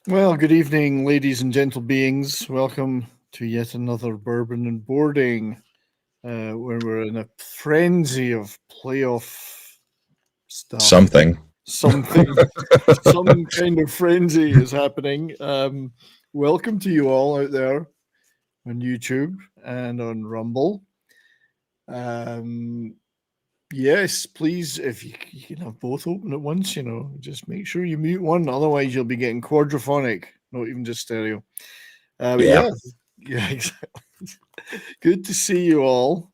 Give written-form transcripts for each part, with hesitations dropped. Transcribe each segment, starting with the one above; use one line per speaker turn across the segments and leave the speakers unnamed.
Well, good evening, ladies and gentle beings. Welcome to yet another Bourbon and Boarding, where we're in a frenzy of playoff stuff.
Something.
Something, some kind of frenzy is happening. Welcome to you all out there on YouTube and on Rumble. Um, yes, please, if you can have both open at once, just make sure you mute one. Otherwise, you'll be getting quadraphonic, not even just stereo. But
Yeah.
yeah, exactly. Good to see you all.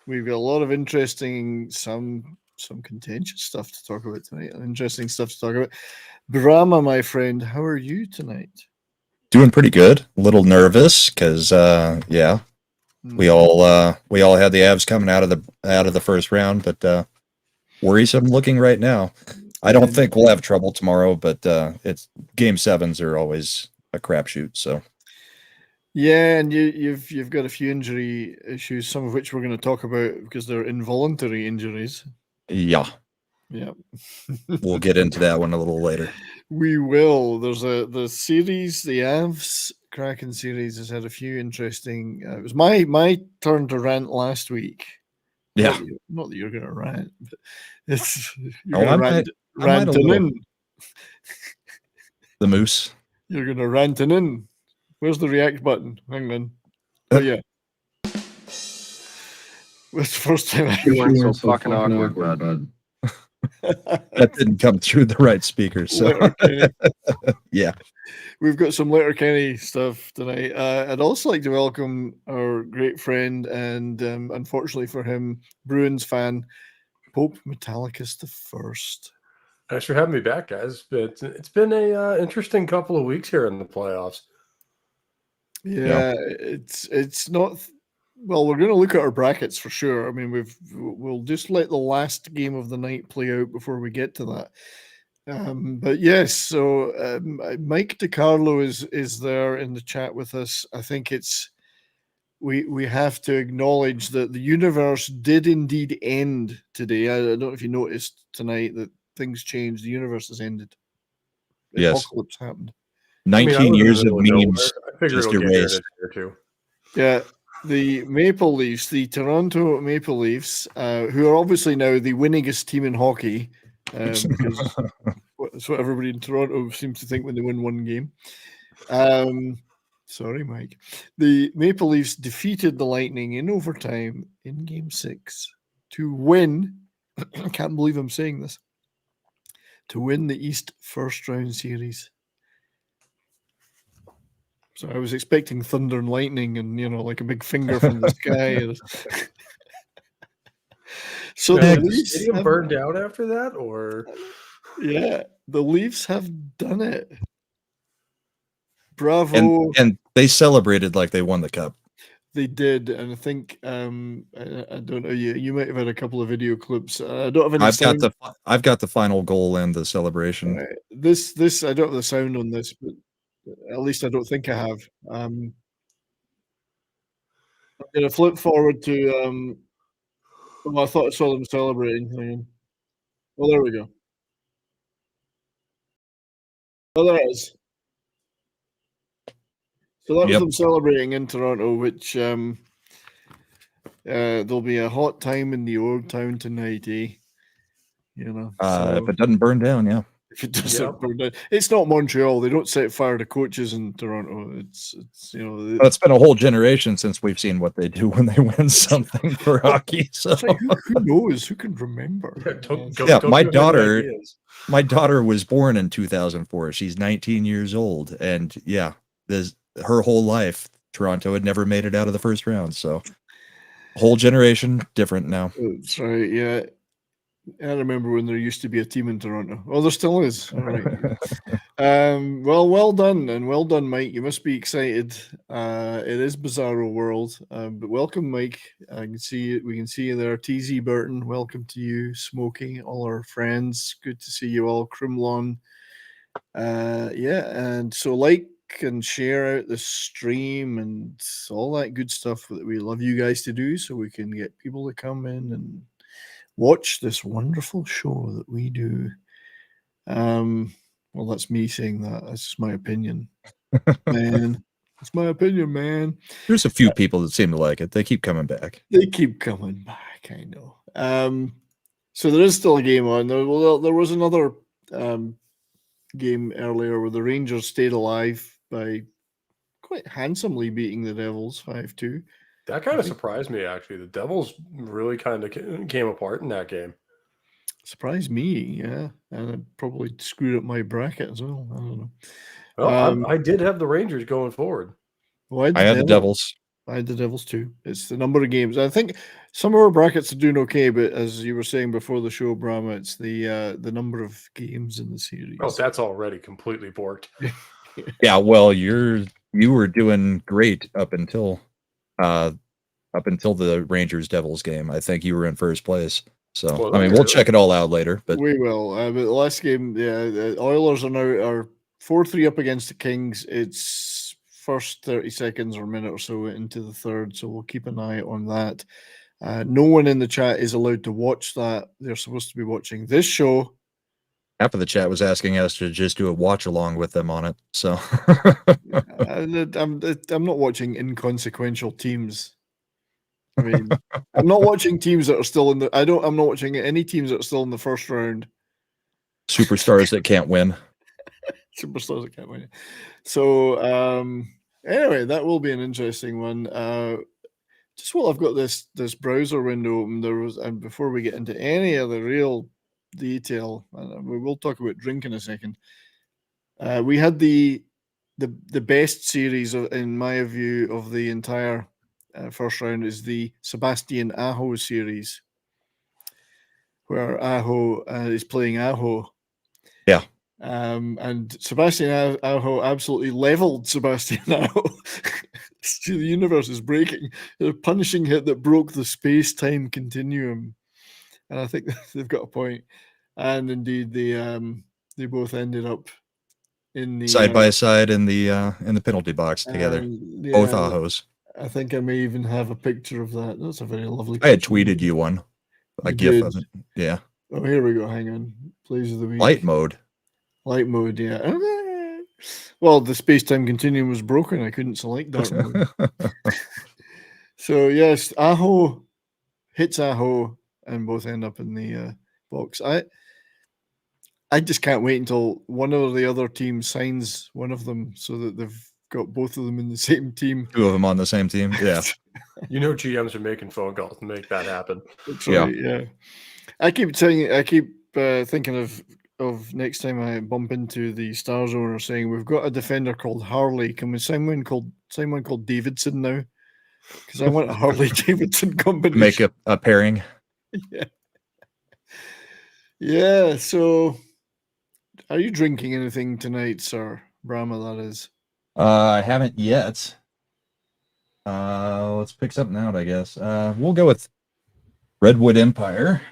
We've got a lot of interesting, some contentious stuff to talk about tonight. Interesting stuff to talk about. Brahma, my friend, how are you tonight?
Doing pretty good. A little nervous because we all had the Avs coming out of the first round, but worrisome looking right now. I don't think we'll have trouble tomorrow, but it's game sevens are always a crapshoot. So
yeah, and you've got a few injury issues, some of which we're going to talk about because they're involuntary injuries.
yeah, we'll get into that one a little later.
We will. There's the series, the Avs Kraken series has had a few interesting. It was my turn to rant last week.
Yeah,
not that you're going to rant, but it's you're
oh,
going to ranting in.
The moose.
You're going to ranting in. Where's the react button? Hang on. Oh yeah. It's the first time
You went so fucking awkward, bud.
That didn't come through the right speakers. So yeah.
We've got some Letterkenny stuff tonight. I'd also like to welcome our great friend and, unfortunately for him, Bruins fan, Pope Metallicus the First.
Thanks for having me back, guys. It's been a interesting couple of weeks here in the playoffs.
Yeah, it's not. Well, we're going to look at our brackets for sure. I mean, we'll just let the last game of the night play out before we get to that. But yes, so Mike DiCarlo is there in the chat with us. I think we have to acknowledge that the universe did indeed end today. I don't know if you noticed tonight that things changed. The universe has ended.
Yes.
Apocalypse happened.
19 years of memes
I figure
just
it'll get here in a
erased.
day or two.
Yeah. The Maple Leafs, the Toronto Maple Leafs, who are obviously now the winningest team in hockey, because that's what everybody in Toronto seems to think when they win one game. Sorry, Mike. The Maple Leafs defeated the Lightning in overtime in Game 6 to win. I can't believe I'm saying this. To win the East first round series. So I was expecting thunder and lightning and, like a big finger from the sky. So
the Leafs burned out after that, or
yeah, the Leafs have done it. Bravo!
And they celebrated like they won the cup.
They did, and I think I don't know. You might have had a couple of video clips. I don't have any.
I've got the final goal and the celebration.
This I don't have the sound on this, but at least I don't think I have. I'm gonna flip forward to. Oh, I thought I saw them celebrating. Well, there we go. Oh, there it is. So that was them celebrating in Toronto, which there'll be a hot time in the old town tonight, eh?
If it doesn't burn down, yeah.
If it doesn't burn down, it's not Montreal. They don't set fire to coaches in Toronto. It's
it's been a whole generation since we've seen what they do when they win something for hockey. So
like, who knows? Who can remember?
My daughter was born in 2004. She's 19 years old, and her whole life, Toronto had never made it out of the first round. So, whole generation different now.
That's right. Yeah. I remember when there used to be a team in Toronto. Well, there still is. All right. Well done, and well done, Mike. You must be excited. It is Bizarro World, but welcome, Mike. I can see you. We can see you there. TZ Burton, welcome to you. Smokey, all our friends. Good to see you all. Crimlon. And so like and share out the stream and all that good stuff that we love you guys to do, so we can get people to come in and watch this wonderful show that we do. Well, that's me saying that. That's just my opinion, man. It's my opinion, man.
There's a few people that seem to like it. They keep coming back.
They keep coming back. I know. So there is still a game on. There was another game earlier where the Rangers stayed alive by quite handsomely beating the Devils 5-2.
That kind of surprised me, actually. The Devils really kind of came apart in that game.
Surprised me, yeah. And it probably screwed up my bracket as well. I don't know.
Well, I did have the Rangers going forward.
Well,
I had the Devils.
I had the Devils too. It's the number of games. I think some of our brackets are doing okay, but as you were saying before the show, Brahma, it's the number of games in the series.
Oh, that's already completely borked.
Yeah, well, you were doing great up until the Rangers Devils game. I think you were in first place. So
Well,
I mean, we'll check it all out later. But
we will. But the last game, the Oilers are 4-3 up against the Kings. It's first 30 seconds or a minute or so into the third, so we'll keep an eye on that. No one in the chat is allowed to watch that. They're supposed to be watching this show.
half of the chat was asking us to just do a watch along with them on it. So
I'm not watching inconsequential teams. I mean, I'm not watching teams that are still in the. I'm not watching any teams that are still in the first round.
superstars that can't win.
Superstars that can't win. So anyway, that will be an interesting one. Just while I've got this browser window open, and before we get into any of the real detail, and we will talk about drink in a second. We had the best series in my view of the entire first round is the Sebastian Aho series, where Aho is playing Aho.
Yeah.
And Sebastian Aho absolutely leveled Sebastian Aho. The universe is breaking. A punishing hit that broke the space-time continuum. And I think they've got a point. And indeed, they both ended up in the
side by side in the penalty box together. Both Ahos.
I think I may even have a picture of that. That's a very lovely picture.
I had tweeted you one. A GIF of it. Yeah.
Oh, here we go. Hang on. Plays of the week.
Light mode,
yeah. Well, the space-time continuum was broken. I couldn't select dark mode. So, yes, Aho hits Aho and both end up in the box. I just can't wait until one or the other team signs one of them so that they've got both of them in the same team.
Two of them on the same team. Yeah.
GMs are making phone calls to make that happen.
That's right, yeah. I keep thinking of next time I bump into the Stars owner saying we've got a defender called Harley. Can we sign someone called Davidson now? Because I want a Harley Davidson combination.
Make a pairing.
Yeah. Yeah. So, are you drinking anything tonight, sir? Brahma, that is.
I haven't yet. Let's pick something out, I guess. We'll go with Redwood Empire.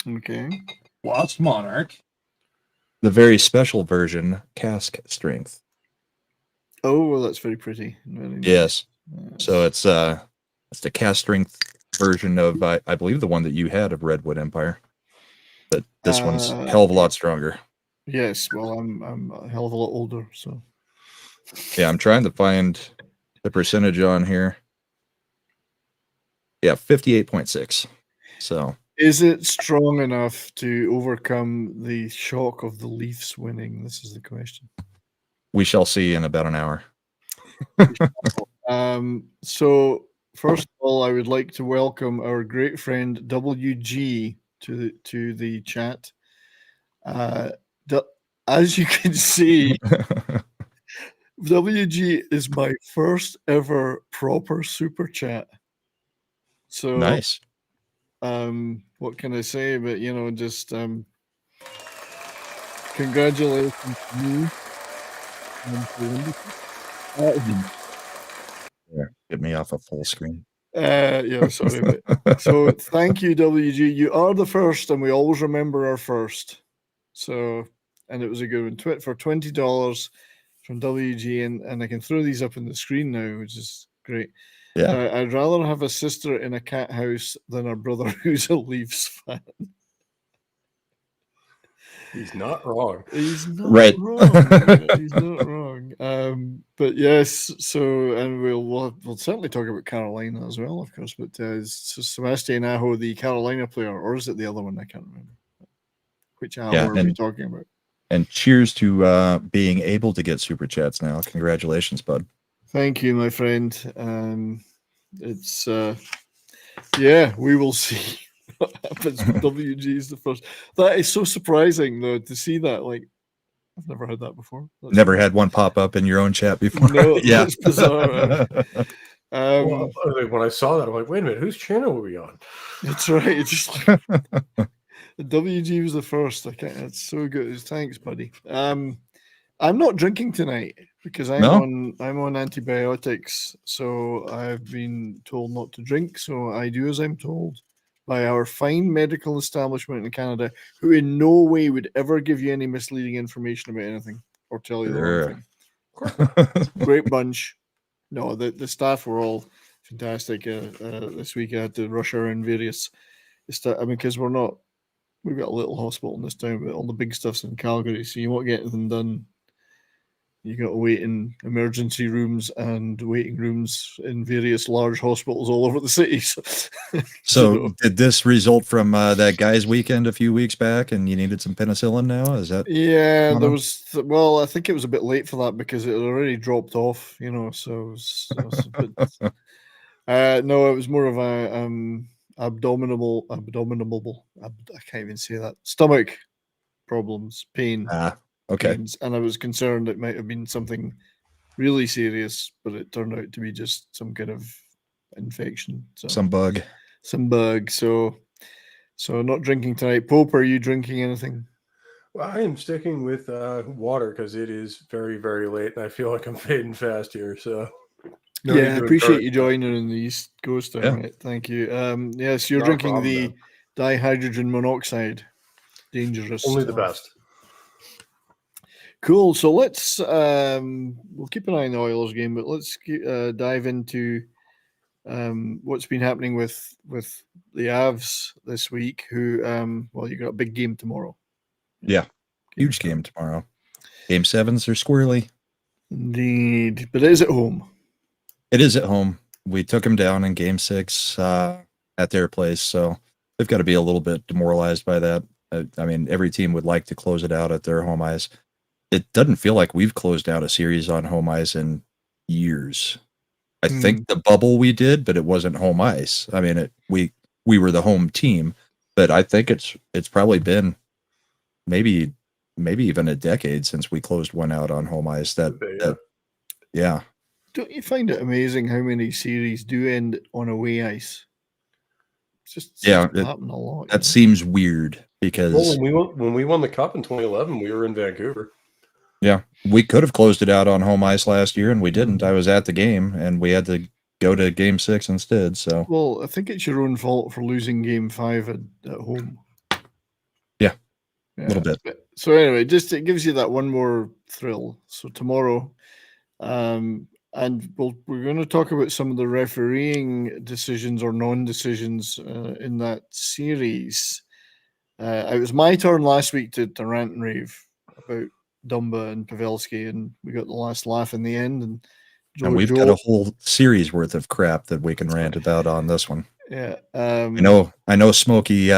Okay.
Lost Monarch. The very special version, cask strength.
Oh, well, that's very pretty. Very
yes.
Nice.
So it's the cask strength version of I believe the one that you had of Redwood Empire. But this one's a hell of a lot stronger.
Yes, well, I'm a hell of a lot older, so.
Yeah, I'm trying to find the percentage on here. Yeah, 58.6. So
is it strong enough to overcome the shock of the Leafs winning? This is the question.
We shall see in about an hour.
So first of all, I would like to welcome our great friend WG to the chat. As you can see, WG is my first ever proper super chat. So
nice.
What can I say? But just congratulations to me.
Get me off a full screen.
Yeah, sorry. So thank you, WG. You are the first, and we always remember our first. So, and it was a good one. For $20 from WG, and I can throw these up on the screen now, which is great.
Yeah.
I'd rather have a sister in a cat house than a brother who's a Leafs fan.
He's not wrong.
He's not
Right.
wrong. He's not wrong. But yes, so and we'll certainly talk about Carolina as well, of course. But so Sebastian Aho, the Carolina player, or is it the other one? I can't remember. Which Aho are we talking about?
And cheers to being able to get super chats now. Congratulations, bud.
Thank you, my friend. It's we will see what happens. WG is the first. That is so surprising though to see that. Like, I've never had that before.
Never had one pop up in your own chat before.
No,
yeah,
it's bizarre.
Well, when I saw that, I'm like, wait a minute, whose channel were we on?
That's right. It's just like, the WG was the first. It's so good. Thanks, buddy. I'm not drinking tonight because I'm on antibiotics, so I've been told not to drink. So I do as I'm told by our fine medical establishment in Canada, who in no way would ever give you any misleading information about anything or tell you the wrong thing. Great bunch. No, the staff were all fantastic. This week I had to rush around various stuff. I mean, because we've got a little hospital in this town, but all the big stuff's in Calgary, so you won't get anything done. You got to wait in emergency rooms and waiting rooms in various large hospitals all over the city.
So did this result from that guy's weekend a few weeks back and you needed some penicillin now? Is that?
Yeah, there was, I think it was a bit late for that because it had already dropped off, so no, it was more of a abdominal, I can't even say that, stomach problems, pain.
Okay.
Pains, and I was concerned it might have been something really serious, but it turned out to be just some kind of infection. So,
some bug.
So not drinking tonight. Pope, are you drinking anything?
Well, I am sticking with water because it is very, very late, and I feel like I'm fading fast here. So,
I appreciate you joining in the East Coast. Right, thank you. Yes, you're drinking the dihydrogen monoxide. Dangerous.
Only the best.
Cool. So let's we'll keep an eye on the Oilers game, but let's dive into what's been happening with the Avs this week. Who you got a big game tomorrow.
Yeah, huge game tomorrow. Game 7s are squirrely.
Indeed, but it is at home.
It is at home. We took them down in Game 6 at their place, so they've got to be a little bit demoralized by that. I mean, every team would like to close it out at their home ice. It doesn't feel like we've closed out a series on home ice in years. I think the bubble we did, but it wasn't home ice. I mean, we were the home team, but I think it's probably been maybe even a decade since we closed one out on home ice. Yeah.
Don't you find it amazing how many series do end on away ice? It's just happen a lot.
That seems weird because
when we won the cup in 2011, we were in Vancouver.
Yeah, we could have closed it out on home ice last year, and we didn't. I was at the game, and we had to go to Game 6 instead. So,
well, I think it's your own fault for losing Game 5 at home.
Yeah, a little bit.
So anyway, it gives you that one more thrill. So tomorrow, and we're going to talk about some of the refereeing decisions or non-decisions in that series. It was my turn last week to rant and rave about Dumba and Pavelski, and we got the last laugh in the end. And
we've got a whole series worth of crap that we can rant about on this one.
Yeah,
I know Smokey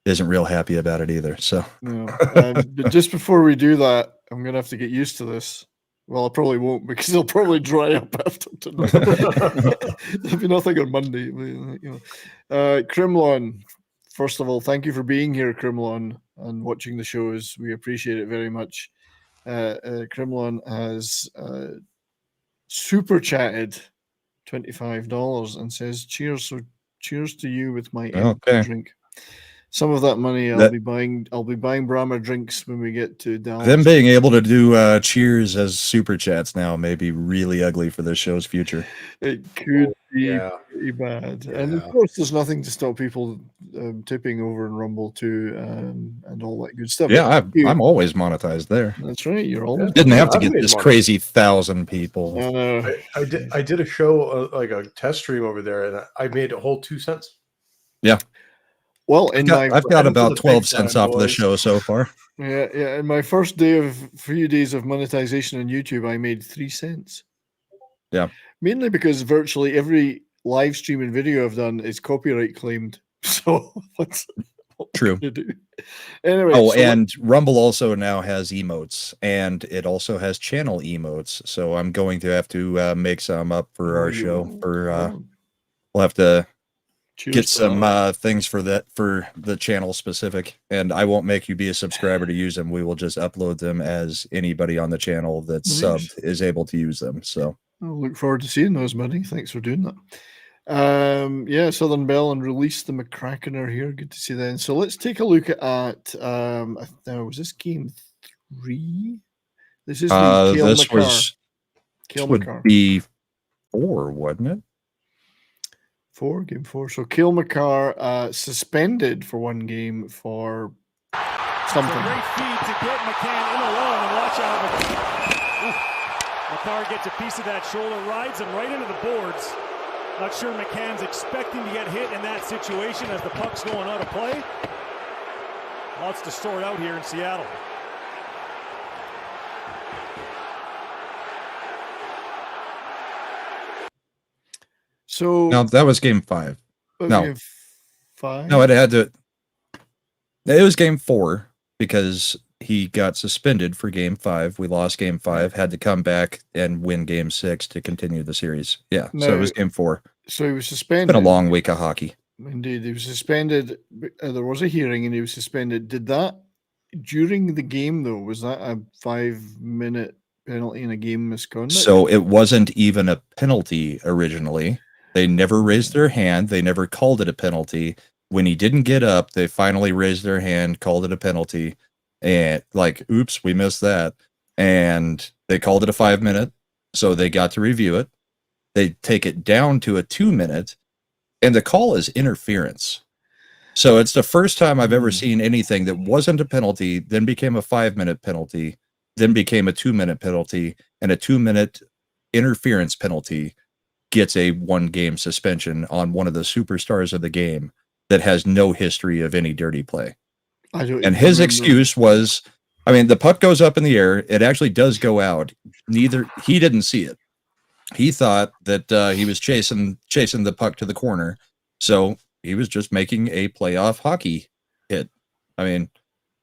isn't real happy about it either. So,
but just before we do that, I'm gonna have to get used to this. Well, I probably won't because it'll probably dry up after tonight. There'll be nothing on Monday. Crimlon, first of all, thank you for being here, Crimlon, and watching the shows. We appreciate it very much. Crimlon has super chatted $25 and says, "Cheers!" So, cheers to you with my drink. Some of that money I'll be buying Brahma drinks when we get to Dallas.
Them being able to do cheers as super chats now may be really ugly for the show's future.
It could be pretty bad. Yeah. And of course, there's nothing to stop people tipping over in Rumble too, and all that good stuff.
Yeah, I'm always monetized there.
That's right. You're always
didn't have to get this crazy 1,000 people.
I did a show like a test stream over there, and I made a whole 2 cents.
Yeah.
Well,
I've got
Into
about
the
12
big
cents
time,
off of the
boys.
show so far.
yeah. In my first few days of monetization on YouTube, I made 3 cents.
Yeah.
Mainly because virtually every live stream and video I've done is copyright claimed. So what
True.
can I do? Anyway.
Oh,
so
and Rumble also now has emotes, and it also has channel emotes. So I'm going to have to make some up for our show. We'll have to get some things for the channel specific, and I won't make you be a subscriber to use them. We will just upload them as anybody on the channel that's subbed is able to use them. So
I'll look forward to seeing those, buddy. Thanks for doing that. Yeah, Southern Bell and Release the McCrackener here. Good to see that. So let's take a look at now was this game 3? This is the Cale
this
McCarr.
would be 4, wouldn't it?
4, game 4. So Cale McCarr suspended for 1 game for something.
It's a great feed to get McCann in alone and watch out. McCarr gets a piece of that shoulder, rides him right into the boards. Not sure McCann's expecting to get hit in that situation as the puck's going out of play. Lots to sort out here in Seattle.
So
No, that was game 5. No.
Game 5?
No, it had to. It was game 4 because he got suspended for game 5. We lost game 5, had to come back and win game 6 to continue the series. Yeah, so it was game 4.
So he was suspended.
It's been a long week of hockey.
Indeed, he was suspended. There was a hearing and he was suspended. Did that during the game though? Was that a 5-minute penalty in a game misconduct?
So it wasn't even a penalty originally. They never raised their hand. They never called it a penalty. When he didn't get up, they finally raised their hand, called it a penalty, and like, oops, we missed that. And they called it a 5-minute, so they got to review it. They take it down to a 2-minute, and the call is interference. So it's the first time I've ever seen anything that wasn't a penalty, then became a 5-minute penalty, then became a 2-minute penalty, and a 2-minute interference penalty gets a 1-game suspension on one of the superstars of the game that has no history of any dirty play. And his excuse was, I mean, the puck goes up in the air. It actually does go out. He didn't see it. He thought that he was chasing the puck to the corner. So he was just making a playoff hockey hit. I mean,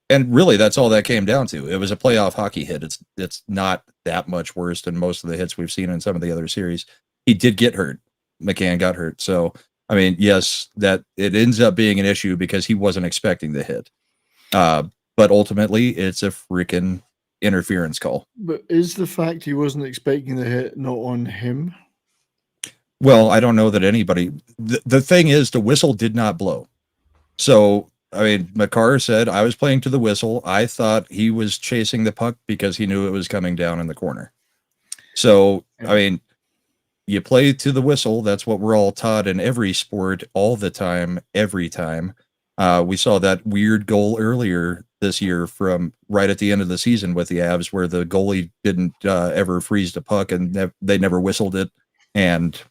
and really that's all that came down to. It was a playoff hockey hit. It's not that much worse than most of the hits we've seen in some of the other series. He did get hurt. McCann got hurt. So, I mean, yes, that it ends up being an issue because he wasn't expecting the hit. But ultimately, it's a freaking interference call.
But is the fact he wasn't expecting the hit not on him?
Well, I don't know that anybody... The thing is, the whistle did not blow. So, I mean, McCarr said, I was playing to the whistle. I thought he was chasing the puck because he knew it was coming down in the corner. So, I mean... You play to the whistle. That's what we're all taught in every sport all the time, every time. We saw that weird goal earlier this year from right at the end of the season with the Avs where the goalie didn't ever freeze the puck and they never whistled it. And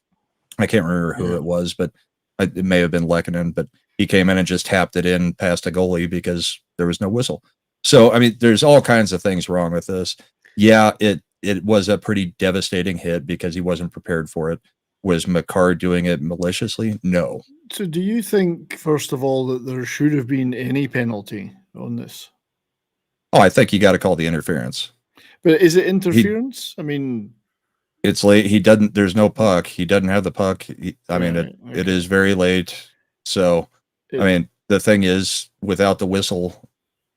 I can't remember who it was, but it may have been Lehkonen, but he came in and just tapped it in past a goalie because there was no whistle. So, I mean, there's all kinds of things wrong with this. Yeah, it was a pretty devastating hit because he wasn't prepared for it. Was McCarr doing it maliciously? No.
So do you think, first of all, that there should have been any penalty on this?
Oh, I think you got to call the interference.
But is it interference? I mean...
It's late. There's no puck. He doesn't have the puck. It is very late. So, I mean, the thing is, without the whistle,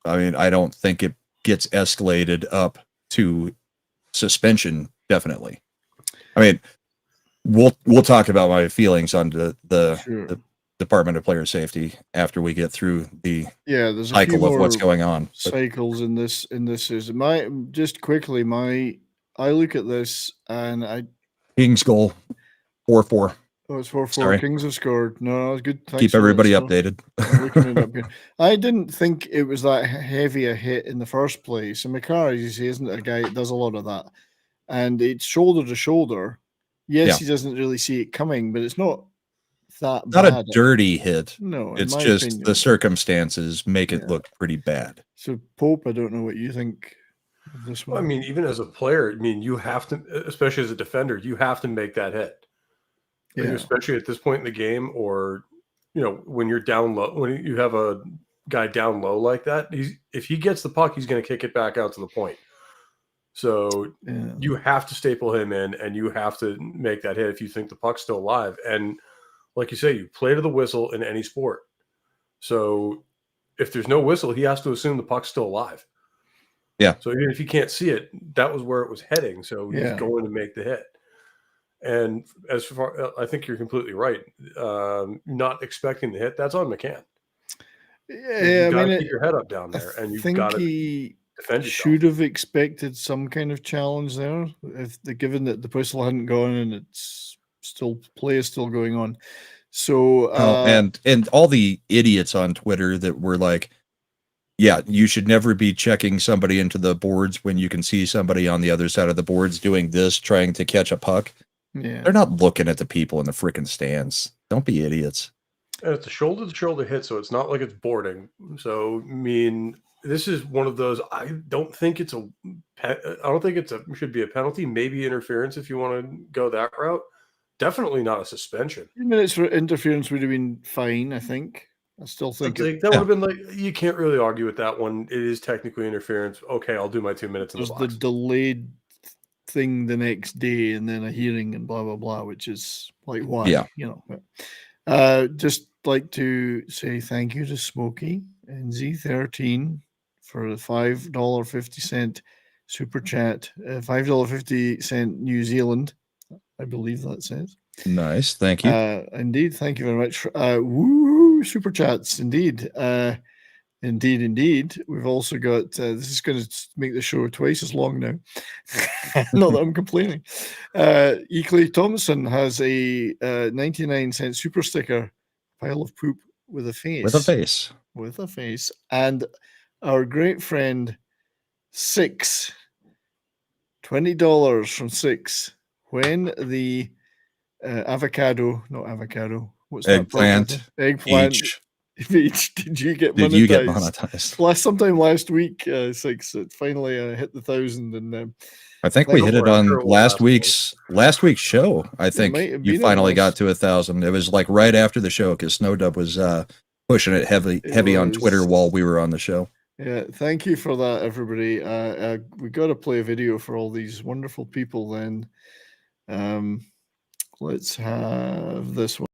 I mean, I don't think it gets escalated up to suspension. Definitely. I mean, we'll talk about my feelings on the Department of Player Safety after we get through the
there's a
cycle of what's going on.
Cycles in this is I look at this and
Kings goal 4-4.
Oh, it's 4-4.
Sorry.
Kings have scored. No, it's good. Thanks.
Keep everybody updated.
I'm looking it up here. I didn't think it was that heavy a hit in the first place. And McCarr, as you say, isn't a guy that does a lot of that. And it's shoulder to shoulder. Yes, he doesn't really see it coming, but it's not that
Not
bad.
a dirty hit.
No, in
It's
my
just
opinion.
the circumstances make it
Yeah.
look pretty bad.
So Pope, I don't know what you think of this one.
I mean, even as a player, I mean, you have to, especially as a defender, you have to make that hit. Like,
yeah,
especially at this point in the game, or when you're down low, when you have a guy down low like that, if he gets the puck, he's going to kick it back out to the point. So
yeah.
you have to staple him in, and you have to make that hit if you think the puck's still alive. And like you say, you play to the whistle in any sport. So if there's no whistle, he has to assume the puck's still alive.
Yeah.
So even if he can't see it, that was where it was heading. So he's
Yeah.
going to make the hit. And as far, I think you're completely right. Not expecting the hit, that's on McCann.
Yeah,
You
I
got to
mean,
keep your head up down there, and you've got to
he
defend yourself.
should have expected some kind of challenge there, given that the whistle hadn't gone and it's play is still going on. So
and all the idiots on Twitter that were like, yeah, you should never be checking somebody into the boards when you can see somebody on the other side of the boards doing this, trying to catch a puck.
yeah,
They're not looking at the people in the freaking stands. Don't be idiots.
And it's a shoulder-to-shoulder hit, so it's not like it's boarding. So, I mean, this is one of those. I don't think it should be a penalty. Maybe interference if you want to go that route. Definitely not a suspension.
2 minutes for interference would have been fine. I think. I still think
that would have been like, you can't really argue with that one. It is technically interference. Okay, I'll do my 2 minutes in the
there's
box.
the delayed thing the next day and then a hearing and blah blah blah, which is like why?
Yeah.
Just like to say thank you to Smokey and Z13 for the $5.50 super chat. $5.50 New Zealand, I believe that says.
Nice, thank you.
Indeed, thank you very much. Woo, super chats, indeed. Indeed. We've also got, this is going to make the show twice as long now. Not that I'm complaining. Eclay Thompson has a 99-cent super sticker, pile of poop with a face. With a face. And our great friend, Six, $20 from Six. When the what's
eggplant
Beach, did you get monetized?
Did you get monetized?
Sometime last week, Six, it finally hit the 1,000, and
I think we hit it on last week's show. I think you finally got to 1,000. It was like right after the show because Snowdub was pushing it heavy on Twitter while we were on the show.
Yeah, thank you for that, everybody. We got to play a video for all these wonderful people. Then, let's have this one.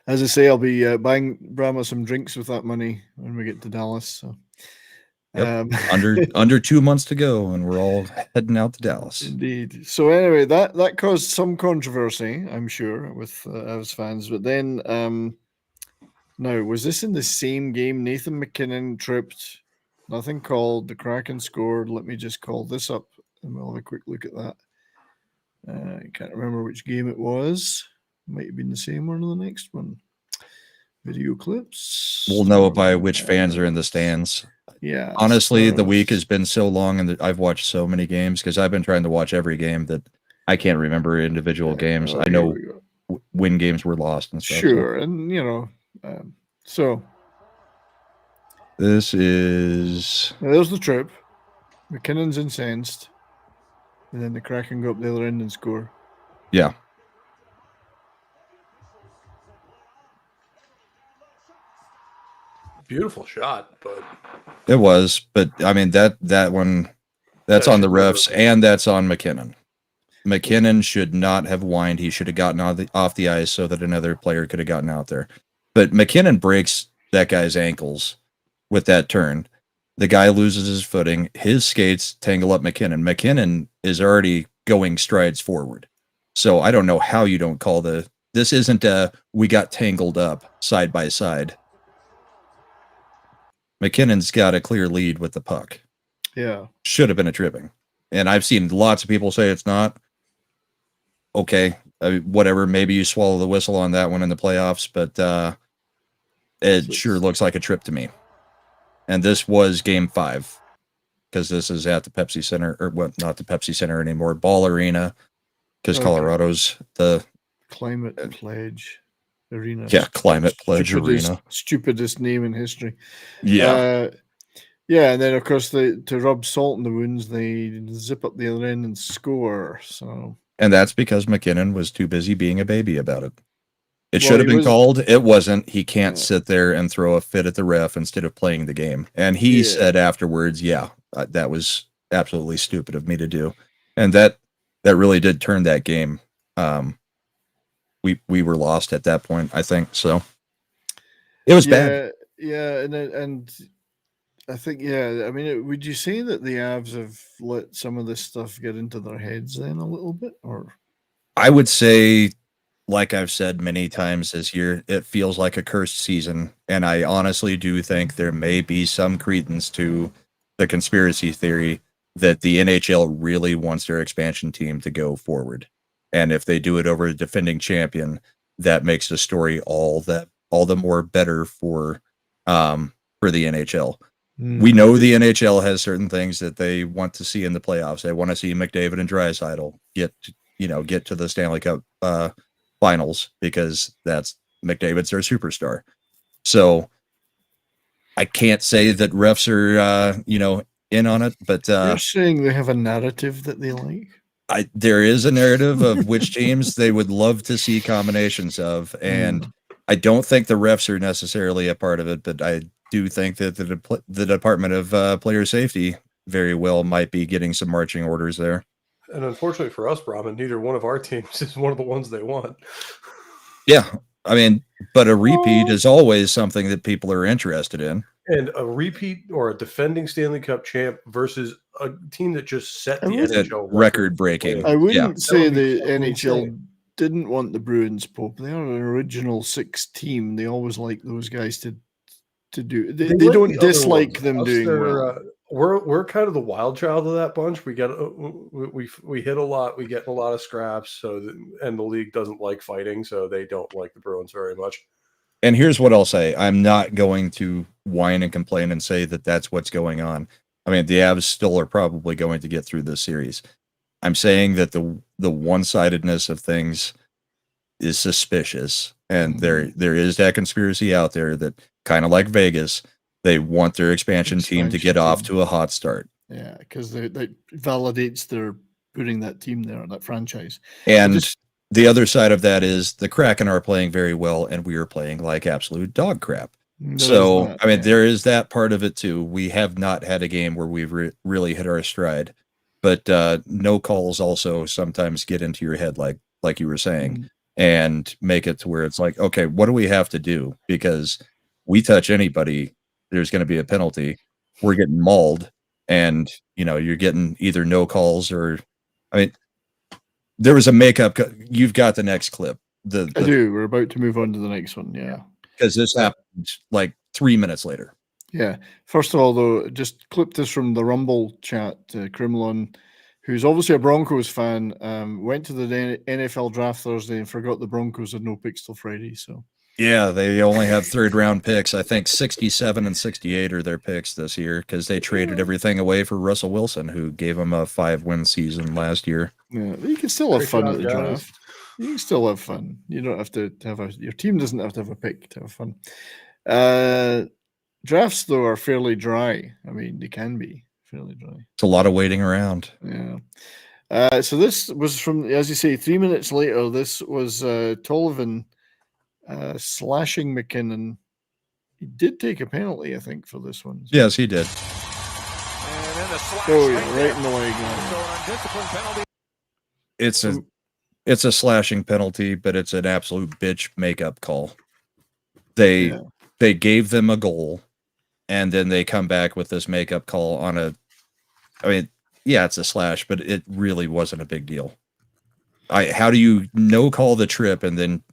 As I say, I'll be buying Brahma some drinks with that money when we get to Dallas. So,
yep. under 2 months to go, and we're all heading out to Dallas.
Indeed. So anyway, that caused some controversy, I'm sure, with Avs fans. But then, now was this in the same game? Nathan McKinnon tripped. Nothing called. The Kraken scored. Let me just call this up, and we'll have a quick look at that. I can't remember which game it was. Might have been the same one or the next one. Video clips.
We'll know by which fans are in the stands.
Yeah.
Honestly, the week has been so long, and I've watched so many games because I've been trying to watch every game that I can't remember individual games. I know when games were lost and stuff.
Sure, so. And so
this is.
There's the trip. McKinnon's incensed, and then the Kraken go up the other end and score.
Yeah.
Beautiful shot, but
it was. But I mean that one, that's on the refs, and that's on McKinnon. McKinnon should not have whined. He should have gotten off the ice so that another player could have gotten out there. But McKinnon breaks that guy's ankles with that turn. The guy loses his footing. His skates tangle up McKinnon. McKinnon is already going strides forward. So I don't know how you don't call this isn't we got tangled up side by side. McKinnon's got a clear lead with the puck.
Yeah.
Should have been a tripping. And I've seen lots of people say it's not. Okay, whatever. Maybe you swallow the whistle on that one in the playoffs, but it sure looks like a trip to me. And this was game 5. because this is at the Pepsi Center, or what? Not the Pepsi Center anymore, Ball Arena, because Colorado's the
Climate Pledge Arena.
Yeah, Climate Pledge Arena.
Stupidest name in history.
Yeah.
Yeah, and then of course to rub salt in the wounds, they zip up the other end and score. So,
and that's because McKinnon was too busy being a baby about it. It should have been called. It wasn't. He can't sit there and throw a fit at the ref instead of playing the game. And he said afterwards, that was absolutely stupid of me to do. And that really did turn that game. We were lost at that point, I think. So it was bad.
Yeah, and I think, I mean, would you say that the Avs have let some of this stuff get into their heads then a little bit? Or
I would say, like I've said many times this year, it feels like a cursed season. And I honestly do think there may be some credence to the conspiracy theory that the NHL really wants their expansion team to go forward. And if they do it over a defending champion, that makes the story all the more better for the NHL. We know the NHL has certain things that they want to see in the playoffs. They want to see McDavid and Draisaitl get to the Stanley Cup finals, because that's McDavid's their superstar. So I can't say that refs are in on it, but
you're saying they have a narrative that they like.
There is a narrative of which teams they would love to see combinations of, and I don't think the refs are necessarily a part of it, but I do think that the Department of Player Safety very well might be getting some marching orders there.
And unfortunately for us, Brahman, neither one of our teams is one of the ones they want.
Yeah, I mean, but a repeat is always something that people are interested in.
And a repeat or a defending Stanley Cup champ versus a team that just set the NHL
record-breaking.
I wouldn't say the NHL didn't want the Bruins, Pope. They are an original 6 team. They always like those guys to do. They don't dislike them doing well.
We're kind of the wild child of that bunch. We get we hit a lot. We get a lot of scraps. And the league doesn't like fighting, so they don't like the Bruins very much.
And here's what I'll say: I'm not going to whine and complain and say that that's what's going on. I mean, the Avs still are probably going to get through this series. I'm saying that the one-sidedness of things is suspicious, and there is that conspiracy out there that, kind of like Vegas, they want their expansion team to get off to a hot start.
Yeah, because that validates their putting that team there, that franchise.
And the other side of that is the Kraken are playing very well, and we are playing like absolute dog crap. There is that part of it too. We have not had a game where we've really hit our stride, but no calls also sometimes get into your head, like you were saying, and make it to where it's like, okay, what do we have to do? Because we touch anybody, there's going to be a penalty. We're getting mauled, and you're getting either no calls or, I mean, there was a makeup. You've got the next clip. I
do. We're about to move on to the next one. Yeah.
Because this happened like 3 minutes later.
Yeah. First of all, though, just clip this from the Rumble chat. Krimlon, who's obviously a Broncos fan, went to the NFL draft Thursday and forgot the Broncos had no picks till Friday. So
yeah, they only have 3rd-round picks. I think 67 and 68 are their picks this year, because they traded everything away for Russell Wilson, who gave them a 5-win season last year.
Yeah, you can still have fun at the draft. You can still have fun. You don't have to have your team doesn't have to have a pick to have fun. Drafts, though, are fairly dry. I mean, they can be fairly dry.
It's a lot of waiting around.
Yeah. So this was from, as you say, 3 minutes later. This was Tollivan slashing McKinnon. He did take a penalty, I think, for this one.
Yes, he did.
Right in the leg.
It's a slashing penalty, but it's an absolute bitch makeup call. They gave them a goal, and then they come back with this makeup call on a. I mean, yeah, it's a slash, but it really wasn't a big deal. How do you no call the trip and then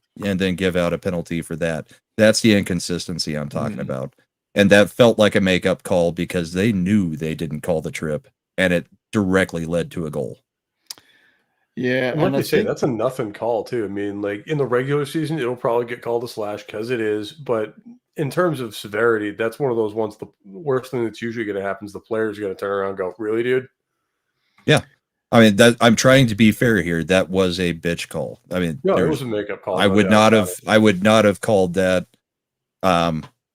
give out a penalty for that? That's the inconsistency I'm talking about. And that felt like a makeup call because they knew they didn't call the trip, and it directly led to a goal.
Yeah,
and like they say, that's a nothing call too. I mean, like in the regular season, it'll probably get called a slash because it is. But in terms of severity, that's one of those ones. The worst thing that's usually going to happen is the player's going to turn around and go, "Really, dude?"
Yeah. I mean, that I'm trying to be fair here. That was a bitch call. I mean,
No, it was a makeup call.
I would not have called that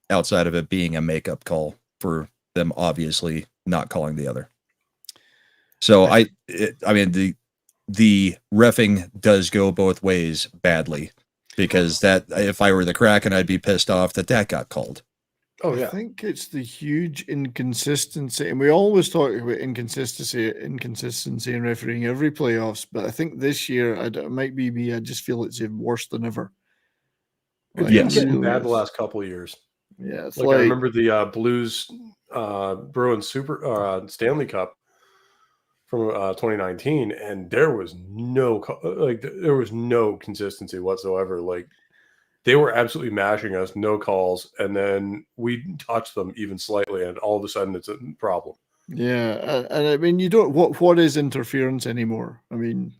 outside of it being a makeup call for them obviously not calling the other. So I mean the reffing does go both ways badly, because that if I were the Kraken, I'd be pissed off that got called.
Oh yeah,
I think it's the huge inconsistency, and we always talk about inconsistency in refereeing every playoffs. But I think this year, it might be me. I just feel it's worse than ever.
it's been getting bad the last couple of years.
Yeah, it's
I remember the Blues Bruins Super Stanley Cup from 2019, and there was no consistency whatsoever. Like, they were absolutely mashing us, no calls, and then we touched them even slightly, and all of a sudden it's a problem.
Yeah, and I mean, you don't. What is interference anymore? I mean,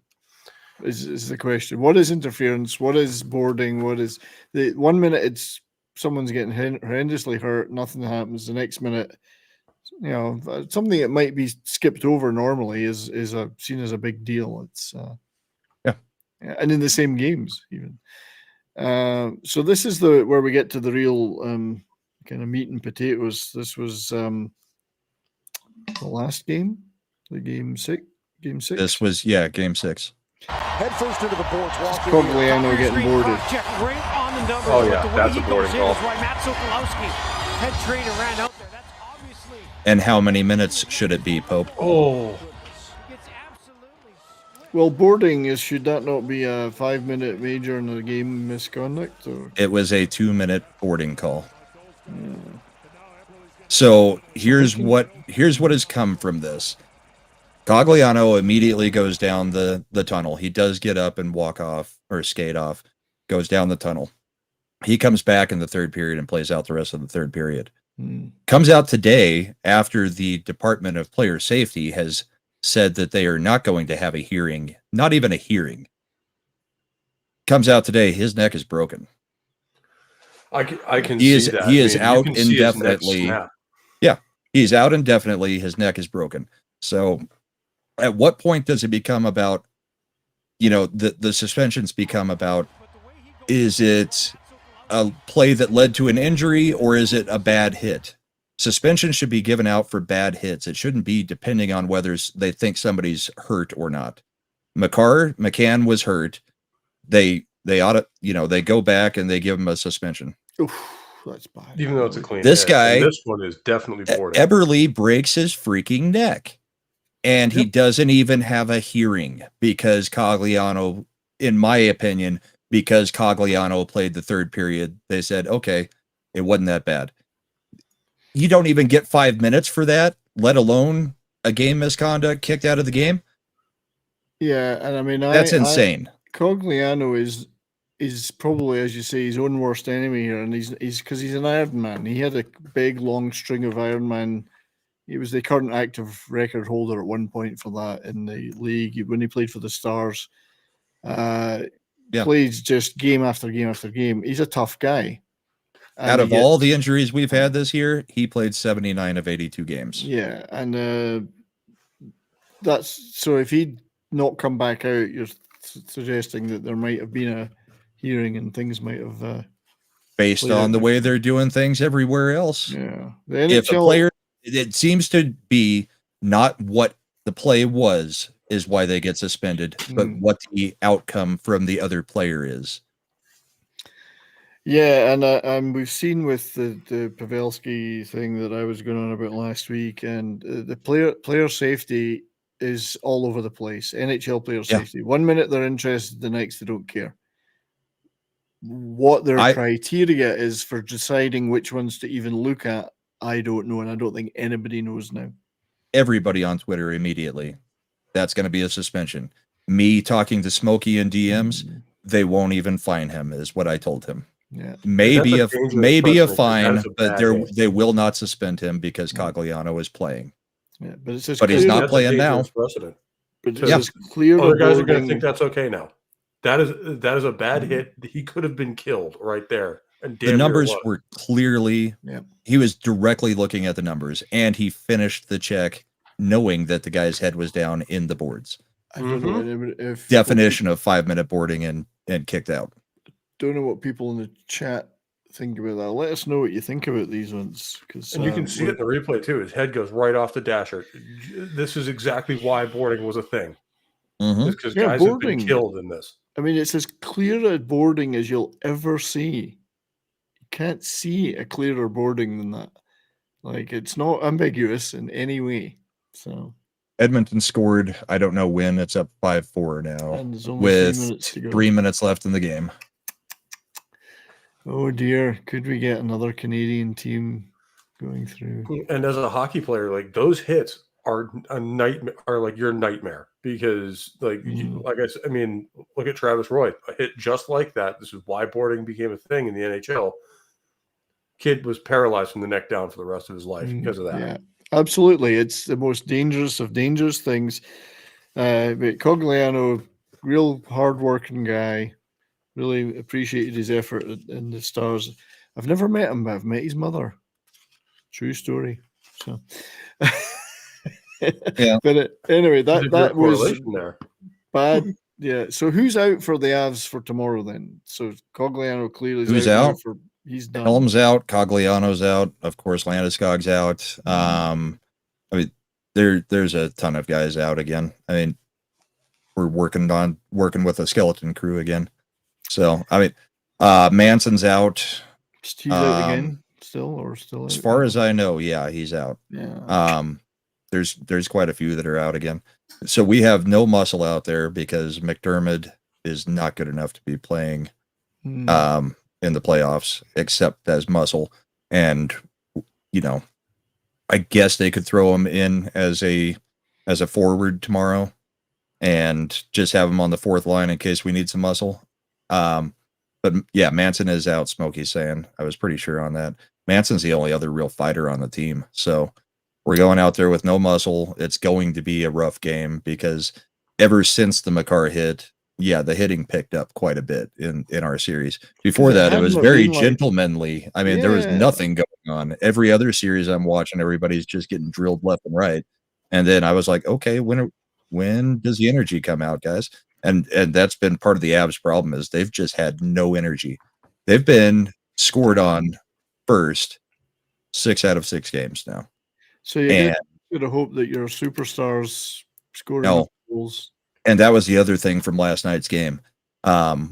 is the question. What is interference? What is boarding? What is the 1 minute it's someone's getting horrendously hurt, nothing happens. The next minute, something that might be skipped over normally is seen as a big deal. It's and in the same games even. So this is where we get to the real kind of meat and potatoes. This was the last game, game six.
This was game 6.
Head first into the boards.
Cogliano getting boarded.
Right on the number.
Oh yeah, that's a boarding call.
Right, Matt Sokolowski head trainer ran out there. That's obviously.
And how many minutes should it be, Pope?
Oh.
Well, boarding should that not be a 5-minute major in a game misconduct? Or?
It was a 2-minute boarding call. So here's what has come from this. Cogliano immediately goes down the tunnel. He does get up and walk off or skate off, goes down the tunnel. He comes back in the third period and plays out the rest of the third period. Comes out today after the Department of Player Safety has said that they are not going to have a hearing, not even a hearing. Comes out today, his neck is broken.
I can see that.
He is out indefinitely. Yeah, he's out indefinitely. His neck is broken. So at what point does it become about, the suspensions become about, is it a play that led to an injury or is it a bad hit? Suspension should be given out for bad hits. It shouldn't be depending on whether they think somebody's hurt or not. McCann was hurt. They ought to, they go back and they give him a suspension.
Oof, that's bad.
Even though it's a clean
this
hit.
guy,
and this one is definitely boarding.
Eberle breaks his freaking neck, and he doesn't even have a hearing because Cogliano, in my opinion, because Cogliano played the third period, they said, okay, it wasn't that bad. You don't even get 5 minutes for that, let alone a game misconduct, kicked out of the game.
Yeah, and I mean
that's insane.
Cogliano is probably, as you say, his own worst enemy here, and he's because he's an Ironman. He had a big long string of Ironman. He was the current active record holder at one point for that in the league when he played for the Stars. Plays just game after game after game. He's a tough guy.
Out of all the injuries we've had this year, he played 79 of 82 games.
Yeah, and that's so. If he'd not come back out, you're suggesting that there might have been a hearing and things might have
based on the way they're doing things everywhere else.
Yeah,
if a player, it seems to be not what the play was is why they get suspended, but what the outcome from the other player is.
Yeah, and we've seen with the Pavelski thing that I was going on about last week, and the player safety is all over the place. NHL player safety. 1 minute they're interested, the next they don't care. What their criteria is for deciding which ones to even look at, I don't know, and I don't think anybody knows now.
Everybody on Twitter immediately. That's going to be a suspension. Me talking to Smokey in DMs, they won't even fine him, is what I told him.
Yeah,
maybe a fine, but they will not suspend him because Cogliano is playing.
Yeah, but
he's not playing now.
But it's clear.
Other guys are going to think that's okay now. That is a bad hit. He could have been killed right there. And
the numbers were clearly,
yeah.
He was directly looking at the numbers, and he finished the check knowing that the guy's head was down in the boards.
I don't know if
definition of 5-minute boarding and kicked out.
Don't know what people in the chat think about that. Let us know what you think about these ones,
and you can see it in the replay too. His head goes right off the dasher. This is exactly why boarding was a thing. Because guys have been killed in this.
I mean, it's as clear at boarding as you'll ever see. You can't see a clearer boarding than that. Like, it's not ambiguous in any way. So
Edmonton scored, I don't know when, it's up 5-4 now.
And there's only
with
3 minutes to go.
3 minutes left in the game.
Oh dear, could we get another Canadian team going through?
And as a hockey player, like, those hits are a nightmare, are like your nightmare, because like like I said, I mean, look at Travis Roy, a hit just like that. This is why boarding became a thing in the NHL. Kid was paralyzed from the neck down for the rest of his life because of that.
Yeah, absolutely. It's the most dangerous of dangerous things. But Cogliano, real hardworking guy. Really appreciated his effort in the Stars. I've never met him, but I've met his mother. True story. So,
yeah.
But anyway, that was
there.
Bad. Yeah. So who's out for the Avs for tomorrow then? So Cogliano clearly
who's out?
He's done.
Helm's out. Cogliano's out. Of course, Landeskog's out. I mean, there's a ton of guys out again. I mean, we're working with a skeleton crew again. So I mean, Manson's out.
He's out again. Still out?
As far as I know, yeah, he's out.
Yeah.
There's quite a few that are out again. So we have no Muscle out there because McDermott is not good enough to be playing in the playoffs, except as Muscle. And you know, I guess they could throw him in as a forward tomorrow and just have him on the fourth line in case we need some muscle. But yeah, Manson is out, Smokey's saying. I was pretty sure on that. Manson's the only other real fighter on the team. So we're going out there with no Muscle. It's going to be a rough game because ever since the Makar hit, yeah, the hitting picked up quite a bit in our series. Before that, it was very gentlemanly. I mean, there was nothing going on. Every other series I'm watching, everybody's just getting drilled left and right. And then I was like, okay, when does the energy come out, guys? And that's been part of the Avs problem is they've just had no energy. They've been scored on first 6 out of 6 games now.
So you could have hoped that your superstars scoring goals.
And that was the other thing from last night's game.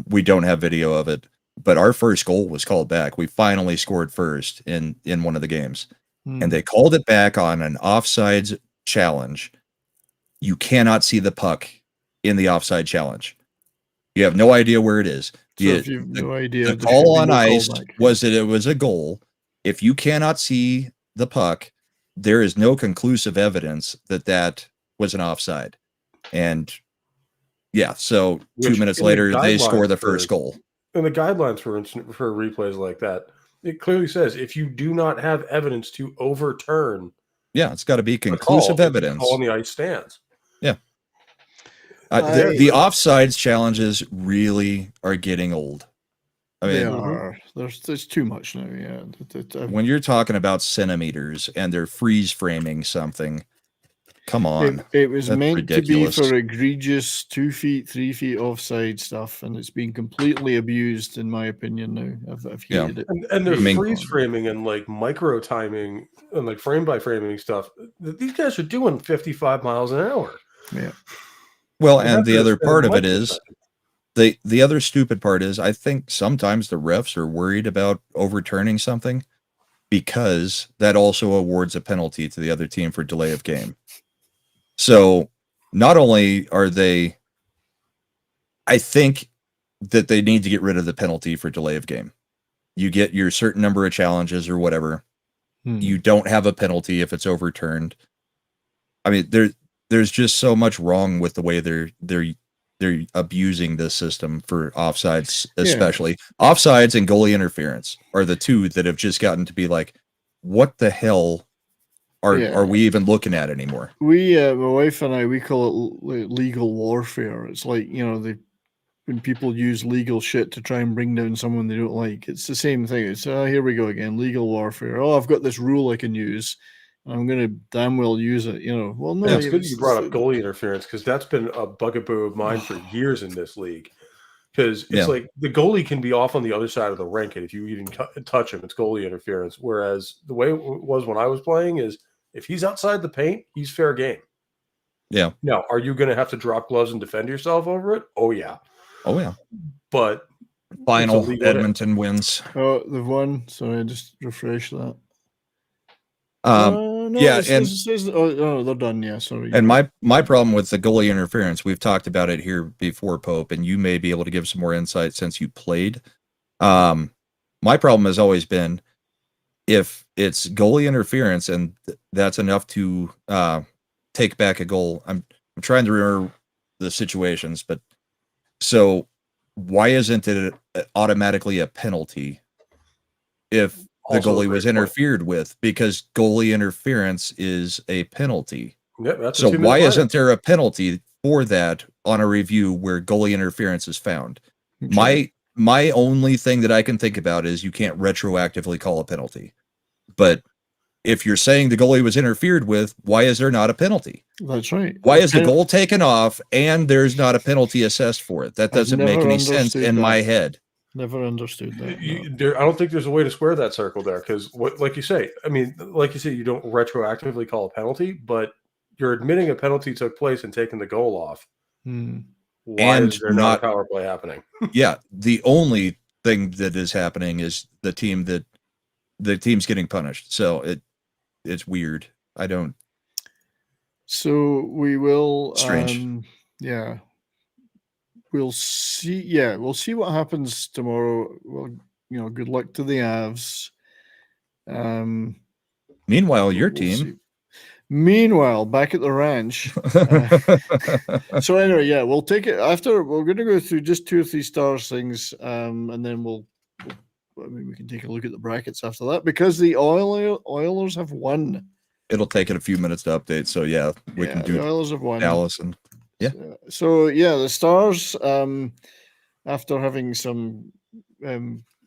We don't have video of it, but our first goal was called back. We finally scored first in one of the games. And they called it back on an offsides challenge. You cannot see the puck in the offside challenge. You have no idea where it is.
So if you have no idea,
the call on ice was that it was a goal. If you cannot see the puck, there is no conclusive evidence that was an offside. And yeah, so 2 minutes later, they score the first goal.
And the guidelines for replays like that, it clearly says if you do not have evidence to overturn,
yeah, it's got to be conclusive evidence.
On the ice stands.
Yeah. The offsides challenges really are getting old. I mean,
they are. There's too much now. Yeah.
When you're talking about centimeters and they're freeze framing something, come on.
It was meant ridiculous. To be for egregious 2 feet, 3 feet offside stuff, and it's been completely abused, in my opinion. Now, I've hated it.
And there's freeze framing and like micro timing and like frame by framing stuff. These guys are doing 55 miles an hour.
Yeah.
Well, and the other part of it is the other stupid part is I think sometimes the refs are worried about overturning something because that also awards a penalty to the other team for delay of game. So not only are they, I think that they need to get rid of the penalty for delay of game. You get your certain number of challenges or whatever. You don't have a penalty if it's overturned. I mean, there's just so much wrong with the way they're abusing this system for offsides, especially offsides and goalie interference are the two that have just gotten to be like, what the hell are we even looking at anymore?
My wife and I, we call it legal warfare. It's like, when people use legal shit to try and bring down someone they don't like. It's the same thing. It's here we go again, legal warfare. Oh, I've got this rule I can use. I'm going to damn well use it. Well, no.
Yeah, it's good you brought up goalie interference because that's been a bugaboo of mine for years in this league. Because it's like the goalie can be off on the other side of the rink, and if you even touch him, it's goalie interference. Whereas the way it was when I was playing is if he's outside the paint, he's fair game.
Yeah.
Now, are you going to have to drop gloves and defend yourself over it? Oh, yeah.
Oh, yeah.
But
final Edmonton wins.
Oh, they've won. Sorry, I just refresh that.
No, they're
done. Yeah, sorry.
And my problem with the goalie interference, we've talked about it here before, Pope, and you may be able to give some more insight since you played. My problem has always been if it's goalie interference and that's enough to take back a goal. I'm trying to remember the situations, but so why isn't it automatically a penalty if the goalie was interfered with? Because goalie interference is a penalty.
Yeah,
so why isn't there a penalty for that on a review where goalie interference is found? Okay. My only thing that I can think about is you can't retroactively call a penalty. But if you're saying the goalie was interfered with, why is there not a penalty?
That's right.
Why is the goal taken off and there's not a penalty assessed for it? That doesn't make any sense in my head.
Never understood that.
I don't think there's a way to square that circle there because, like you say, you don't retroactively call a penalty, but you're admitting a penalty took place and taking the goal off. Why is there not a power play happening?
Yeah, the only thing that is happening is the team's getting punished. So it's weird. I don't.
So we will.
Strange.
Yeah. We'll see. Yeah, we'll see what happens tomorrow. Well, good luck to the Avs.
Meanwhile, your team.
Meanwhile, back at the ranch. So anyway, yeah, we'll take it after. We're going to go through just 2 or 3 stars things, and then we can take a look at the brackets after that because the Oilers have won.
It'll take it a few minutes to update. So yeah, we can do
the Oilers have won.
Dallas and. Yeah.
So the Stars, after having some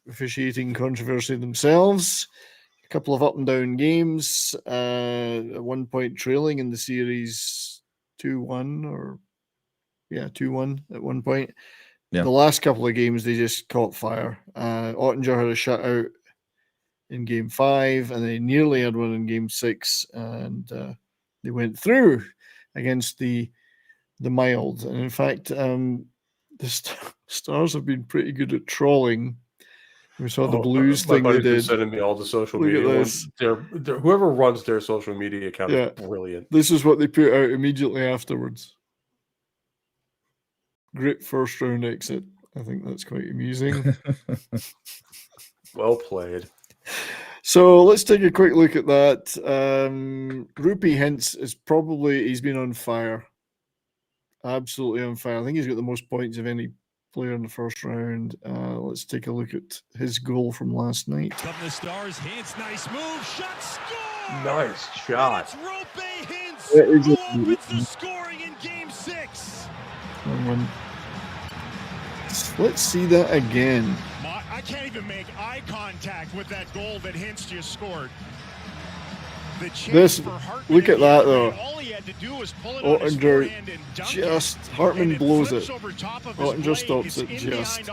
officiating controversy themselves, a couple of up and down games, at one point trailing in the series 2-1 2-1 at one point.
Yeah.
The last couple of games they just caught fire. Ottinger had a shutout in Game 5, and they nearly had one in Game 6, and they went through against the Mild. And in fact, the Stars have been pretty good at trolling. We saw the Blues thing they did.
Sending me all the social media ones. Whoever runs their social media account is brilliant.
This is what they put out immediately afterwards. Great first round exit. I think that's quite amusing.
Well played.
So let's take a quick look at that. Rupee Hintz he's been on fire. Absolutely on fire. I think he's got the most points of any player in the first round. Let's take a look at his goal from last night.
Come the Stars, Hintz, nice move, shot, score!
Nice shot.
It's Rupee Hintz who opens the scoring in Game 6.
Let's see that again.
I can't even make eye contact with that goal that Hintz just scored.
Look at that though.
All he had to do was pull it
Ottinger
and dunk
just
it,
Hartman blows it.
Ottinger
stops it just.
It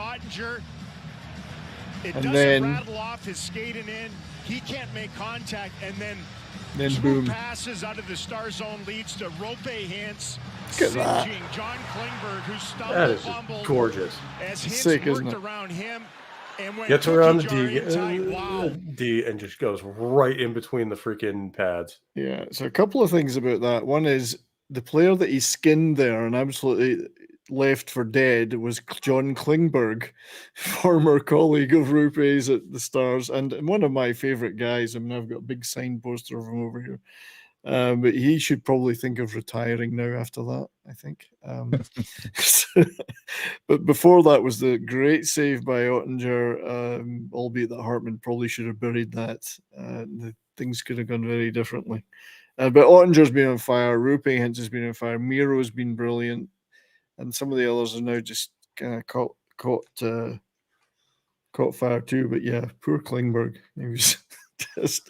and
doesn't
then
rattle off his skating in. He can't make contact, and then
boom.
Passes out of the Star zone leads to Rupee Hintz.
Look at that.
John Klingberg, who
that is gorgeous.
As Hintz
sick, isn't it?
around him.
Gets around the D and just goes right in between the freaking pads.
Yeah, so a couple of things about that. One is the player that he skinned there and absolutely left for dead was John Klingberg, former colleague of Rupee's at the Stars, and one of my favorite guys. I mean, I've got a big signed poster of him over here. But he should probably think of retiring now after that, I think. But before that was the great save by Ottinger, albeit that Hartman probably should have buried that. Things could have gone very differently. But Ottinger's been on fire. Rupee Hintz has been on fire. Miro's been brilliant. And some of the others are now just caught fire too. But yeah, poor Klingberg. He was just.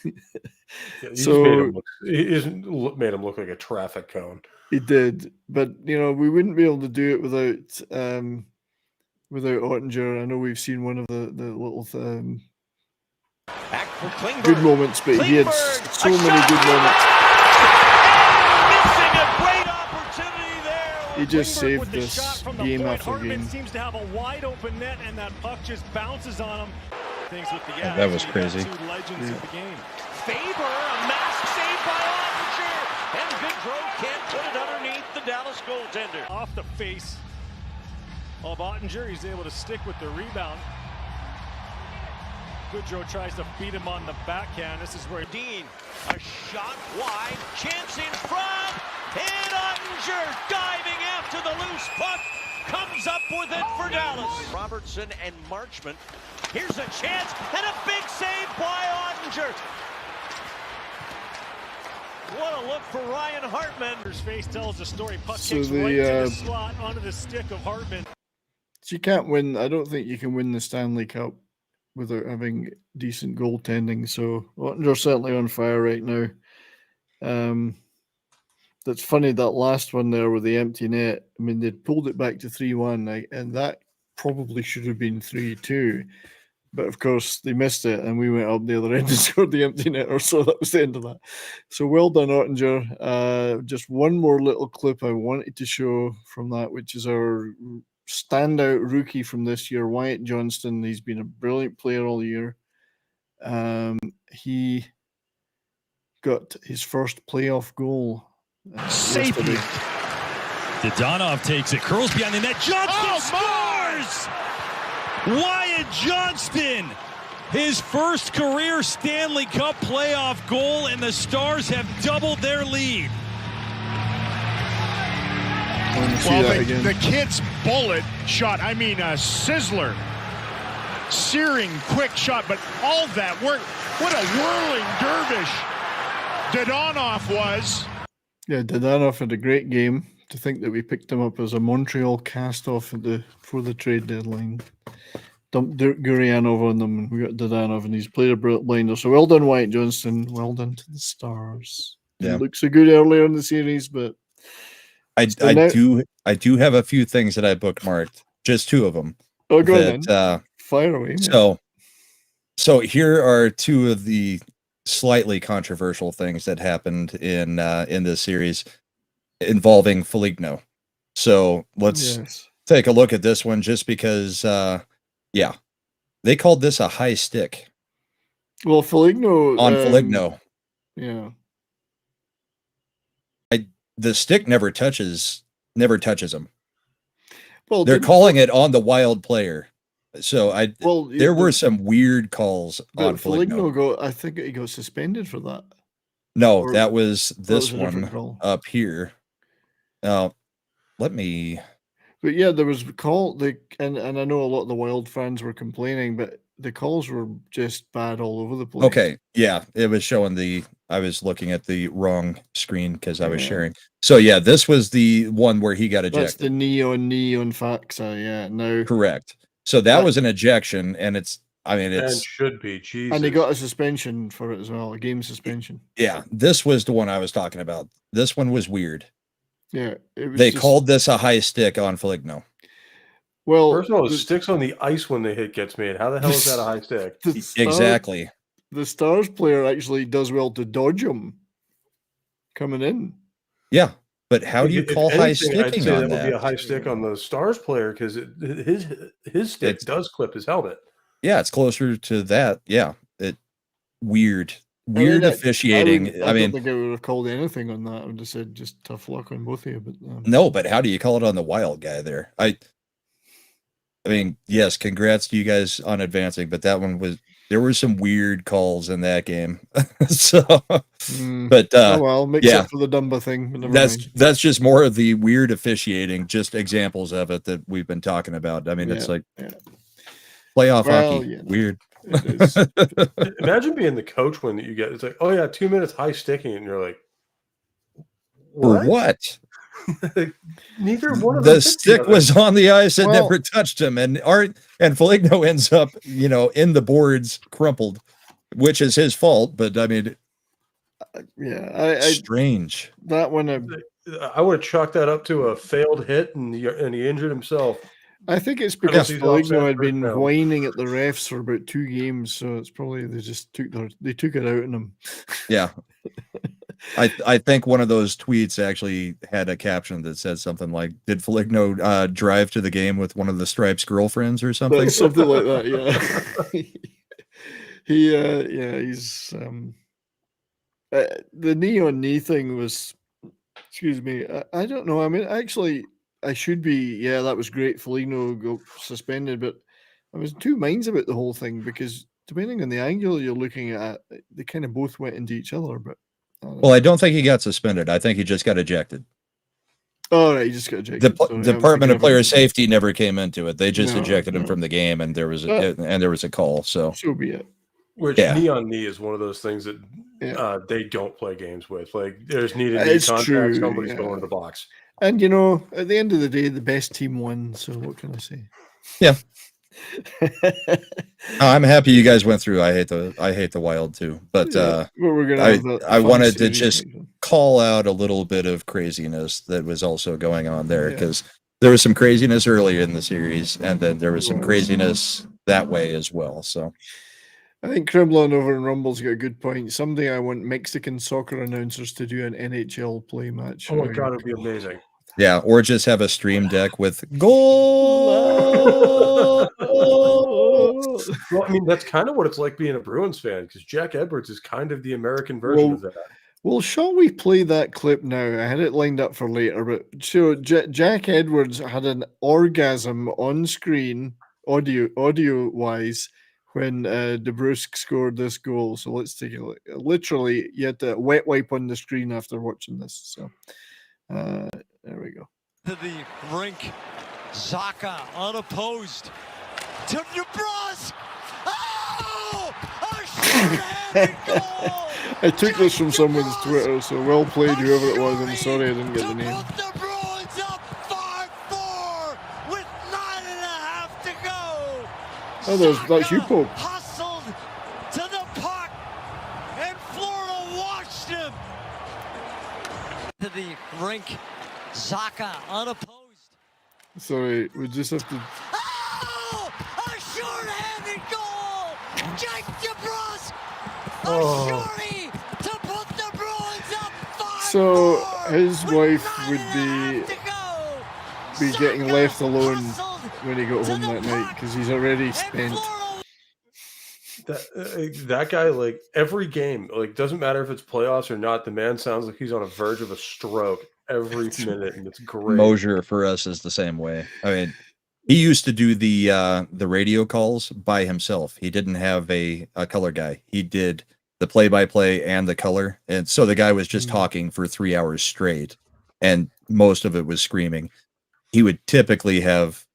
Yeah,
So
he made him look like a traffic cone.
he did, but we wouldn't be able to do it without Ottinger. I know we've seen one of the little good moments, but he had so many good moments.
Missing a great opportunity there.
He just
Klingberg
saved
with the
this
shot from the
game
point.
after
Hartman
game.
seems to have a wide open net, and that puck just bounces on him. Things with the
Yeah, that was crazy.
Two legends of the game.
Faber, a mask save by Ottinger, and Goodrow can't put it underneath the Dallas goaltender.
Off the face of Ottinger, he's able to stick with the rebound. Goodrow tries to beat him on the backhand. This is where
Dean, a shot wide, chance in front, and Ottinger diving after the loose puck, comes up with it for Dallas. Robertson and Marchment, here's a chance, and a big save by Ottinger. What a look for Ryan Hartman.
his face tells the story. Puck
So
kicks
the,
right to the slot onto the stick of Hartman.
So you can't win. I don't think you can win the Stanley Cup without having decent goaltending. So Ottinger's certainly on fire right now. That's funny, that last one there with the empty net. I mean, they'd pulled it back to 3-1, and that probably should have been 3-2. But of course, they missed it, and we went up the other end and scored the empty netter. So that was the end of that. So well done, Ottinger. Just one more little clip I wanted to show from that, which is our standout rookie from this year, Wyatt Johnston. He's been a brilliant player all year. He got his first playoff goal.
Safety. Dadonov takes it, curls behind the net. Johnston scores! Wyatt Johnston, his first career Stanley Cup playoff goal, and the Stars have doubled their lead.
Well, the kid's bullet shot, I mean a sizzler, searing quick shot, but all that work, what a whirling dervish Dadonov was.
Yeah, Dadonov had a great game. To think that we picked him up as a Montreal cast-off before the trade deadline. Dumped Dirk Gurianov on them, and we got Dadonov, and he's played a brilliant blinder. So well done, Wyatt Johnston. Well done to the Stars.
Yeah.
Didn't look so good earlier in the series, but
I do have a few things that I bookmarked, just two of them.
oh, go on then. Fire away. Man.
So here are two of the slightly controversial things that happened in this series involving Foligno. So let's take a look at this one, just because they called this a high stick.
Well, Foligno
on Foligno.
Yeah.
The stick never touches him.
Well,
they're calling it on the Wild player. So there were some weird calls on Foligno.
I think he got suspended for that.
No, that was this one
call
up here. Let me.
But yeah, there was a call. And I know a lot of the Wild fans were complaining, but the calls were just bad all over the place.
Okay, yeah, it was showing I was looking at the wrong screen because I was sharing. So yeah, this was the one where he got ejected.
That's the neon faxa. Yeah, no,
correct. So that was an ejection, and it's
should be. Jesus.
And he got a suspension for it as well, a game suspension.
Yeah, this was the one I was talking about. This one was weird.
Yeah,
they called this a high stick on Foligno.
Well,
first of all, the sticks on the ice when the hit gets made. How the hell is that a high stick?
Exactly.
The Stars player actually does well to dodge him coming in.
Yeah, but how do you call high sticking
I'd say
on
that? Would be a high stick on the Stars player because his stick does clip his helmet.
Yeah, it's closer to that. Yeah, weird officiating.
I don't think I would have called anything on that. I would have said just tough luck on both of you. But
no, but how do you call it on the Wild guy there? I mean, yes, congrats to you guys on advancing, but that one there were some weird calls in that game. So, but
makes up for the Dumba thing. But
that's just more of the weird officiating, just examples of it that we've been talking about. I mean, it's like playoff hockey. Yeah, weird.
It is.
Imagine being the coach when you get it's like, oh yeah, 2 minutes high sticking, and you're like,
what?
Neither one of them.
The stick was on the ice and
Well-
never touched him, and Foligno ends up, in the boards crumpled, which is his fault. But I mean,
yeah,
strange.
that one.
I would have chalked that up to a failed hit, and he injured himself.
I think it's because
he's
Foligno
offset
had been
first round.
whining at the refs for about 2 games, so it's probably they just took it out on him.
Yeah. I think one of those tweets actually had a caption that said something like, "Did Foligno drive to the game with one of the Stripes' girlfriends or something?"
Something like that, yeah. He's the knee on knee thing was, excuse me, I don't know. I mean, actually, I should be, yeah, that was great. Foligno go suspended, but I was in 2 minds about the whole thing because depending on the angle you're looking at, they kind of both went into each other. But
Well, I don't think he got suspended. I think he just got ejected.
oh, right, he just got ejected.
The Department of Player Safety never came into it. They just ejected him
no.
from the game, and there was a call. So
be it.
Which knee on knee is one of those things that they don't play games with. Like there's needed knee contact.
True,
Somebody's going to the box.
And at the end of the day, the best team won. So what can I say?
Yeah. I'm happy you guys went through. I hate the Wild too, but
we're gonna
I wanted to just call out a little bit of craziness that was also going on there, because there was some craziness earlier in the series, and then there was some craziness that way as well. So
I think Kremlin over in Rumble's got a good point. Someday I want Mexican soccer announcers to do an NHL play match.
Oh my god, it'd be amazing.
Yeah, or just have a stream deck with goal.
Well, I mean, that's kind of what it's like being a Bruins fan, because Jack Edwards is kind of the American version of that.
Well, shall we play that clip now? I had it lined up for later, but so Jack Edwards had an orgasm on screen, audio wise, when DeBrusque scored this goal. So let's take a look. Literally, you had to wet wipe on the screen after watching this. So there we go.
To the brink, Zaka unopposed to DeBrusque. Oh, a short-handed goal.
I took this from someone's Twitter, so well played, whoever it was. I'm sorry I didn't get the name.
Put the Bruins up 5-4 with 9.5 to go.
Oh, that's you, Pope.
Hustled to the puck, and Florida watched him. To the rink, Zaka unopposed.
Sorry, we just have to.
Oh, a short-handed goal. Jake DeBrusque, a shorty to put the Bruins up 5-4.
So his wife would be getting left alone when he got home that night because he's already spent.
That guy, like every game, like doesn't matter if it's playoffs or not, the man sounds like he's on a verge of a stroke every minute, and it's great.
Mosier for us is the same way. I mean, he used to do the radio calls by himself. He didn't have a color guy. He did the play-by-play and the color, and so the guy was just talking for 3 hours straight, and most of it was screaming. He would typically have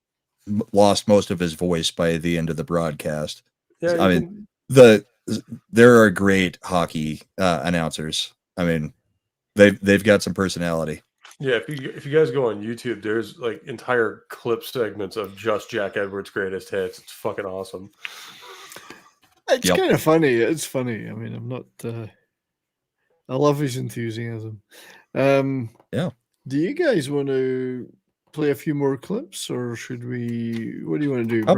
lost most of his voice by the end of the broadcast.
Yeah,
I mean, there are great hockey announcers. I mean, they've got some personality.
Yeah, if you guys go on YouTube, there's like entire clip segments of just Jack Edwards' greatest hits. It's fucking awesome.
It's kind of funny. It's funny. I mean, I'm not. I love his enthusiasm.
Yeah.
Do you guys want to play a few more clips, or should we? What do you want to do?
How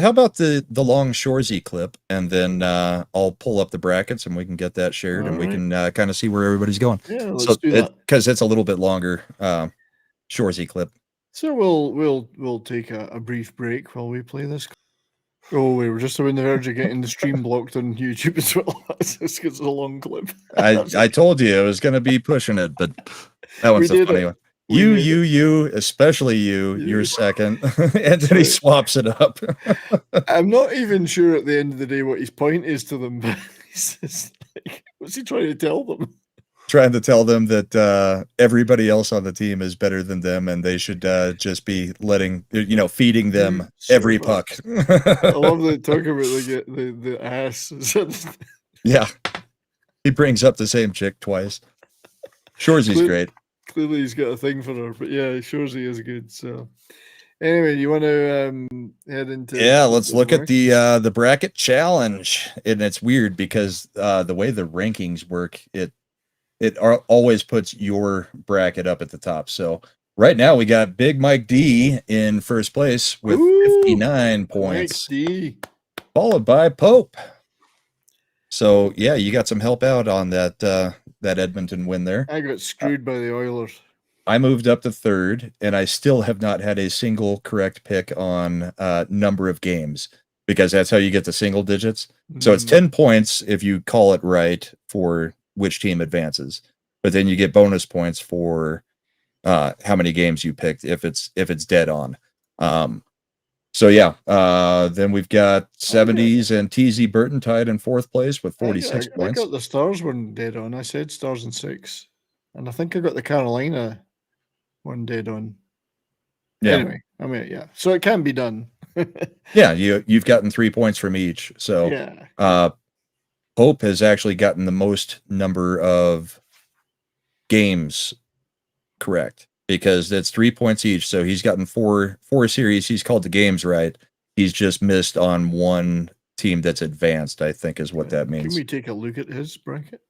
about the long Shoresy clip, and then I'll pull up the brackets and we can get that shared, and we can kind of see where everybody's going.
Yeah, let's do that,
because it's a little bit longer Shoresy clip.
So we'll take a brief break while we play this. Oh, we were just on the verge of getting the stream blocked on YouTube as well. It's a long clip.
I told you I was going to be pushing it, but that one's a funny one. You, especially you're second. And then he swaps it up.
I'm not even sure at the end of the day what his point is to them, but he's just like, what's he trying to tell them?
Trying to tell them that everybody else on the team is better than them, and they should just be feeding them every puck.
I love the talk about the ass.
Yeah. He brings up the same chick twice. Shoresy's great.
Clearly, he's got a thing for her, but yeah, it shows he is good. So, anyway, you want to head into?
Yeah, let's look at the bracket challenge, and it's weird because the way the rankings work, it always puts your bracket up at the top. So right now we got Big Mike D in first place with 59 points,
Mike D,
followed by Pope. So yeah, you got some help out on that that Edmonton win there.
I got screwed by the Oilers.
I moved up to third, and I still have not had a single correct pick on number of games, because that's how you get the single digits. So it's 10 points if you call it right for which team advances, but then you get bonus points for how many games you picked if it's dead on. So yeah, then we've got 70s and TZ Burton tied in fourth place with 46 points.
I got the Stars one dead on. I said Stars in 6, and I think I got the Carolina one dead on.
Yeah.
Anyway, I mean, yeah. So it can be done.
Yeah, you've gotten 3 points from each. So
yeah.
Pope has actually gotten the most number of games correct, because that's 3 points each. So he's gotten four series. He's called the games right. He's just missed on one team that's advanced, I think is what that means.
Can we take a look at his bracket?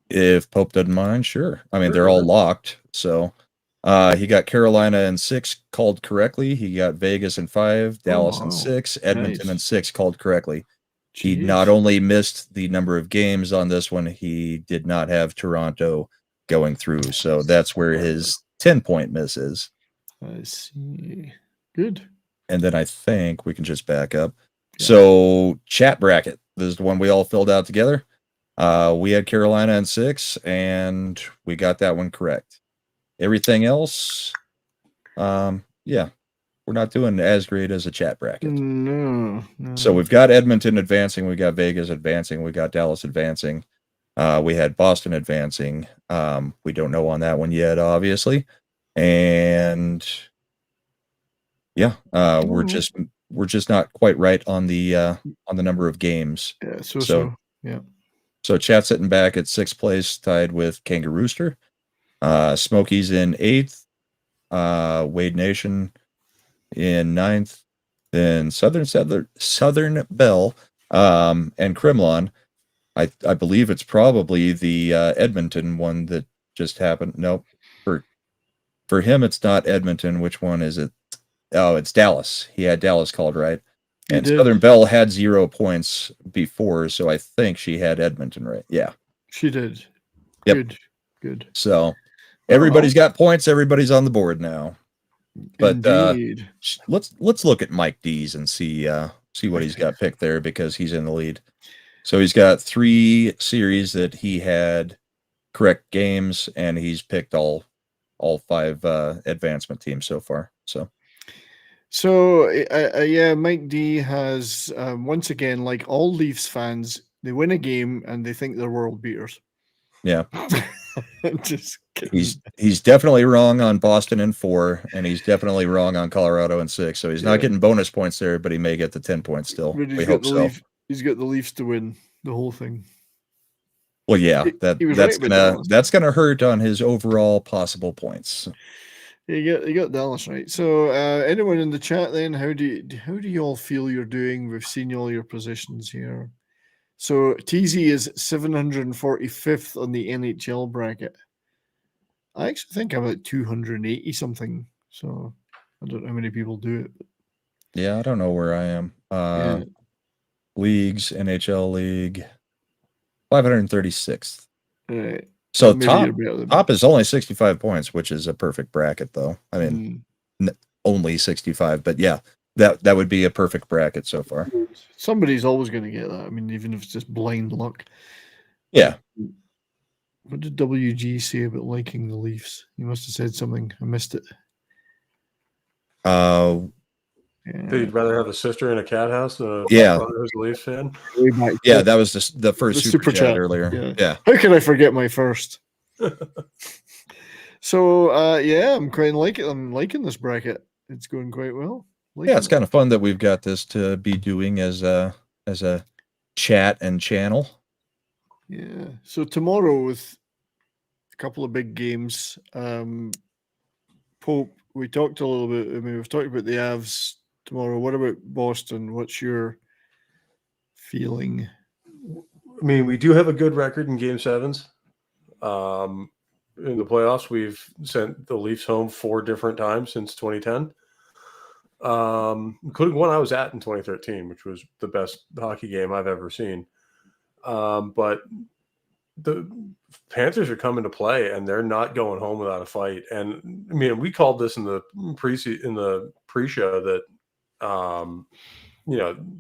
If Pope doesn't mind, sure. I mean, they're all locked. So he got Carolina in 6 called correctly. He got Vegas in 5, Dallas in 6, Edmonton in 6 called correctly. He not only missed the number of games on this one, he did not have Toronto going through. So that's where his 10-point miss is.
I see. Good.
And then I think we can just back up. Yeah. So chat bracket. This is the one we all filled out together. We had Carolina in 6, and we got that one correct. Everything else, yeah, we're not doing as great as a chat bracket.
No.
So we've got Edmonton advancing, we got Vegas advancing, we got Dallas advancing. We had Boston advancing. We don't know on that one yet, obviously. And yeah, we're just not quite right on the number of games.
Yeah, so yeah.
So chat sitting back at 6th place, tied with Kangarooster. Smokies in 8th, Wade Nation in 9th, then Southern Bell, and Kremlon. I believe it's probably the Edmonton one that just happened. Nope. For him, it's not Edmonton. Which one is it? Oh, it's Dallas. He had Dallas called right. And Southern Bell had 0 points before, so I think she had Edmonton right. Yeah.
She did.
Yep.
Good.
So everybody's got points. Everybody's on the board now. But let's look at Mike D's and see what he's got picked there, because he's in the lead. So he's got 3 series that he had correct games, and he's picked all 5 advancement teams so far. So
yeah, Mike D has once again, like all Leafs fans, they win a game and they think they're world beaters.
Yeah.
Just kidding.
He's definitely wrong on Boston in 4, and he's definitely wrong on Colorado in 6. So he's not getting bonus points there, but he may get the 10 points still. We hope so.
He's got the Leafs to win the whole thing.
Well, yeah, that's gonna hurt on his overall possible points.
You got Dallas right. So anyone in the chat then, how do you all feel you're doing? We've seen all your positions here. So TZ is 745th on the NHL bracket. I actually think I'm at 280 something. So I don't know how many people do it. But...
Yeah, I don't know where I am. Leagues, NHL League, 536th.
Right.
So top is only 65 points, which is a perfect bracket, though. I mean, only 65, but yeah, that would be a perfect bracket so far.
Somebody's always going to get that. I mean, even if it's just blind luck.
Yeah.
What did WG say about liking the Leafs? He must have said something. I missed it.
So you'd rather have a sister in a cat house than a brother who's a Leafs fan?
Yeah, that was the first super chat earlier. Yeah.
How could I forget my first? So yeah, I'm quite liking it. I'm liking this bracket. It's going quite well.
It's kind of fun that we've got this to be doing as a chat and channel.
Yeah. So tomorrow with couple of big games. Pope, we talked a little bit. I mean, we've talked about the Avs tomorrow. What about Boston? What's your feeling?
I mean, we do have a good record in Game 7s. In the playoffs, we've sent the Leafs home 4 different times since 2010, including one I was at in 2013, which was the best hockey game I've ever seen. But the Panthers are coming to play, and they're not going home without a fight. And I mean, we called this in the pre-show that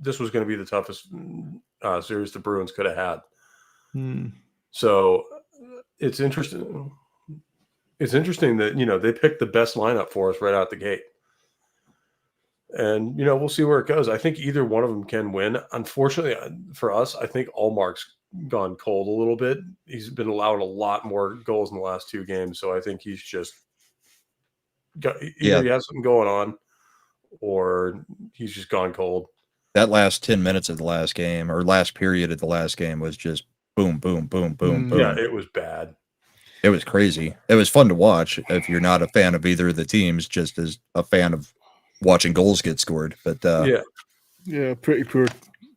this was going to be the toughest series the Bruins could have had. So it's interesting. It's interesting that they picked the best lineup for us right out the gate. And we'll see where it goes. I think either one of them can win. Unfortunately for us, I think Allmark's gone cold a little bit. He's been allowed a lot more goals in the last 2 games, so I think he's just got either he has something going on or he's just gone cold.
That last 10 minutes of the last game, or last period of the last game, was just boom, boom, boom, boom, boom.
Yeah, it was bad.
It was crazy. It was fun to watch if you're not a fan of either of the teams, just as a fan of watching goals get scored. But
yeah, pretty poor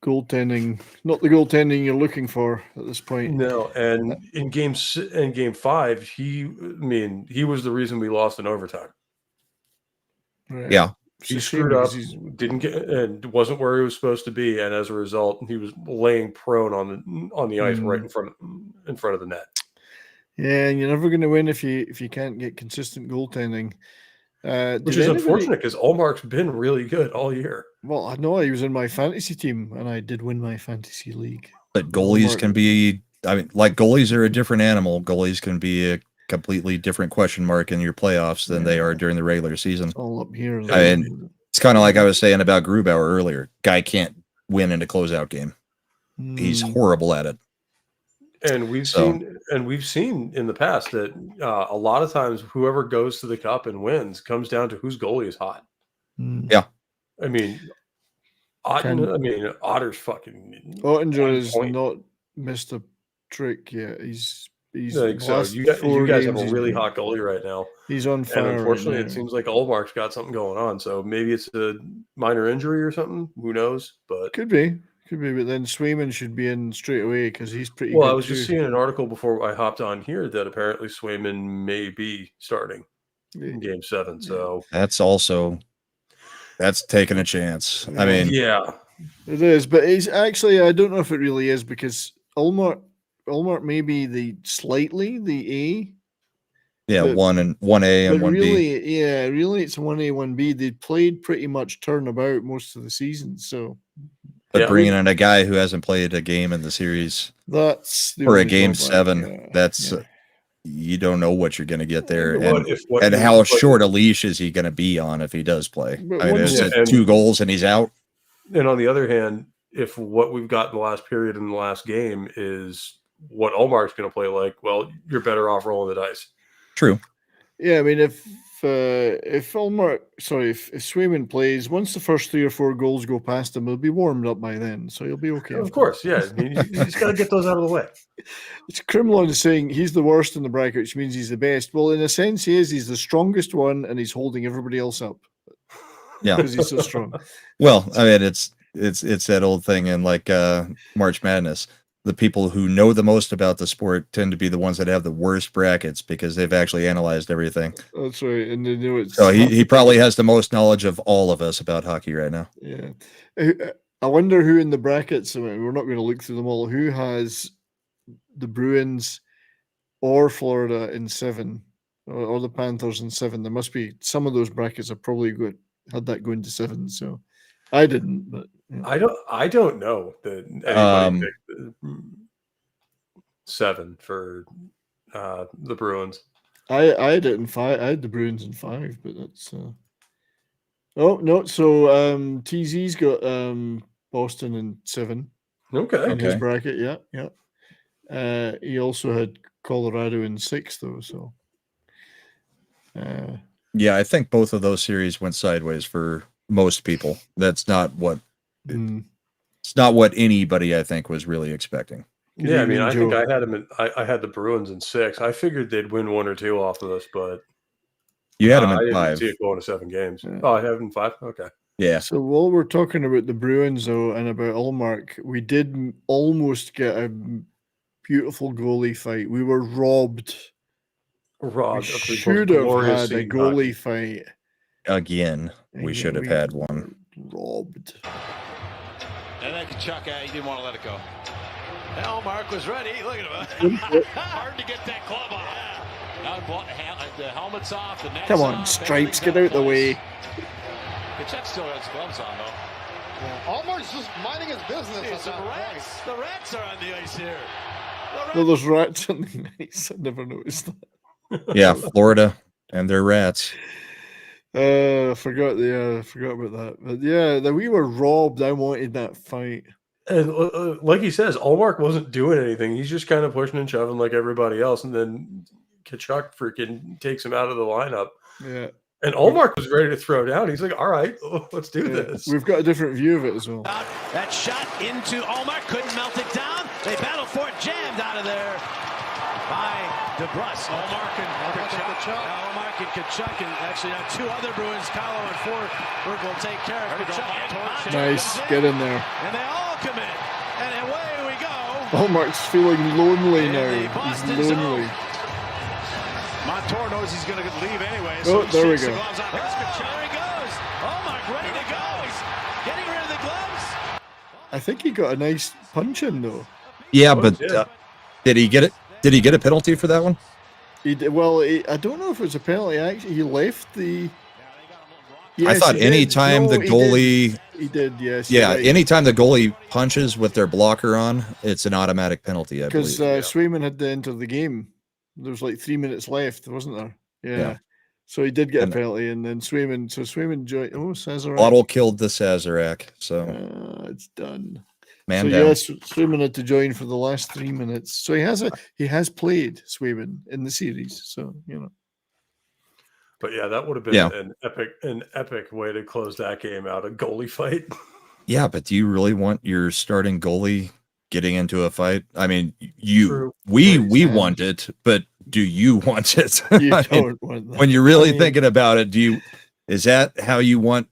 goaltending. Not the goaltending you're looking for at this point.
No, and in game 5, he was the reason we lost in overtime.
Right.
Yeah.
He screwed up, didn't get, and wasn't where he was supposed to be, and as a result, he was laying prone on the ice right in front of the net.
Yeah, and you're never going to win if you can't get consistent goaltending.
Which is unfortunate because Allmark's been really good all year.
Well, I know he was in my fantasy team, and I did win my fantasy league.
But goalies can be, goalies are a different animal. Goalies can be a completely different question mark in your playoffs than they are during the regular season.
It's all up here.
It's kind of like I was saying about Grubauer earlier. Guy can't win in a closeout game. He's horrible at it.
And we've seen in the past that a lot of times whoever goes to the cup and wins comes down to whose goalie is hot.
Yeah.
I mean, Otter's fucking.
Ottinger has not missed a trick yet. He's
so you guys have a really hot goalie right now.
He's on fire.
And unfortunately, it seems like Allmark's got something going on. So maybe it's a minor injury or something. Who knows? But
could be. But then Swayman should be in straight away because he's pretty
well,
good.
I was just seeing an article before I hopped on here that apparently Swayman may be starting in Game 7. So
that's taking a chance. I mean,
yeah,
it is. But it's actually, I don't know if it really is because Allmark may be the A.
Yeah, but, 1A and 1B.
Really, it's 1A, 1B. They played pretty much turnabout most of the season, so.
But bringing in a guy who hasn't played a game in the series for a Game 7, you don't know what you're going to get there, and how short a leash is he going to be on if he does play? Is it 2 goals and he's out?
And on the other hand, if what we've got in the last period in the last game is what Allmark's going to play like, well, you're better off rolling the dice.
True.
Yeah, I mean, if Swayman plays, once the first 3 or 4 goals go past him, he'll be warmed up by then, so he'll be okay.
Of course, yeah. I mean, he's got to get those out of the way.
It's Krimlon saying he's the worst in the bracket, which means he's the best. Well, in a sense, he is. He's the strongest one, and he's holding everybody else up.
Yeah,
because he's so strong.
Well, I mean, it's that old thing in like March Madness. The people who know the most about the sport tend to be the ones that have the worst brackets because they've actually analyzed everything.
That's right, and they know it's.
So he probably has the most knowledge of all of us about hockey right now.
Yeah, I wonder who in the brackets. I mean, we're not going to look through them all. Who has the Bruins or Florida in 7, or the Panthers in 7? There must be some of those brackets have probably had that going to 7. So I didn't, but.
Yeah. I don't know that anybody picked 7 for the Bruins.
I had it in 5. I had the Bruins in 5, but that's oh no. So TZ's got Boston in 7.
Okay.
In his bracket, yeah. He also had Colorado in 6 though, so
yeah, I think both of those series went sideways for most people. That's not what it's not what anybody I think was really expecting.
Good
Yeah, I mean,
evening,
I think
Joe.
I had them. I had the Bruins in 6. I figured they'd win 1 or 2 off of us, but
You had them
I
in
didn't
5.
see it going to 7 games.
Yeah.
Oh, I have them in 5. Okay.
Yeah.
So while we're talking about the Bruins, though, and about Allmark, we did almost get a beautiful goalie fight. We were robbed. We
Robbed of the most
should have
glorious
had a
scene in
goalie
hockey.
fight.
Again, we should have had one.
Robbed.
And then Kachuk, he didn't want to let it go. Allmark was ready. Look at him. Hard to get that glove off. Now the helmet's off. The net's
Come on,
off,
Stripes, get
everything's
out the
in
way.
place. Kachuk still has gloves on, though.
Yeah, Allmark's just minding his business.
Hey,
at
some
that
rats.
point.
The rats are on the ice here.
No, there's rats on the ice. I never noticed that.
Yeah, Florida and their rats.
Forgot about that. But yeah, we were robbed. I wanted that fight.
And like he says, Allmark wasn't doing anything. He's just kind of pushing and shoving like everybody else. And then Kachuk freaking takes him out of the lineup.
Yeah.
And Allmark was ready to throw down. He's like, all right, let's do this.
We've got a different view of it as well.
That shot into Allmark, couldn't melt it down. They battled for it, jammed out of there by DeBrus. Allmark and Kachuk. Allmark and Kachuk, and actually now 2 other Bruins, Kahlo and Forsberg will take care of Kachuk.
Nice, get in there.
And they all come in, and away we go.
Allmark's feeling lonely
In
now.
the
He's
Boston
lonely.
zone. Montour knows he's going to leave anyway.
Oh, there we
shakes the
go.
gloves off. There's Kachuk. There he goes. Allmark ready to go. He's getting rid of the gloves.
I think he got a nice punch in though.
Yeah,
Oh,
but
yeah.
did he get it? Did he get a penalty for that one?
He did, well, I don't know if it was a penalty. Actually, he left the.
I
Yes,
thought
he did.
anytime
No,
the
he
goalie,
did. He did, yes.
yeah,
you're right.
anytime the goalie punches with their blocker on, it's an automatic penalty. I
Because
believe.
Swayman had to enter the game. There was like 3 minutes left, wasn't there? Yeah.
Yeah.
So he did get
And-
a penalty, and then Swayman joined. Oh, Sazerac.
Bottle killed the Sazerac, so
It's done.
man
so
down.
yes, Swayman had to join for the last 3 minutes. So he has played Swayman in the series. So
But yeah, that would have been an epic way to close that game out, a goalie fight.
Yeah, but do you really want your starting goalie getting into a fight? I mean,
True.
we want it, but do you want it?
you
I mean,
don't want that.
when you're really
I mean,
thinking about it, is that how you want,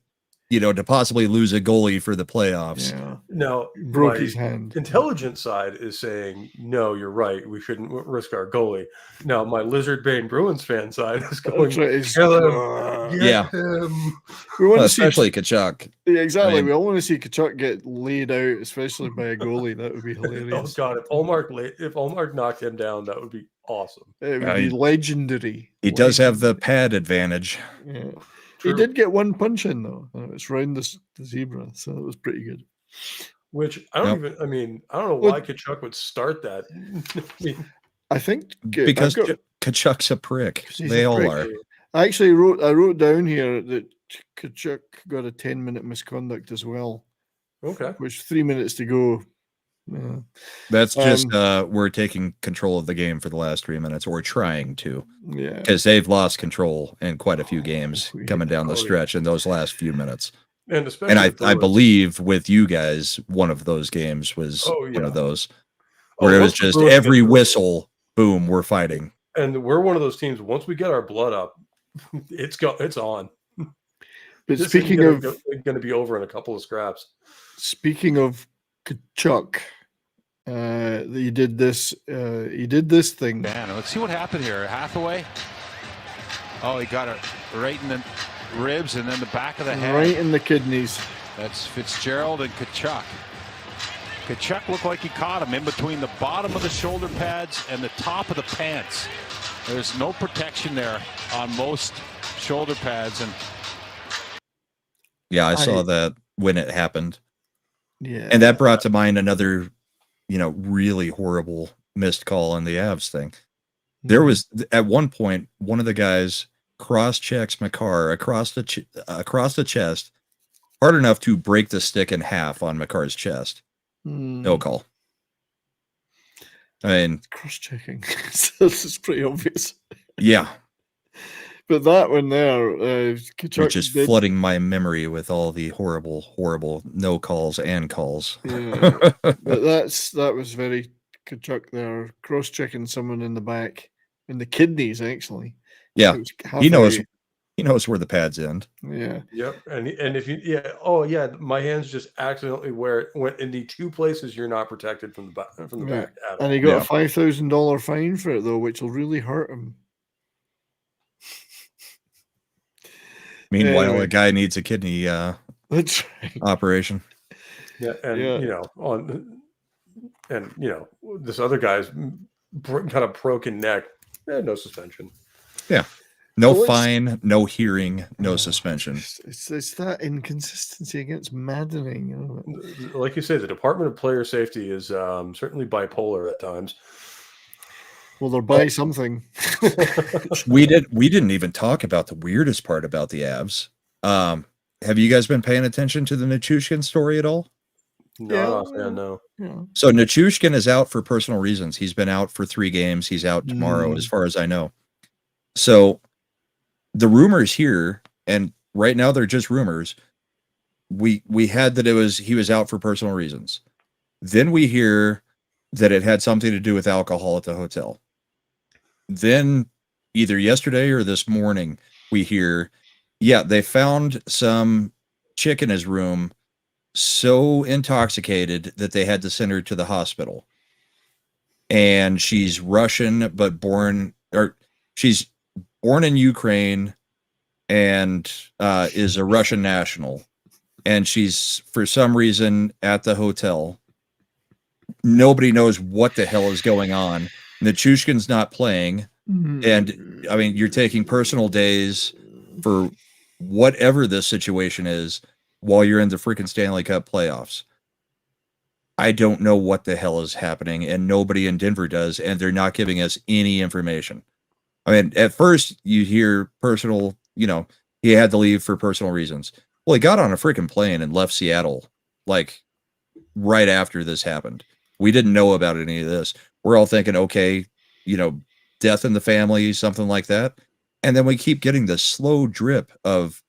to possibly lose a goalie for the playoffs?
Yeah.
Now,
Broke
my
his hand.
intelligent side is saying, no, you're right. We shouldn't risk our goalie. Now, my Lizard Bane Bruins fan side is going,
That's right, it's-
kill him.
Yeah.
Get him.
We want to see
Especially Kachuk.
Yeah, exactly.
I mean-
we all want to see Kachuk get laid out, especially by a goalie. That would be
Oh,
hilarious.
God. If Allmark knocked him down, that would be awesome.
It would
Yeah,
be
he-
legendary.
He does have the pad advantage.
Yeah.
True.
He did get one punch in though. It's round the zebra, so it was pretty good.
Which I don't know why Kachuk would start that. I mean,
I think
Because
I've got-
Kachuk's a prick.
He's
They
a
all
prick.
are.
I actually wrote down here that Kachuk got a 10-minute misconduct as well,
okay.
which 3 minutes to go. Yeah.
That's just we're taking control of the game for the last 3 minutes, or trying to,
Yeah.
because they've lost control in quite a few games coming down the
Oh, yeah.
stretch in those last few minutes.
And especially
And I
the Bruins.
believe with you guys, one of those games was
Oh,
one
yeah.
of those
Oh,
where it was
once the
just
Bruins
every
get-
whistle, boom, we're fighting.
And we're one of those teams. Once we get our blood up, it's on.
But
This
speaking
is
of
going to be over in a couple of scraps.
Kachuk, he did this thing.
Man, let's see what happened here. Hathaway. Oh, he got it right in the ribs and then the back of the head.
Right in the kidneys.
That's Fitzgerald and Kachuk. Kachuk looked like he caught him in between the bottom of the shoulder pads and the top of the pants. There's no protection there on most shoulder pads. And
Yeah, I saw that when it happened.
Yeah.
And that brought to mind another, really horrible missed call on the Avs thing. There was at one point, one of the guys cross-checks Makar across the chest hard enough to break the stick in half on Makar's chest. No call. I mean,
cross-checking. So this is pretty obvious.
yeah,
But that one there, Kachuk
which is flooding my memory with all the horrible no calls and calls.
Yeah. But that was very Kachuk there, cross-checking someone in the back, in the kidneys, actually.
Yeah,
It was
he knows.
halfway.
He knows where the pads end.
Yeah.
Yep. And if you my hands just accidentally went in the two places you're not protected from the back at all.
And he got a $5,000 fine for it though, which will really hurt him.
Meanwhile,
Anyway.
a guy needs a kidney
That's right.
operation.
Yeah, and this other guy's kind of broken neck. No suspension.
Yeah. No fine, no hearing, no suspension.
It's that inconsistency against maddening.
Like you say, the Department of Player Safety is certainly bipolar at times.
Well, they're by something.
we didn't even talk about the weirdest part about the Avs. Have you guys been paying attention to the Nichushkin story at all?
No.
Yeah.
So Nichushkin is out for personal reasons. He's been out for 3 games. He's out tomorrow, as far as I know. So the rumors here, and right now they're just rumors. We had that he was out for personal reasons. Then we hear that it had something to do with alcohol at the hotel. Then either yesterday or this morning, we hear, they found some chick in his room so intoxicated that they had to send her to the hospital. And she's Russian, but she's born in Ukraine and is a Russian national. And she's, for some reason, at the hotel. Nobody knows what the hell is going on. Nichushkin's not playing. And, I mean, you're taking personal days for whatever this situation is while you're in the freaking Stanley Cup playoffs. I don't know what the hell is happening, and nobody in Denver does, and they're not giving us any information. I mean, at first you hear personal, he had to leave for personal reasons. Well, he got on a freaking plane and left Seattle, like, right after this happened. We didn't know about any of this. We're all thinking, okay, death in the family, something like that. And then we keep getting this slow drip of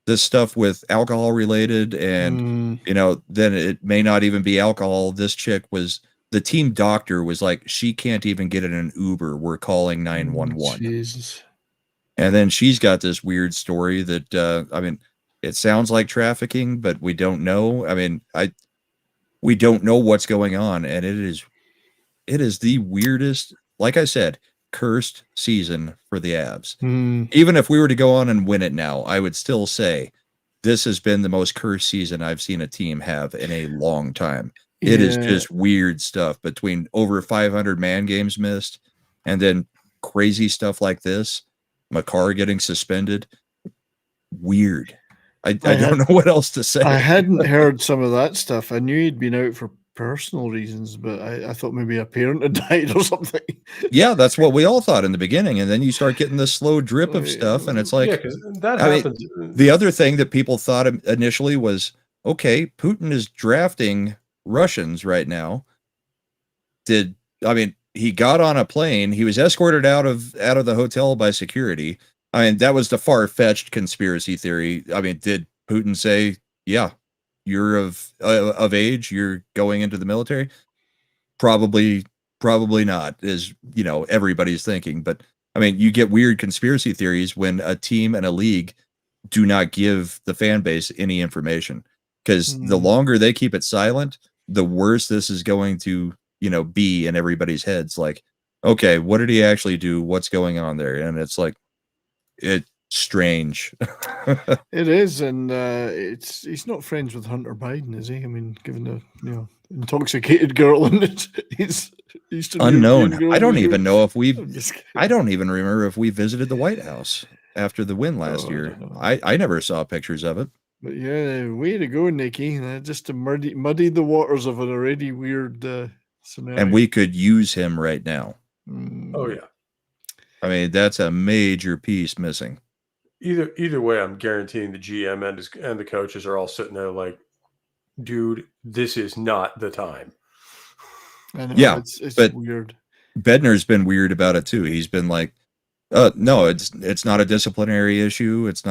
this stuff with alcohol related. And, then it may not even be alcohol. This chick the team doctor was like, she can't even get in an Uber. We're calling 911.
Jesus.
And then she's got this weird story that, it sounds like trafficking, but we don't know. I mean, we don't know what's going on. And it is the weirdest, like I said, cursed season for the Avs. Even if we were to go on and win it now, I would still say this has been the most cursed season I've seen a team have in a long time. It is just weird stuff between over 500 man games missed and then crazy stuff like this. Makar getting suspended. Weird. I don't know what else to say.
I hadn't heard some of that stuff. I knew he'd been out for personal reasons, but I thought maybe a parent had died or something.
Yeah, that's what we all thought in the beginning. And then you start getting this slow drip of stuff. And it's like,
that happens.
The other thing that people thought initially was, okay, Putin is drafting Russians right now. He got on a plane. He was escorted out of the hotel by security. That was the far-fetched conspiracy theory. Did Putin say, yeah, you're of age, you're going into the military? Probably not, is everybody's thinking. But you get weird conspiracy theories when a team and a league do not give the fan base any information, because the longer they keep it silent, the worse this is going to be in everybody's heads. Like, okay, what did he actually do? What's going on there? And it's like, it's strange.
It is, and he's not friends with Hunter Biden, is he? Given the intoxicated girl, and he's
unknown. I don't even know if I don't even remember if we visited the White House after the win last year. I never saw pictures of it.
But yeah, way to go, Nikki. Just to muddy the waters of an already weird scenario.
And we could use him right now.
Oh yeah.
That's a major piece missing.
Either way, I'm guaranteeing the GM and the coaches are all sitting there like, dude, this is not the time.
I know,
yeah,
it's
but
weird.
Bednar's been weird about it too. He's been like, no, it's not a disciplinary issue. It's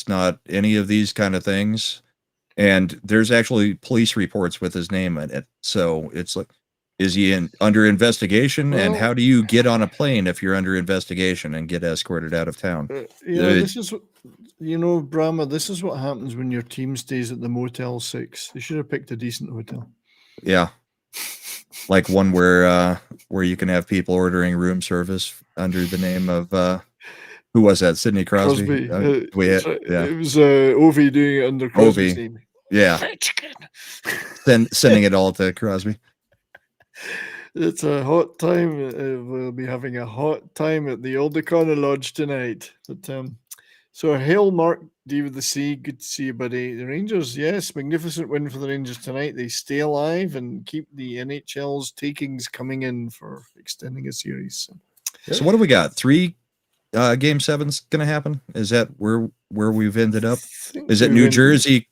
not any of these kind of things. And there's actually police reports with his name in it. So it's like, Is he under investigation?
Well,
and how do you get on a plane if you're under investigation and get escorted out of town?
This is what, Brahma, this is what happens when your team stays at the Motel 6. They should have picked a decent hotel.
Yeah. Like one where you can have people ordering room service under the name of who was that? Sidney Crosby.
It was Ovi doing it under Crosby's name.
Yeah. Sending it all to Crosby.
It's a hot time. We'll be having a hot time at the Old O'Connor Lodge tonight. But so hail Mark D with the C. Good to see you, buddy. The Rangers, yes, magnificent win for the Rangers tonight. They stay alive and keep the NHL's takings coming in for extending a series.
So what do we got? 3 game 7's going to happen? Is that where we've ended up? Is it New Jersey?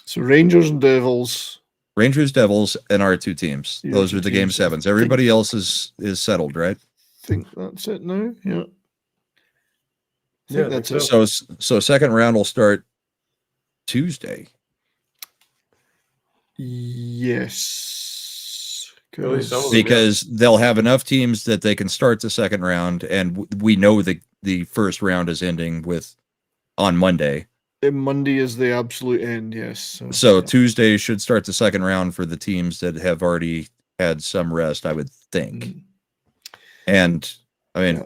So Rangers and Devils.
Rangers, Devils, and our 2 teams. Those are the game 7's. Everybody else is settled, right?
I think that's it now. Yeah.
That's it.
So second round will start Tuesday.
Yes.
Because they'll have enough teams that they can start the second round, and we know the first round is ending on Monday.
And Monday is the absolute end, yes.
So Tuesday should start the second round for the teams that have already had some rest, I would think. And I mean,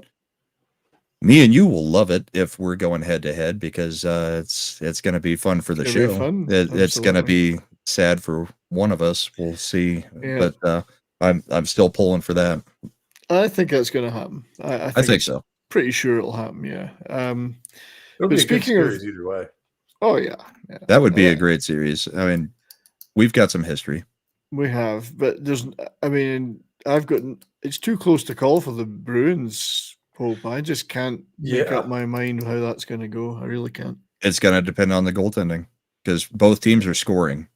me and you will love it if we're going head to head, because it's going to be fun for the show. It's going to be sad for one of us. We'll see, but I'm still pulling for that.
I think that's going to happen.
I think so.
Pretty sure it'll happen. Yeah.
It'll be a good series either way.
Oh yeah.
That would be a great series. I mean, we've got some history.
We have, but it's too close to call for the Bruins, Pope. I just can't make up my mind how that's going to go. I really can't.
It's going to depend on the goaltending, because both teams are scoring.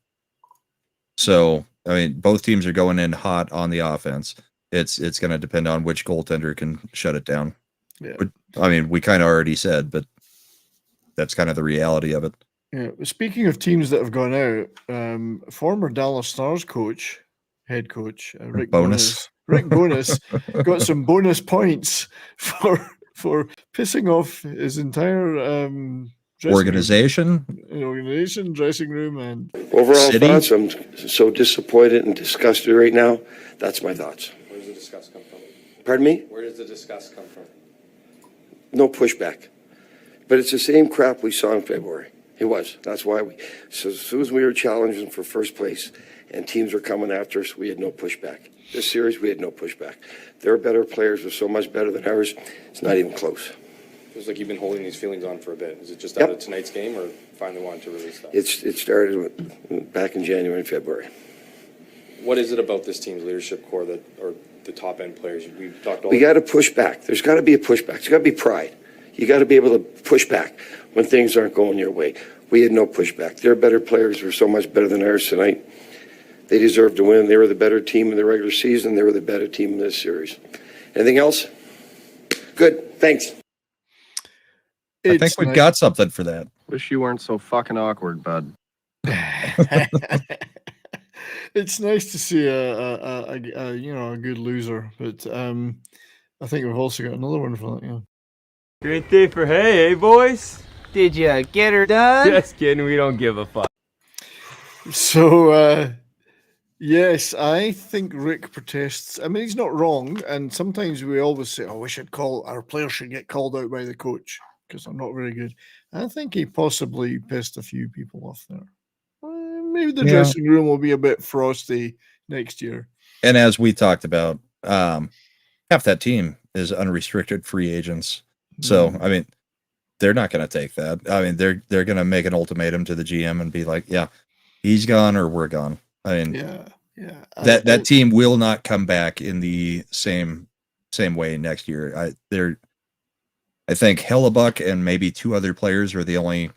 So, I mean, both teams are going in hot on the offense. It's going to depend on which goaltender can shut it down.
Yeah.
But, I mean, we kind of already said, but that's kind of the reality of it.
Yeah. Speaking of teams that have gone out, former Dallas Stars head coach Rick Bowness got some bonus points for pissing off his entire
organization,
dressing room, and
overall thoughts. I'm so disappointed and disgusted right now. That's my thoughts.
Where does the disgust come from?
Pardon me?
Where does the disgust come from?
No pushback. But it's the same crap we saw in February. It was. That's why so as soon as we were challenging for first place and teams were coming after us, we had no pushback. This series, we had no pushback. Their better players were so much better than ours, it's not even close.
Feels like you've been holding these feelings on for a bit. Is it just out of tonight's game, or finally wanted to release that?
It started back in January and February.
What is it about this team's leadership core or the top end players? We've talked all.
We got to push back. There's got to be a pushback. There's got to be pride. You got to be able to push back when things aren't going your way. We had no pushback. Their better players were so much better than ours tonight. They deserved to win. They were the better team in the regular season. They were the better team in this series. Anything else? Good. Thanks.
I think we've got something for that.
Wish you weren't so fucking awkward, bud.
It's nice to see a good loser, but I think we've also got another one for that. Yeah.
Great day for hey, boys.
Did you get her done?
Just kidding. We don't give a fuck.
So, yes, I think Rick protests. I mean, he's not wrong. And sometimes we always say, our players should get called out by the coach because they're not very good. I think he possibly pissed a few people off there. Maybe the dressing room will be a bit frosty next year.
And as we talked about, half that team is unrestricted free agents. So, I mean, they're not going to take that. I mean, they're going to make an ultimatum to the GM and be like, yeah, he's gone or we're gone. I mean, that team will not come back in the same way next year. I think Hellebuck and maybe 2 other players are the only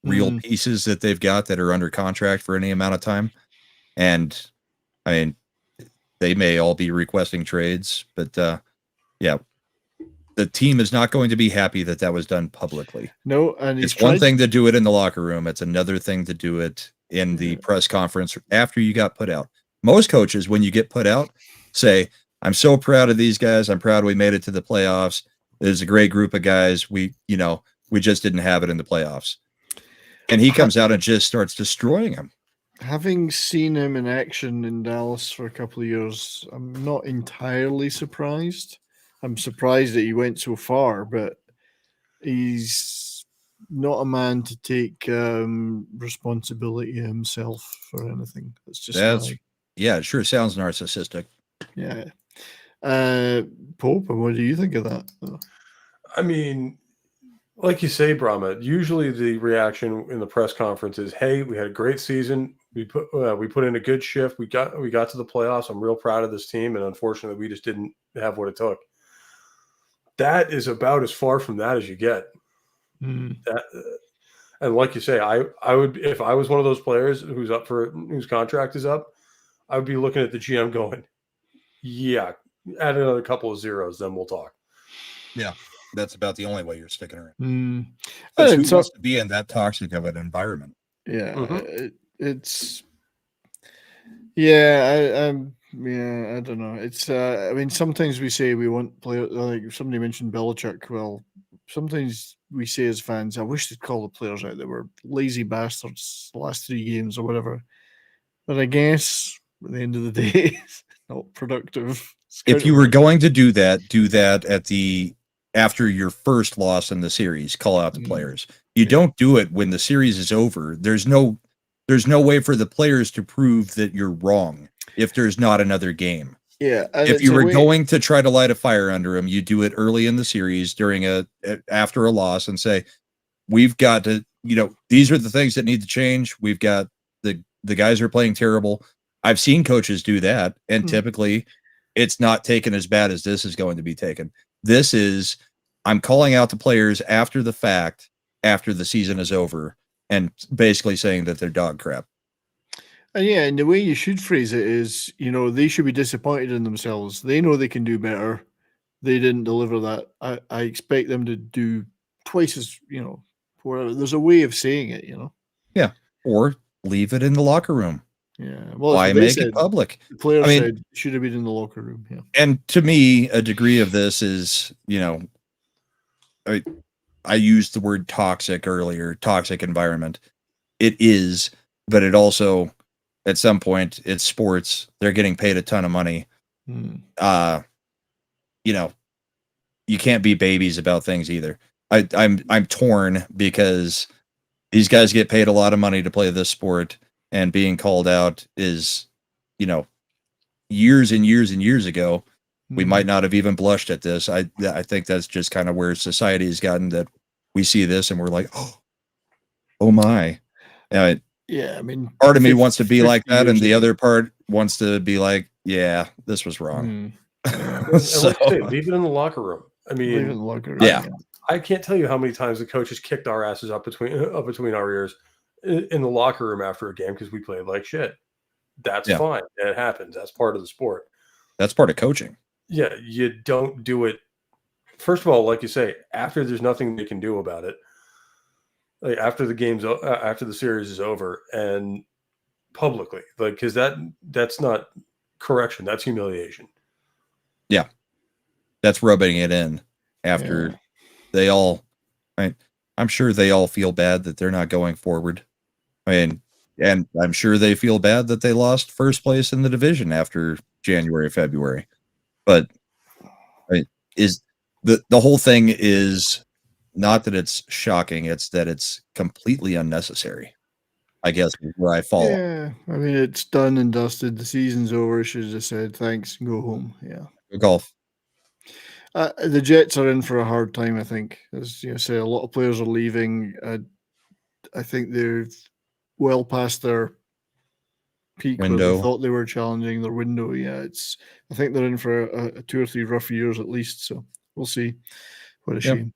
real pieces that they've got that are under contract for any amount of time. And I mean, they may all be requesting trades, but the team is not going to be happy that was done publicly.
No, and
it's one thing to do it in the locker room. It's another thing to do it in the press conference after you got put out. most coaches, when you get put out, say, I'm so proud of these guys. I'm proud we made it to the playoffs. There's a great group of guys. We just didn't have it in the playoffs. And he comes out and just starts destroying them.
Having seen him in action in Dallas for a couple of years, I'm not entirely surprised. I'm surprised that he went so far, but he's not a man to take responsibility himself for anything.
Yeah, it sure sounds narcissistic.
Yeah. Pope, what do you think of that?
I mean, like you say, Brahma, usually the reaction in the press conference is, hey, we had a great season. We put in a good shift. We got to the playoffs. I'm real proud of this team, and unfortunately, we just didn't have what it took. That is about as far from that as you get. And like you say, I would, if I was one of those players whose contract is up, I would be looking at the GM going, yeah, add another couple of zeros, then we'll talk.
Yeah, that's about the only way you're sticking around.
Mm.
Who wants to be in that toxic of an environment?
Yeah,
Mm-hmm.
I don't know. It's I mean, sometimes we say we want players, like somebody mentioned Belichick. Well, sometimes we say as fans, I wish they'd call the players out that were lazy bastards the last 3 games or whatever. But I guess at the end of the day, it's not productive.
If you were going to do that after your first loss in the series, call out the players. You don't do it when the series is over. There's no way for the players to prove that you're wrong if there's not another game.
Yeah.
If you were going to try to light a fire under them, you do it early in the series after a loss and say, we've got to, these are the things that need to change. We've got the guys are playing terrible. I've seen coaches do that, and typically it's not taken as bad as this is going to be taken. This is, I'm calling out the players after the fact, after the season is over, and basically saying that they're dog crap.
And the way you should phrase it is, they should be disappointed in themselves. They know they can do better. They didn't deliver that. I expect them to do twice as, whatever. There's a way of saying it,
Yeah. Or leave it in the locker room.
Yeah. Well,
why make it public?
The player said it should have been in the locker room. Yeah.
And to me, a degree of this is, I used the word toxic earlier, toxic environment. It is, but it also, at some point, it's sports. They're getting paid a ton of money. You can't be babies about things either. I'm torn because these guys get paid a lot of money to play this sport, and being called out is, years and years and years ago, we might not have even blushed at this. I think that's just kind of where society has gotten, that we see this and we're like, oh my.
Yeah, I mean,
part of me wants to be like that, and the other part wants to be like, yeah, this was wrong.
So, leave it in the locker room. I mean,
leave it in the locker room.
Yeah.
I can't tell you how many times the coaches kicked our asses up between our ears in the locker room after a game because we played like shit. That's fine. It happens. That's part of the sport.
That's part of coaching.
Yeah, you don't do it. First of all, like you say, after there's nothing they can do about it. Like after the series is over, and publicly, like, because that's not correction. That's humiliation.
Yeah, that's rubbing it in after they all. I'm sure they all feel bad that they're not going forward. And I'm sure they feel bad that they lost first place in the division after January, February. But is the whole thing is not that it's shocking, it's that it's completely unnecessary, I guess, is where I fall.
Yeah, I mean, it's done and dusted. The season's over. Should have just said thanks and go home. Yeah.
Go golf.
The Jets are in for a hard time, I think. As you say, a lot of players are leaving. I think they're well past their peak where they thought they were challenging their window. Yeah, I think they're in for a 2 or 3 rough years at least. So we'll see. What a shame.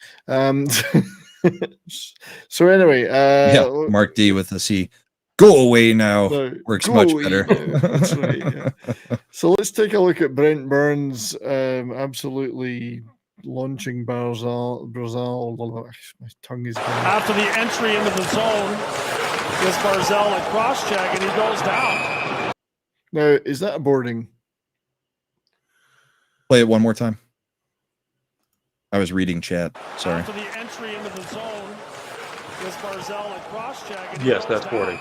So anyway,
Mark D with the C. Go away now. Works much better.
That's right. Yeah. So let's take a look at Brent Burns absolutely launching Brazil. My tongue is going.
After the entry into the zone, this Barzal at cross check, and he goes down.
Now, is that a boarding?
Play it one more time. I was reading chat. Sorry.
After the entry into the zone, was Barzal a cross-check?
Yes, that's boarding.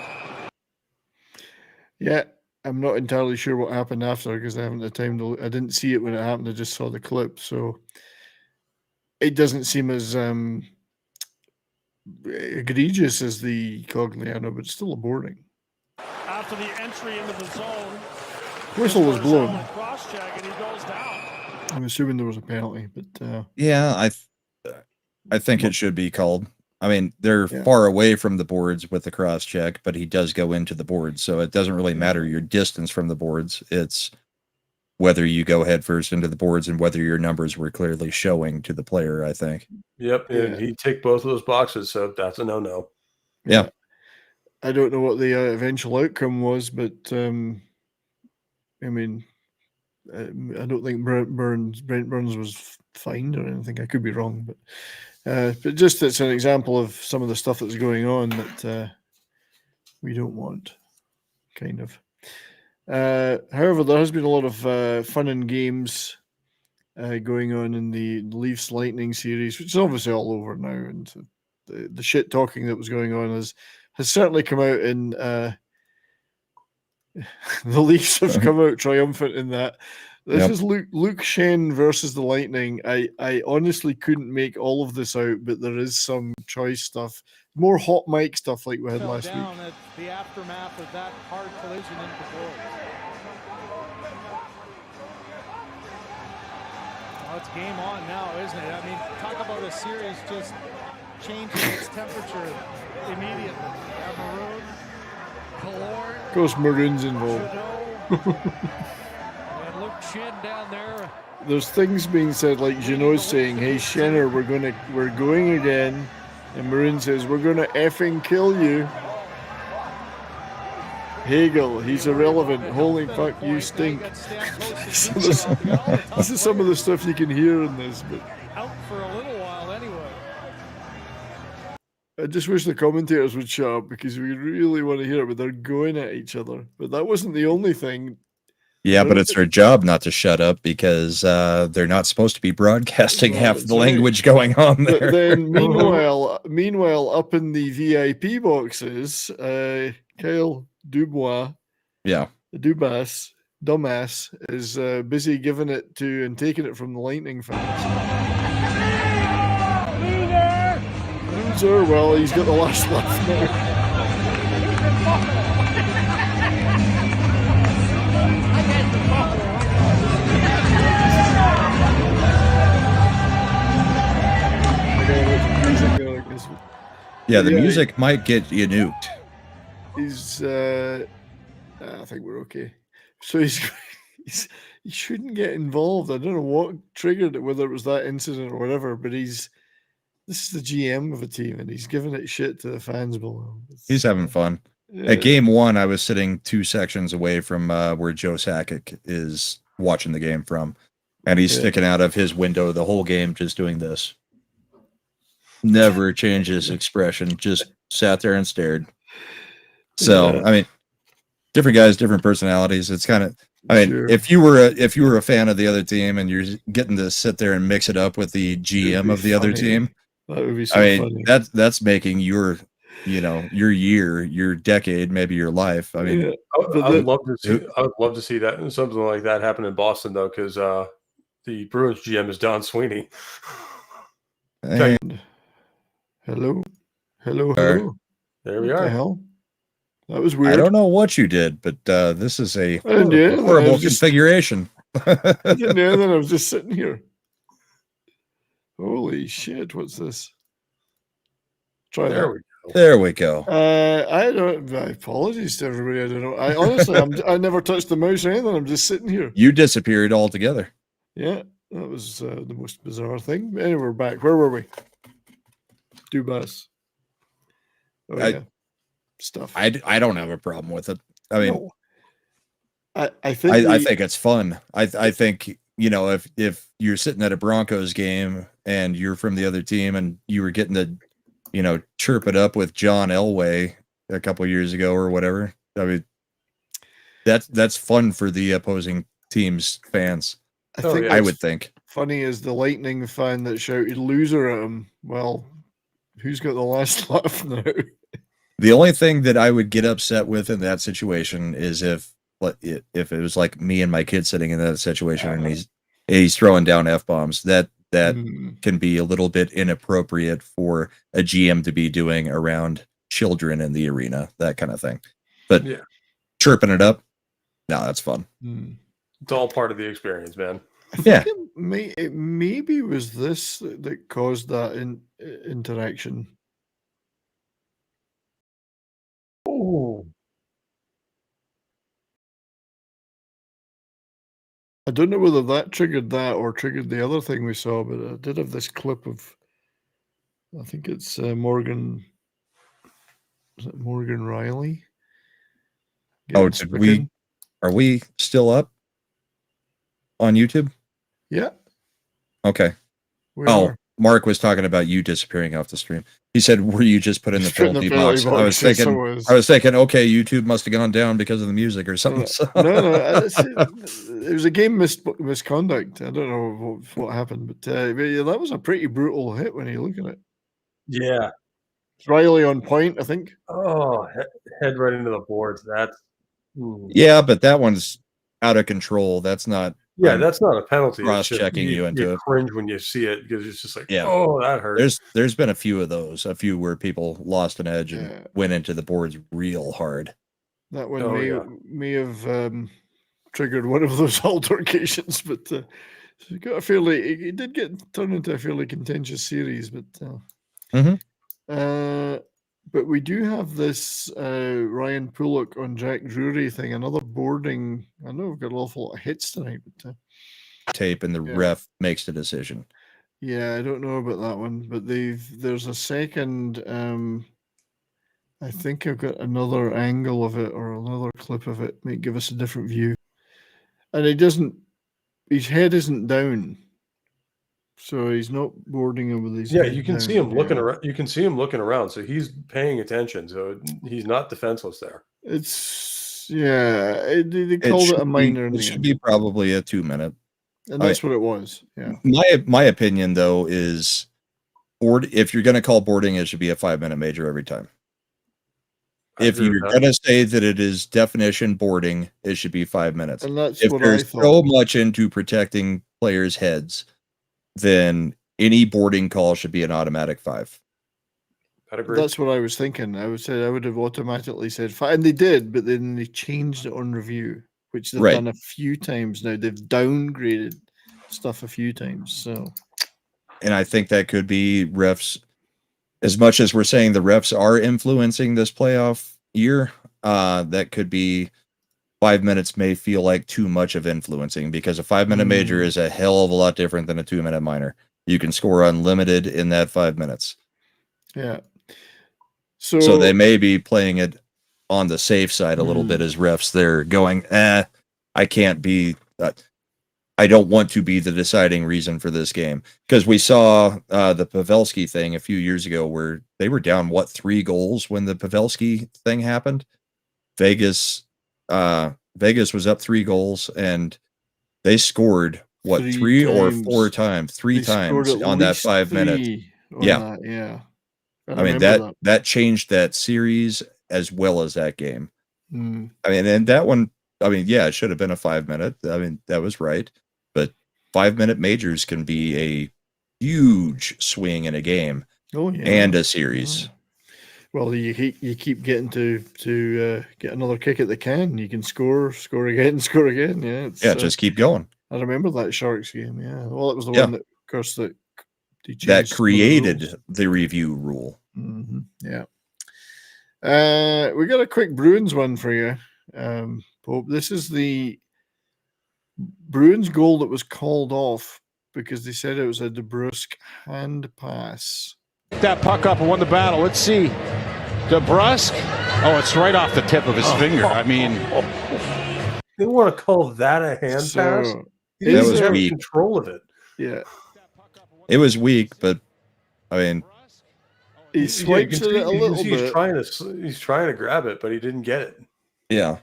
Yeah, I'm not entirely sure what happened after because I haven't had time to. I didn't see it when it happened. I just saw the clip, so it doesn't seem as egregious as the Cogliano, but it's still a boarding.
After the entry into the zone,
whistle was blown.
Cross-check and he goes down.
I'm assuming there was a penalty, but
yeah, I think it should be called. I mean, they're far away from the boards with the cross check, but he does go into the boards, so it doesn't really matter your distance from the boards. It's whether you go head first into the boards and whether your numbers were clearly showing to the player, I think.
Yep, and he ticked both of those boxes, so that's a no-no.
Yeah.
I don't know what the eventual outcome was, but I mean, I don't think Brent Burns was fined or anything. I could be wrong, but just it's an example of some of the stuff that's going on that we don't want, kind of. However, there has been a lot of fun and games going on in the Leafs Lightning series, which is obviously all over now, and the shit talking that was going on has certainly come out in. The Leafs have come out triumphant in that. This is Luke Schenn versus the Lightning. I honestly couldn't make all of this out, but there is some choice stuff, more hot mic stuff like we had last week.
At the aftermath of that hard collision into the board. Well, it's game on now, isn't it? I mean, talk about a series just changing its temperature immediately. Maroon, Killorn.
Of course, Maroon's involved.
And Luke Schenn down there.
There's things being said like Jeannot's saying, "Hey Schenner, we're going again," and Maroon says, "We're gonna effing kill you." Hagel, he's irrelevant. Holy fuck, you stink. So this is some of the stuff you can hear in this, but
out for a little while anyway.
I just wish the commentators would shut up because we really want to hear it, but they're going at each other. But that wasn't the only thing.
Yeah, but it's their job not to shut up because they're not supposed to be broadcasting half the language going on there.
But then meanwhile, up in the VIP boxes, Kyle Dubois, the dumbass, is busy giving it to and taking it from the Lightning fans. Loser! Well, he's got the last laugh now.
Yeah, the music might get you nuked.
He's I think we're okay. So he shouldn't get involved. I don't know what triggered it, whether it was that incident or whatever, but this is the GM of a team and he's giving it shit to the fans below.
He's having fun. At game one, I was sitting 2 sections away from where Joe Sakic is watching the game from, and he's sticking out of his window the whole game just doing this. Never changed his expression, just sat there and stared. So, I mean, different guys, different personalities. It's kind of, I mean, if you were a fan of the other team and you're getting to sit there and mix it up with the GM of the other team,
that would be so funny.
That's making your year, your decade, maybe your life. I mean,
I would love to see that something like that happen in Boston though, because the Bruins GM is Don Sweeney.
Hey. Hello. There
we
what
are.
The hell? That was weird.
I don't know what you did, but this is a
horrible
configuration.
I didn't know that. I was just sitting here. Holy shit! What's this? Try that.
There we go.
I don't. Apologies to everybody. I don't know. I honestly, I never touched the mouse or anything. I'm just sitting here.
You disappeared altogether.
Yeah, that was the most bizarre thing. Anyway, we're back. Where were we? Dubas. Stuff.
I don't have a problem with it. I mean,
no. I think
I think it's fun. I think, if you're sitting at a Broncos game and you're from the other team and you were getting to, chirp it up with John Elway a couple years ago or whatever. I mean, that's fun for the opposing team's fans. I would think.
Funny is the Lightning fan that shouted loser at him. Well, who's got the last laugh now?
The only thing that I would get upset with in that situation is if it was like me and my kid sitting in that situation and he's throwing down F-bombs. That can be a little bit inappropriate for a GM to be doing around children in the arena, that kind of thing. But chirping it up, no, that's fun.
It's all part of the experience, man.
I think it maybe was this that caused that interaction.
Oh.
I don't know whether that triggered that or triggered the other thing we saw, but I did have this clip of, I think it's Morgan. Is it Morgan Riley?
Are we still up on YouTube?
Yeah.
Okay. Mark was talking about you disappearing off the stream. He said, "Were you just put in the penalty box?" I was thinking, okay, YouTube must have gone down because of the music or something.
No, it was a game misconduct. I don't know what happened, but that was a pretty brutal hit when you look at it.
Yeah.
Riley on point, I think.
Oh, head right into the boards. That's
yeah, but that one's out of control. That's not.
Yeah, that's not a penalty.
Cross-checking you into it.
Cringe when you see it because it's just like, oh, that hurt.
There's been a few of those, where people lost an edge and went into the boards real hard.
That one may have triggered one of those altercations, but it got it did get turned into a fairly contentious series. But but we do have this Ryan Pullock on Jack Drury thing, another boarding. I know we've got an awful lot of hits tonight, but
tape and the ref makes the decision.
Yeah, I don't know about that one, but there's a second. I think I've got another angle of it or another clip of it. Might give us a different view. And his head isn't down. So he's not boarding him with his head
you can
down.
see him looking around. You can see him looking around. So he's paying attention. So he's not defenseless there.
It's they called it a minor.
It should be probably a 2-minute.
And that's what it was. Yeah.
My opinion though is if you're gonna call boarding, it should be a 5-minute major every time. If you're gonna say that it is definition boarding, it should be 5 minutes.
And that's
if
what
there's
I thought.
so much into protecting players' heads, then any boarding call should be an automatic 5.
That's what I was thinking. I would have automatically said 5, and they did, but then they changed it on review, which they've done a few times now. They've downgraded stuff a few times. So,
and I think that could be refs. As much as we're saying the refs are influencing this playoff year, that could be 5 minutes may feel like too much of influencing, because a 5-minute major is a hell of a lot different than a 2-minute minor. You can score unlimited in that 5 minutes.
Yeah.
So they may be playing it on the safe side a little bit as refs. They're going, I can't be, I don't want to be the deciding reason for this game. Because we saw the Pavelski thing a few years ago where they were down, 3 goals when the Pavelski thing happened? Vegas was up 3 goals and they scored 3 or 4 times, 3 times on that 5 minutes.
Yeah.
I mean, that changed that series as well as that game. I mean, and that one, it should have been a 5-minute. I mean, that was right. But 5-minute majors can be a huge swing in a game and a series.
Well, you keep getting to get another kick at the can. You can score again, score again. Yeah,
just keep going.
I remember that Sharks game. Yeah, well, it was the one that, of course, that
created the review rule.
Yeah. We got a quick Bruins one for you, Pope. This is the Bruins goal that was called off because they said it was a DeBrusque hand pass.
That puck up and won the battle. Let's see. DeBrusque. Oh, it's right off the tip of his finger. I mean,
they want to call that a hand pass?
That was weak.
Control of it.
Yeah.
It was weak, but I mean,
he swipes it a little bit.
He's trying to grab it, but he didn't get it.
Yeah.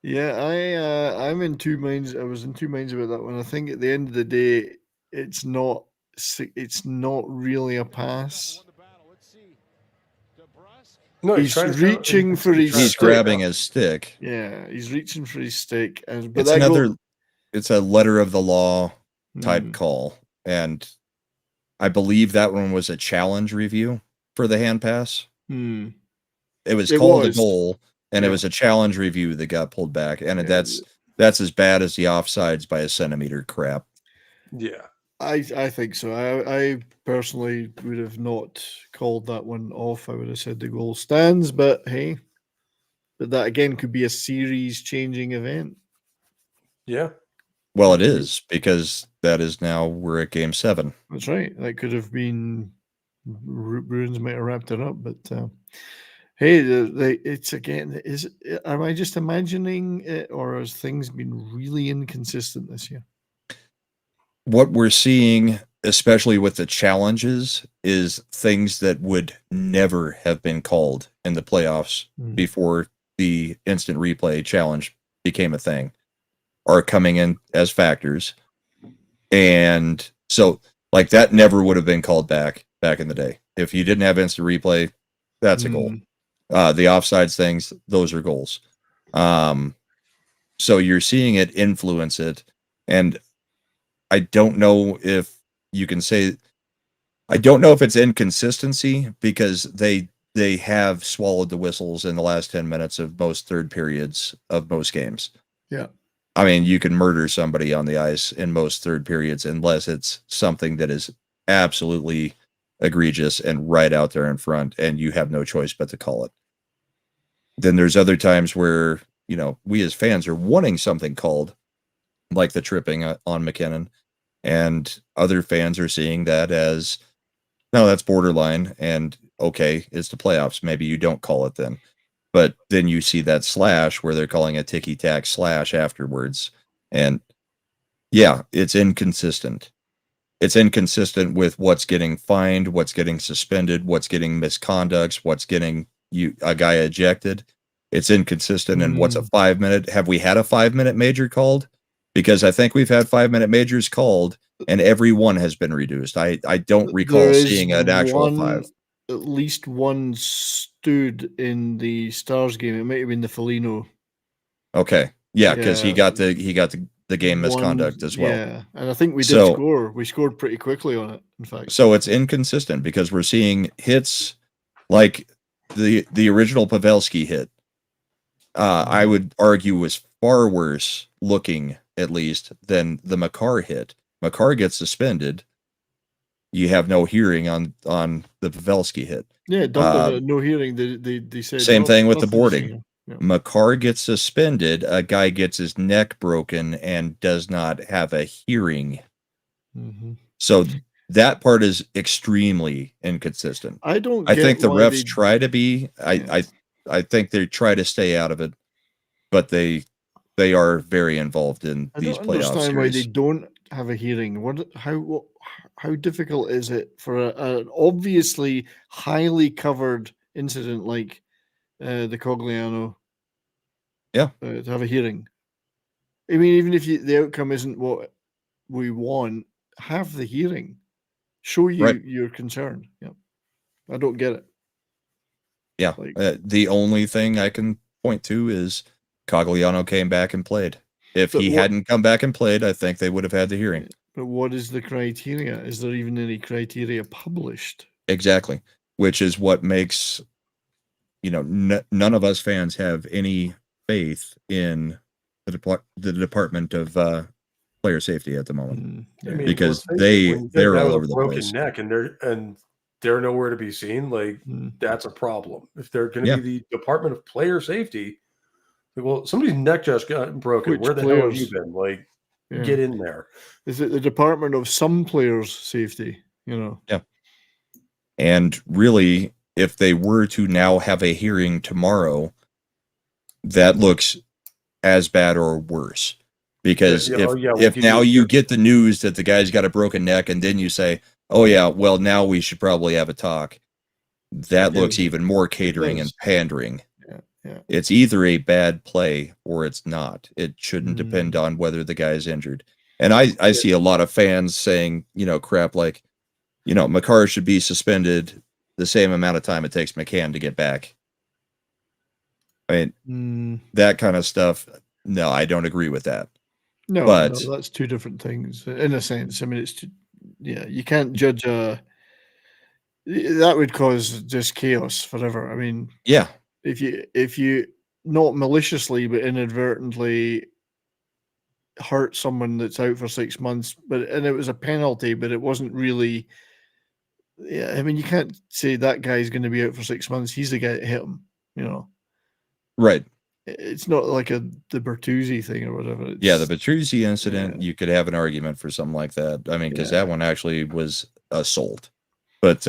Yeah, I'm in two minds. I was in two minds about that one. I think at the end of the day, it's not really a pass.
No,
he's reaching for his
He's
stick.
grabbing his stick.
Yeah, he's reaching for his stick. But
It's it's a letter of the law type call. And I believe that one was a challenge review for the hand pass. It was called a goal, and it was a challenge review that got pulled back. And that's as bad as the offsides by a centimeter crap.
Yeah.
I think so. I personally would have not called that one off. I would have said the goal stands, but hey, that again could be a series-changing event.
Yeah.
Well, it is, because that is now we're at Game 7.
That's right. That could have been Bruins might have wrapped it up, but hey, it's again. Am I just imagining it, or has things been really inconsistent this year?
What we're seeing, especially with the challenges, is things that would never have been called in the playoffs before the instant replay challenge became a thing, are coming in as factors. And so, like, that never would have been called back in the day. If you didn't have instant replay, that's a goal. The offsides things, those are goals. So you're seeing it influence it. And I don't know if you can say, I don't know if it's inconsistency, because they have swallowed the whistles in the last 10 minutes of most third periods of most games.
Yeah.
I mean, you can murder somebody on the ice in most third periods unless it's something that is absolutely egregious and right out there in front, and you have no choice but to call it. Then there's other times where, we as fans are wanting something called, like the tripping on McKinnon, and other fans are seeing that as, no, that's borderline, and okay, it's the playoffs. Maybe you don't call it then. But then you see that slash where they're calling a ticky-tack slash afterwards. And yeah, it's inconsistent. It's inconsistent with what's getting fined, what's getting suspended, what's getting misconducts, what's getting a guy ejected. It's inconsistent in what's a 5-minute. Have we had a 5-minute major called? Because I think we've had 5-minute majors called, and every one has been reduced. I don't recall seeing an actual 5.
At least one stood in the Stars game. It might have been the Foligno.
Okay, yeah, because he got the game misconduct as well.
Yeah, and I think we did score. We scored pretty quickly on it, in fact.
So it's inconsistent because we're seeing hits like the original Pavelski hit. I would argue was far worse looking, at least, than the Makar hit. Makar gets suspended. You have no hearing on the Pavelski hit.
Yeah, no hearing. They said
same thing with the boarding.
Yeah.
Makar gets suspended. A guy gets his neck broken and does not have a hearing. So that part is extremely inconsistent.
I
think the refs try to be. I think they try to stay out of it, but they are very involved in these playoff series. I don't understand
why they don't have a hearing. How difficult is it for an obviously highly covered incident like the Cogliano?
Yeah,
to have a hearing. I mean, even if the outcome isn't what we want, have the hearing. Show your concern. Yeah, I don't get it.
Yeah, the only thing I can point to is Cogliano came back and played. If he hadn't come back and played, I think they would have had the hearing.
But what is the criteria? Is there even any criteria published?
Exactly, which is what makes, none of us fans have any faith in the Department of Player Safety at the moment, because they're all over the place.
Neck and they're nowhere to be seen. Like that's a problem. If they're going to be the Department of Player Safety, well, somebody's neck just got broken. Where the hell have you been? Like, get in there.
Is it the Department of some players' safety?
Yeah. And really, if they were to now have a hearing tomorrow, that looks as bad or worse. Because if now you get the news that the guy's got a broken neck, and then you say, oh yeah, well now we should probably have a talk, that looks even more catering and pandering.
Yeah.
It's either a bad play or it's not. It shouldn't depend on whether the guy's injured. And I see a lot of fans saying, crap like, Makar should be suspended the same amount of time it takes McCann to get back. I mean, that kind of stuff. No, I don't agree with that.
No,
but
that's two different things in a sense. I mean, you can't judge that would cause just chaos forever. I mean,
yeah,
if you not maliciously but inadvertently hurt someone that's out for 6 months, and it was a penalty, but it wasn't really. Yeah, I mean, you can't say that guy's going to be out for 6 months. He's the guy that hit him.
Right.
It's not like the Bertuzzi thing or whatever.
The Bertuzzi incident, you could have an argument for something like that. I mean, because that one actually was assault, but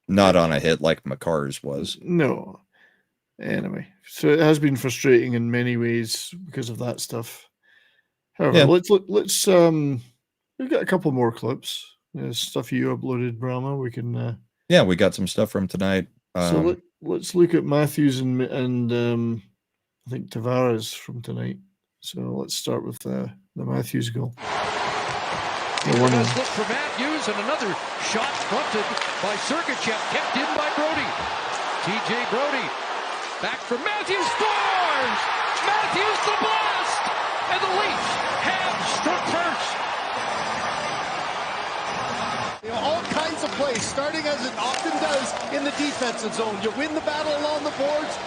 not on a hit like Makar's was.
No. Anyway, so it has been frustrating in many ways because of that stuff. However, let's we've got a couple more clips. Stuff you uploaded, Brahma. We can.
We got some stuff from tonight.
So let's look at Matthews and I think Tavares from tonight. So let's start with the Matthews goal.
Nice look for Matthews, and another shot fronted by Sergachev, kept in by Brody. TJ Brody back from Matthews, scores! Matthews the blast, and the Leafs have struck first.
All kinds of plays, starting as it often does in the defensive zone. You win the battle along the boards,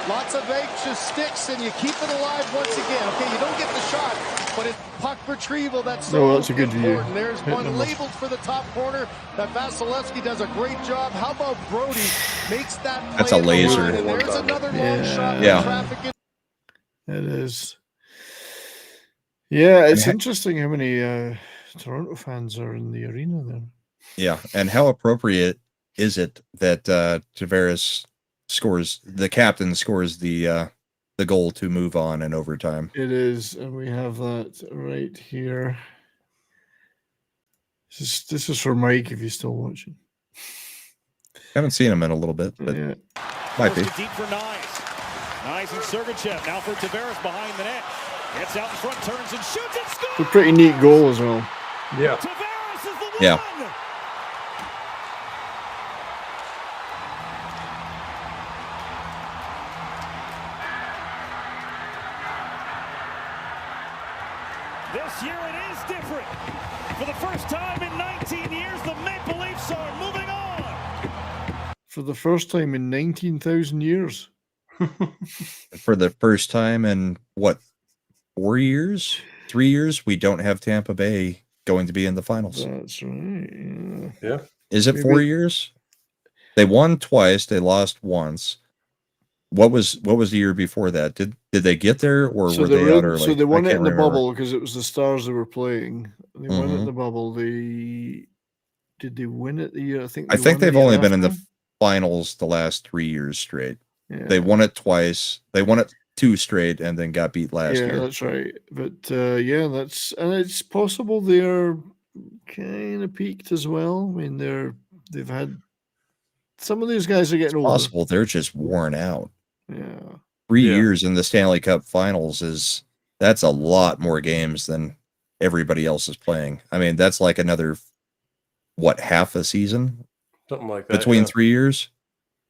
lots of anxious sticks, and you keep it alive once again. Okay, you don't get the shot, but it's puck retrieval. That's
a good view.
There's one labeled for the top corner that Vasilevsky does a great job. How about Brody makes that play?
That's a laser.
And there's another long shot. Traffic
it is. Yeah, it's interesting how many Toronto fans are in the arena there.
Yeah, and how appropriate is it that Tavares scores, the captain scores the goal to move on in overtime?
It is, and we have that right here. This is for Mike if you're still watching.
Haven't seen him in a little bit, but might be.
Deep for Nyes and Sergachev. Now for Tavares behind the net. Gets out in front, turns and shoots and scores.
It's a pretty neat goal as well.
Yeah.
Tavares is the one.
Yeah.
This year it is different. For the first time in 19 years, the Maple Leafs are moving on.
For the first time in 19,000 years.
For the first time in, 4 years? 3 years? We don't have Tampa Bay going to be in the finals.
That's right.
Yeah.
Is it 4 years? They won twice. They lost once. What was the year before that? Did they get there, or were they out early?
So they won it in the bubble because it was the Stars they were playing. They won it in the bubble. Did they win it the year? I think
they've only been in the finals the last 3 years straight.
Yeah.
They won it twice. They won it 2 straight and then got beat last year.
Yeah, that's right. But it's possible they're kind of peaked as well. I mean, they've had some of these guys are getting older.
Possible they're just worn out.
Yeah.
3 years in the Stanley Cup Finals that's a lot more games than everybody else is playing. I mean, that's like another half a season?
Something like that.
Between 3 years?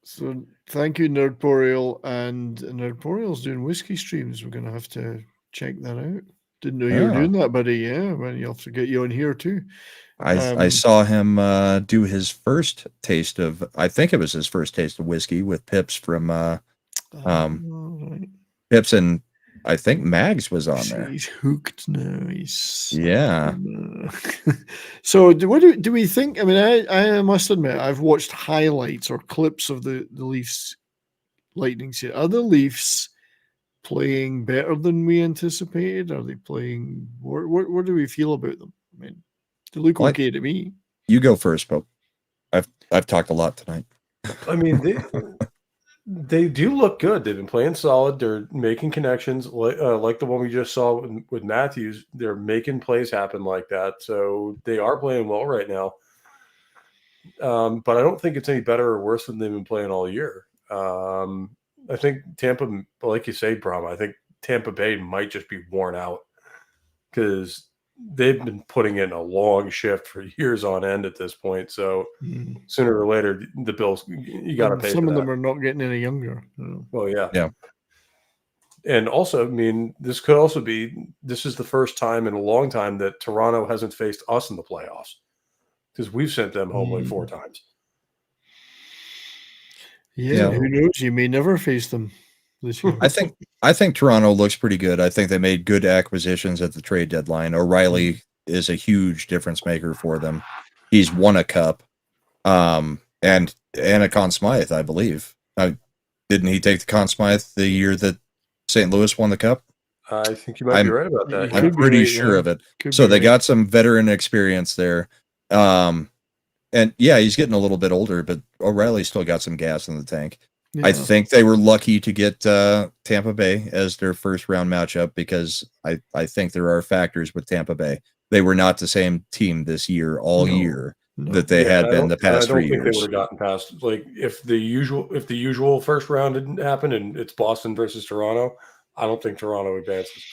So thank you, Nerdporial. And Nerdporial's doing whiskey streams. We're going to have to check that out. Didn't know you were doing that, buddy. Yeah, well, you'll have to get you on here too.
I saw him do his first taste of, I think it was his first taste of whiskey with Pips from Pips, and I think Mags was on there.
He's hooked now.
Yeah.
So what do we think? I mean, I must admit, I've watched highlights or clips of the Leafs Lightning series. Are the Leafs playing better than we anticipated? Are they playing? What do we feel about them? I mean, they look okay to me.
You go first, Pope. I've talked a lot tonight.
I mean, they do look good. They've been playing solid. They're making connections, like the one we just saw with Matthews. They're making plays happen like that. So they are playing well right now. But I don't think it's any better or worse than they've been playing all year. I think Tampa, like you say, Brahma, I think Tampa Bay might just be worn out because they've been putting in a long shift for years on end at this point. So sooner or later, the Bills, you got to pay.
Some of them are not getting any younger.
Well, yeah.
Yeah.
And also, I mean, this could also be, this is the first time in a long time that Toronto hasn't faced us in the playoffs because we've sent them home like 4 times.
Yeah, who knows? You may never face them this year.
I think Toronto looks pretty good. I think they made good acquisitions at the trade deadline. O'Reilly is a huge difference maker for them. He's won a cup. And a Conn Smythe, I believe. Didn't he take the Conn Smythe the year that St. Louis won the cup?
I think you might be right about that.
I'm pretty sure of it. So they got some veteran experience there. And yeah, he's getting a little bit older, but O'Reilly's still got some gas in the tank. Yeah. I think they were lucky to get Tampa Bay as their first round matchup because I think there are factors with Tampa Bay. They were not the same team this year, all year. That they had been the past 3 years.
I don't think they would have gotten past, like, if the usual first round didn't happen and it's Boston versus Toronto, I don't think Toronto advances.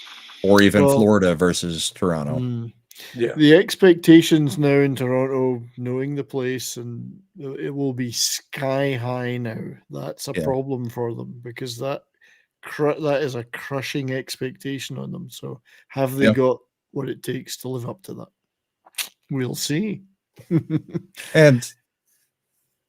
Or even Florida versus Toronto.
Yeah.
The expectations now in Toronto, knowing the place, and it will be sky high now. That's a problem for them because that is a crushing expectation on them. So have they got what it takes to live up to that? We'll see.
And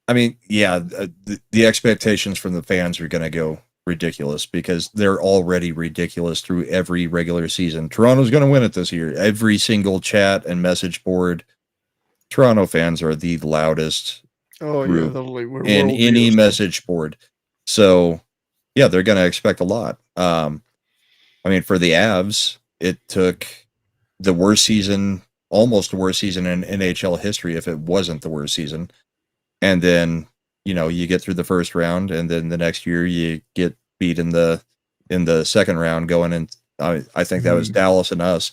I mean, yeah, the expectations from the fans are going to go ridiculous because they're already ridiculous through every regular season. Toronto's going to win it this year. Every single chat and message board, Toronto fans are the loudest group in any message board. So, yeah, they're going to expect a lot. I mean, for the Avs, it took the worst season, almost the worst season in NHL history, if it wasn't the worst season. And then, you know, you get through the first round, and then the next year you get beat in the second round going in. I think that was Dallas and us.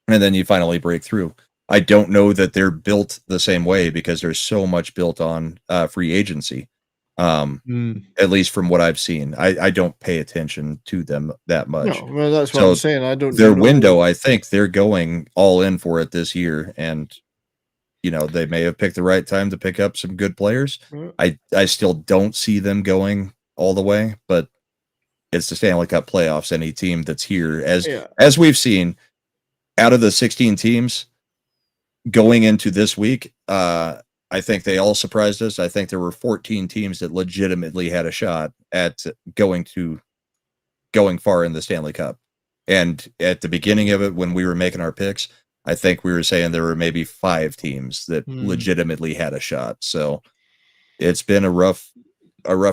And then you finally break through. I don't know that they're built the same way because there's so much built on free agency. At least from what I've seen, I don't pay attention to them that much.
No, well, that's what I'm saying. I don't.
Their window, I think they're going all in for it this year, and you know they may have picked the right time to pick up some good players. I still don't see them going all the way, but it's the Stanley Cup playoffs. Any team that's here, as we've seen, out of the 16 teams going into this week, I think they all surprised us. I think there were 14 teams that legitimately had a shot at going far in the Stanley Cup. And at the beginning of it, when we were making our picks, I think we were saying there were maybe 5 teams that legitimately had a shot. So it's been a rough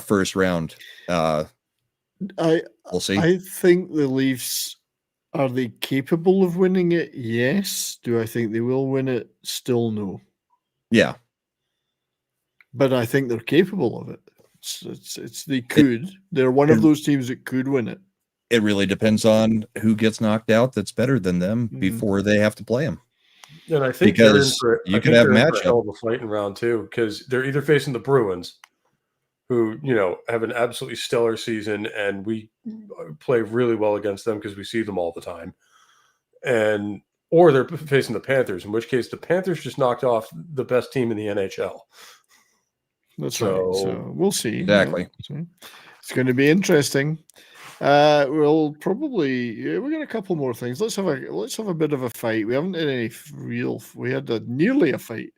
first round. We'll see.
I think the Leafs, are they capable of winning it? Yes. Do I think they will win it? Still no.
Yeah.
But I think they're capable of it. They could. They're one of those teams that could win it.
It really depends on who gets knocked out that's better than them before they have to play them.
And I think
because you could have a matchup.
Hell of a fight in round 2 because they're either facing the Bruins, who have an absolutely stellar season, and we play really well against them because we see them all the time, or they're facing the Panthers, in which case the Panthers just knocked off the best team in the NHL.
That's right. So we'll see.
Exactly.
It's going to be interesting. We'll probably we got a couple more things. Let's have a bit of a fight. We haven't had any real. We had nearly a fight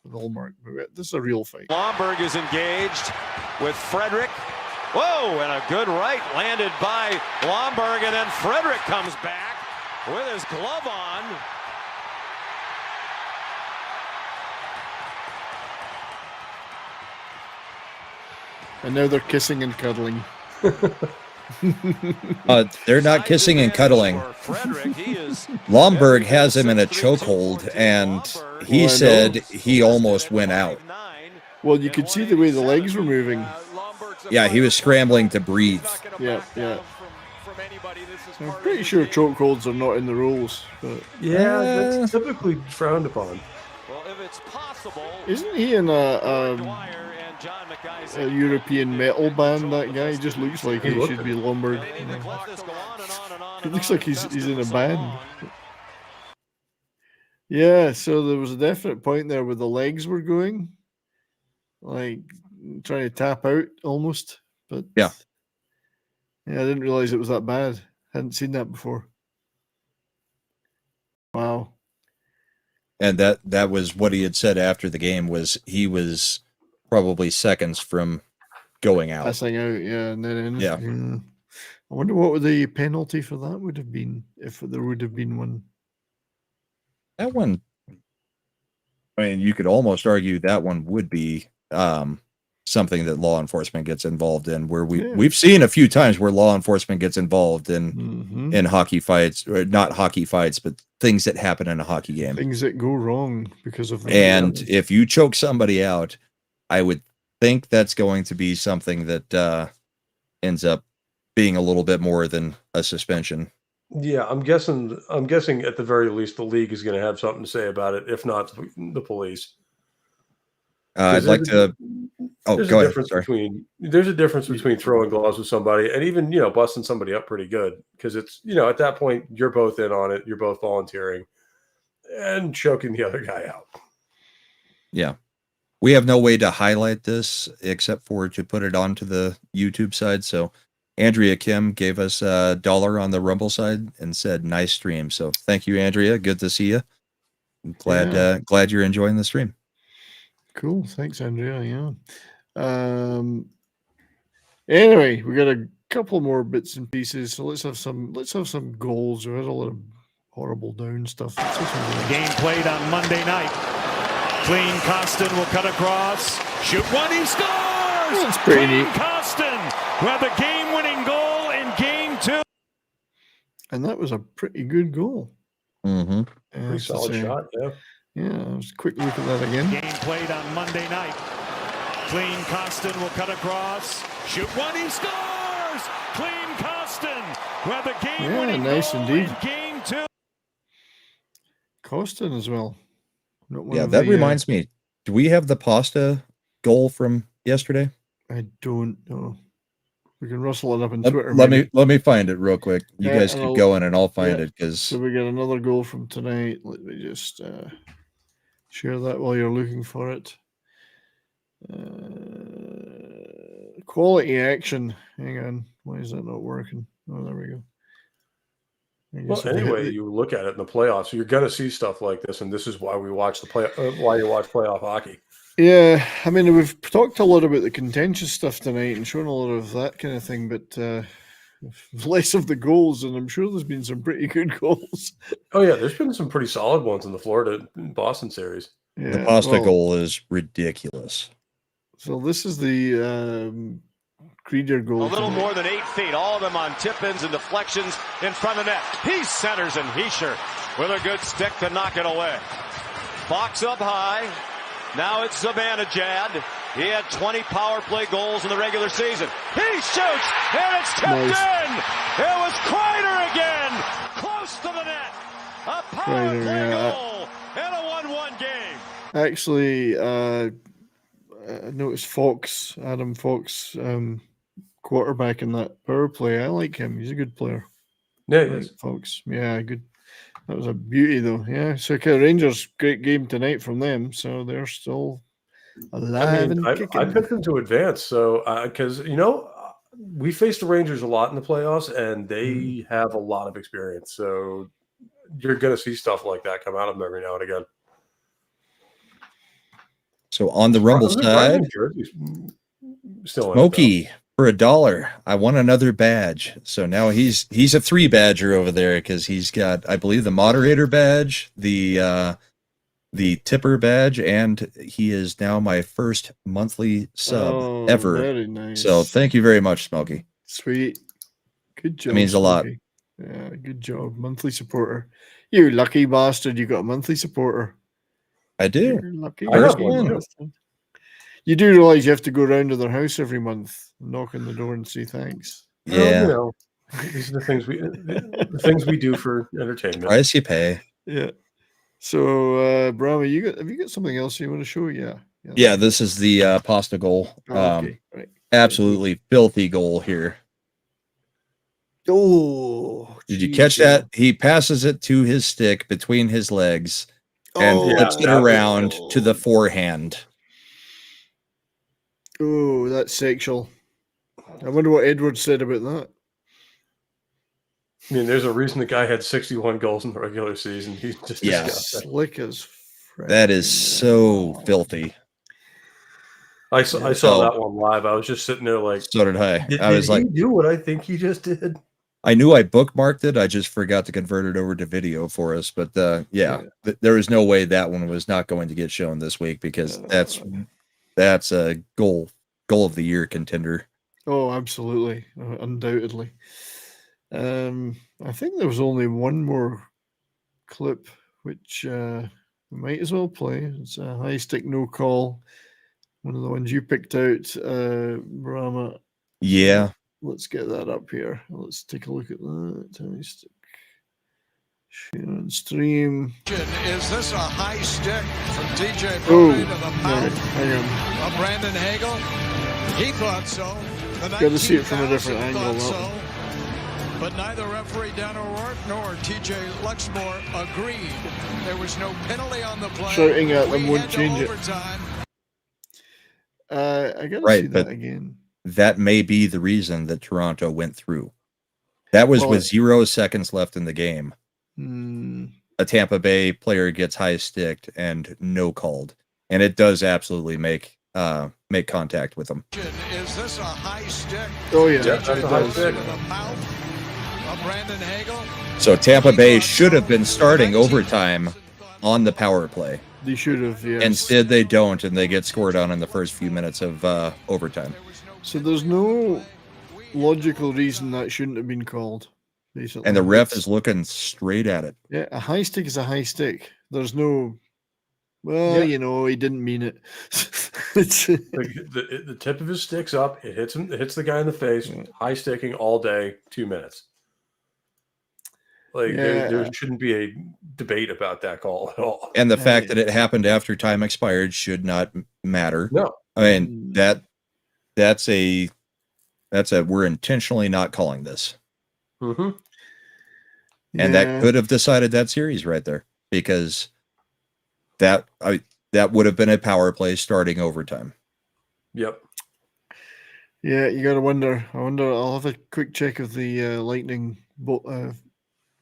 with Hallmark. This is a real fight.
Blomberg is engaged with Frederick. Whoa, and a good right landed by Blomberg, and then Frederick comes back with his glove on.
And now they're kissing and cuddling.
They're not kissing and cuddling. Blomberg has him in a chokehold, and he said he almost went out.
Well, you could see the way the legs were moving.
Yeah, he was scrambling to breathe.
Yeah. I'm pretty sure chokeholds are not in the rules. But
that's typically frowned upon.
Well, if it's possible,
isn't he in a a European metal band, that guy. He just looks like he should be lumbered. You know. He looks like he's in a band. Yeah, so there was a definite point there where the legs were going, like trying to tap out almost. But
yeah,
I didn't realize it was that bad. Hadn't seen that before. Wow.
And that was what he had said after the game, was he was probably seconds from going out.
Passing out, yeah. And then
yeah.
I wonder what the penalty for that would have been, if there would have been one.
That one, I mean, you could almost argue that one would be something that law enforcement gets involved in, where we've seen a few times where law enforcement gets involved in hockey fights, or not hockey fights, but things that happen in a hockey game.
Things that go wrong because of that.
And if you choke somebody out, I would think that's going to be something that ends up being a little bit more than a suspension.
Yeah, I'm guessing at the very least the league is going to have something to say about it, if not the police.
I'd like to. Oh, go ahead.
There's a difference between throwing gloves with somebody and even, busting somebody up pretty good, because it's, at that point you're both in on it, you're both volunteering, and choking the other guy out.
Yeah, we have no way to highlight this except for to put it onto the YouTube side. So Andrea Kim gave us $1 on the Rumble side and said, "Nice stream." So thank you, Andrea. Good to see you. I'm glad you're enjoying the stream.
Cool. Thanks, Andrea. Yeah. Anyway, we got a couple more bits and pieces. So let's have some goals. We had a lot of horrible down stuff.
Game played on Monday night. Clean Costin will cut across. Shoot one, he scores!
That's pretty
Clean
neat.
Costin who had the game-winning goal in game 2.
And that was a pretty good goal.
Mm-hmm.
Pretty solid shot, yeah.
Yeah, let's quick look at that again.
Game played on Monday night. Clean Costin will cut across. Shoot one, he scores! Clean Costin who had the game-winning
nice
goal
indeed.
in game 2.
Costin as well.
That reminds me. Do we have the pasta goal from yesterday?
I don't know. We can rustle it up on
Let
Twitter.
Let me find it real quick. You guys keep going, and I'll find it, because.
So we got another goal from tonight. Let me just share that while you're looking for it. Quality action. Hang on. Why is that not working? Oh, there we go.
Well, anyway, you look at it in the playoffs, you're going to see stuff like this, and this is why we watch why you watch playoff hockey.
Yeah, I mean, we've talked a lot about the contentious stuff tonight and shown a lot of that kind of thing, but less of the goals, and I'm sure there's been some pretty good goals.
Oh, yeah, there's been some pretty solid ones in the Florida-Boston series.
Yeah,
the pasta goal is ridiculous.
So this is the Creeder goal.
A little more than 8 feet, all of them on tip-ins and deflections in front of the net. He centers, and Heischer with a good stick to knock it away. Fox up high. Now it's Zibanejad. He had 20 power play goals in the regular season. He shoots, and it's tipped in. It was Kreider again, close to the net. A power play goal and a 1-1 game.
Actually, I noticed Adam Fox, quarterback in that power play. I like him. He's a good player.
Yeah, he is.
Fox. Yeah, good. That was a beauty, though. Yeah, so Rangers, great game tonight from them. So they're still alive and kicking.
I picked them to advance. So, because, we faced the Rangers a lot in the playoffs, and they have a lot of experience. So you're going to see stuff like that come out of them every now and again. So
on the Rumble side, Smokey, for $1, I won another badge. So now he's a 3 badger over there, because he's got, I believe, the moderator badge, the tipper badge, and he is now my first monthly sub ever.
Very nice.
So thank you very much, Smokey.
Sweet. Good job.
It means
Smokey.
a lot.
Yeah, good job. Monthly supporter. You lucky bastard, you got a monthly supporter.
I do.
You're lucky. You do realize you have to go around to their house every month, knock on the door, and say thanks.
Yeah.
These are the things we do for entertainment.
Price you pay.
Yeah. So, Brahma, have you got something else you want to show? Yeah.
Yeah, this is the pasta goal.
Okay, right.
Absolutely filthy goal here.
Oh,
did you catch that? He passes it to his stick between his legs and flips it around to the forehand.
Oh, that's sexual. I wonder what Edwards said about that.
I mean, there's a reason the guy had 61 goals in the regular season. He's just disgusting.
Slick as
that is so filthy.
I saw that one live. I was just sitting there like,
so did I. I was
did
like,
he do what I think he just did?
I knew I bookmarked it. I just forgot to convert it over to video for us. But there was no way that one was not going to get shown this week because that's a goal of the year contender.
Oh, absolutely, undoubtedly. I think there was only one more clip which we might as well play. It's a high stick no call. One of the ones you picked out, Brahma.
Yeah.
Let's get that up here. Let's take a look at that. High stick. Share on stream.
Is this a high stick from DJ Brody to the mouth of Brandon Hagel? He thought so.
Got to see it from a different angle.
So. But neither referee Dan O'Rourke nor TJ Luxmore agreed. There was no penalty on the play.
Shouting at them won't change it. I got to see that again.
That may be the reason that Toronto went through. That was with 0 seconds left in the game. A Tampa Bay player gets high sticked and no called, and it does absolutely make contact with them.
Is this a high stick?
Oh yeah,
that's a high stick.
Brandon Hagel.
So Tampa Bay should have been starting overtime on the power play.
They should have, yes.
Instead, they don't, and they get scored on in the first few minutes of overtime.
So there's no logical reason that shouldn't have been called, basically.
And the ref is looking straight at it.
Yeah, a high stick is a high stick. There's no, he didn't mean it.
the tip of his stick's up. It hits him. It hits the guy in the face. High sticking all day, 2 minutes. There shouldn't be a debate about that call at all.
And the fact that it happened after time expired should not matter.
No,
I mean that's a we're intentionally not calling this.
Mm-hmm.
And that could have decided that series right there because that would have been a power play starting overtime.
Yep.
Yeah, you got to wonder. I'll have a quick check of the Lightning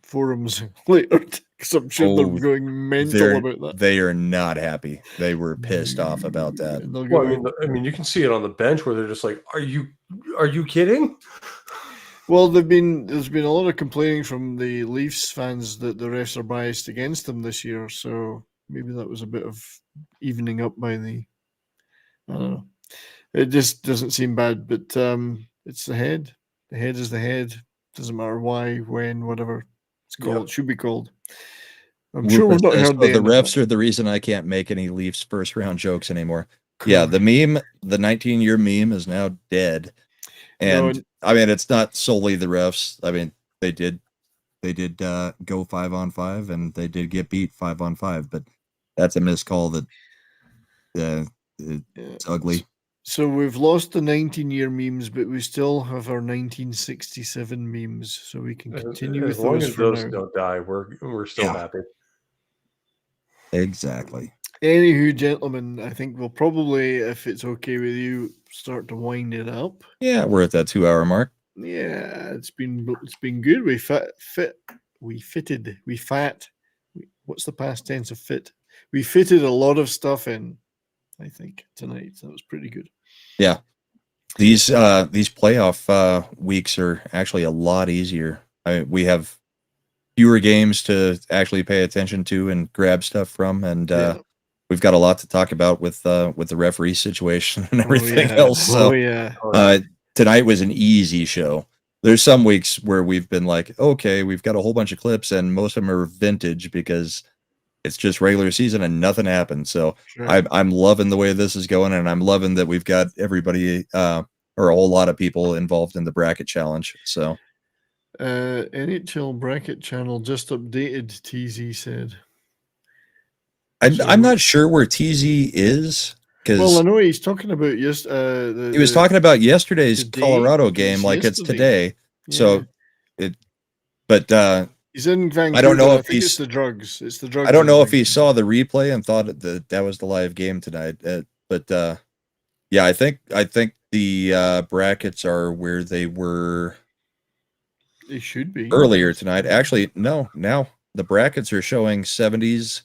forums later because I'm sure they're going mental about that.
They are not happy. They were pissed off about that.
Well, I mean, you can see it on the bench where they're just like, "Are you kidding?"
Well, there's been a lot of complaining from the Leafs fans that the refs are biased against them this year. So maybe that was a bit of evening up by the. I don't know. It just doesn't seem bad, but it's the head. The head is the head. Doesn't matter why, when, whatever it's called. It should be called. I'm sure we've not heard
the refs are the reason I can't make any Leafs first round jokes anymore. Cool. Yeah, the 19-year meme is now dead. And I mean, it's not solely the refs. I mean, they did go 5-on-5 and they did get beat 5-on-5, but that's a missed call that it's ugly.
So we've lost the 19-year memes, but we still have our 1967 memes, so we can continue with those. As long as those
don't die, we're still happy.
Exactly.
Anywho, gentlemen, I think we'll probably, if it's okay with you, start to wind it up.
Yeah, we're at that 2-hour mark.
Yeah, it's been good. What's the past tense of fit? We fitted a lot of stuff in, I think, tonight. That was pretty good.
Yeah. These playoff weeks are actually a lot easier. We have fewer games to actually pay attention to and grab stuff from, and we've got a lot to talk about with the referee situation and everything else. So tonight was an easy show. There's some weeks where we've been like, okay, we've got a whole bunch of clips and most of them are vintage because it's just regular season and nothing happened. So I'm loving the way this is going, and I'm loving that we've got everybody or a whole lot of people involved in the bracket challenge. So
NHL bracket channel just updated, TZ said.
I'm not sure where TZ is
Well, I know he's talking about
he was talking about yesterday's
today,
Colorado game, like it's today.
Yeah.
So but
he's in Vancouver.
I don't know if
it's the drugs. It's the drugs.
I don't know if he saw the replay and thought that was the live game tonight. But yeah, I think the brackets are where they were.
They should be
earlier tonight. Actually, no. Now the brackets are showing 70s,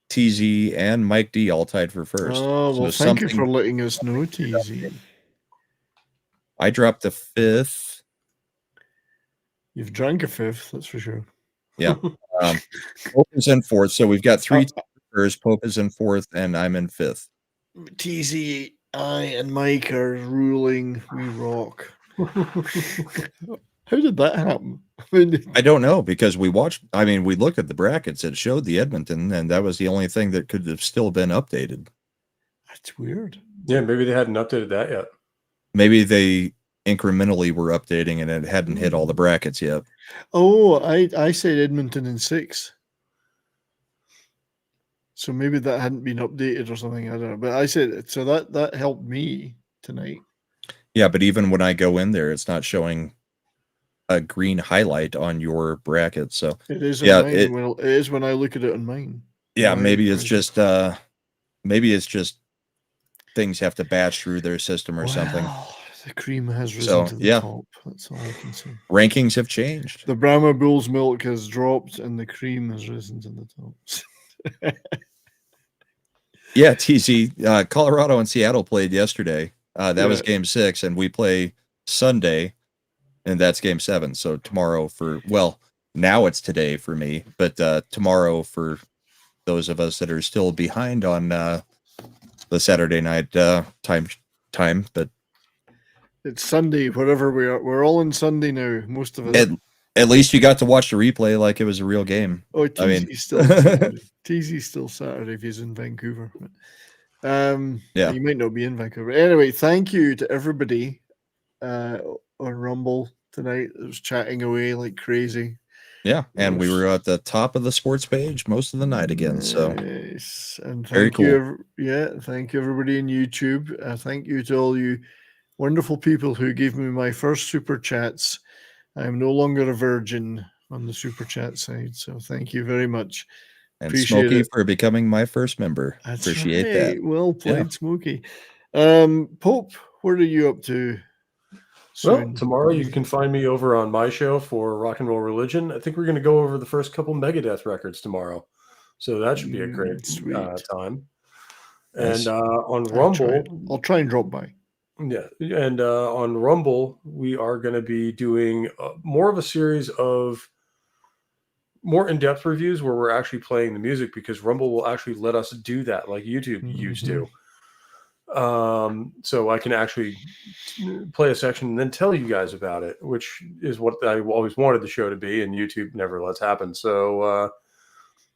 TZ, and Mike D all tied for first.
Oh, well,
so
thank you for letting us know, TZ.
I dropped the 5th.
You've drank a 5th, that's for sure.
Yeah. Pope is in 4th. So we've got 3 first. Pope is in 4th, and I'm in 5th.
TZ, I, and Mike are ruling. We rock. How did that happen?
I don't know, because we looked at the brackets. It showed the Edmonton, and that was the only thing that could have still been updated.
That's weird.
Yeah, maybe they hadn't updated that yet.
Maybe they incrementally were updating and it hadn't hit all the brackets yet.
Oh, I said Edmonton in 6. So maybe that hadn't been updated or something. I don't know. But I said, so that helped me tonight.
Yeah, but even when I go in there, it's not showing a green highlight on your bracket. So
it is.
Yeah,
mine. It is when I look at it on mine.
Yeah, maybe it's just things have to batch through their system or something.
The cream has risen to the top. That's all I can say.
Rankings have changed.
The Brahmabull's milk has dropped and the cream has risen to the top.
Yeah, TC, Colorado and Seattle played yesterday. That was game 6, and we play Sunday, and that's game 7. So tomorrow now it's today for me, but tomorrow for those of us that are still behind on the Saturday night time, but
it's Sunday, wherever we are. We're all in Sunday now, most of us.
At least you got to watch the replay like it was a real game.
Oh, TZ's still Saturday. TZ's still Saturday if he's in Vancouver. Yeah, he might not be in Vancouver. Anyway, thank you to everybody on Rumble tonight. It was chatting away like crazy.
Yeah, and we were at the top of the sports page most of the night again. So
and
very cool.
Thank you everybody in YouTube. Thank you to all you wonderful people who gave me my first super chats. I'm no longer a virgin on the super chat side, so thank you very much.
And Smokey for becoming my first member.
That's
Appreciate that.
Well played, Smokey. Pope, what are you up to?
Well, tomorrow you can find me over on my show for Rock and Roll Religion. I think we're going to go over the first couple Megadeth records tomorrow, so that should be a great time. And on Rumble,
I'll try and drop by.
Yeah, and on Rumble, we are going to be doing more of a series of more in-depth reviews where we're actually playing the music, because Rumble will actually let us do that like YouTube used to. So I can actually play a section and then tell you guys about it, which is what I always wanted the show to be, and YouTube never lets happen. So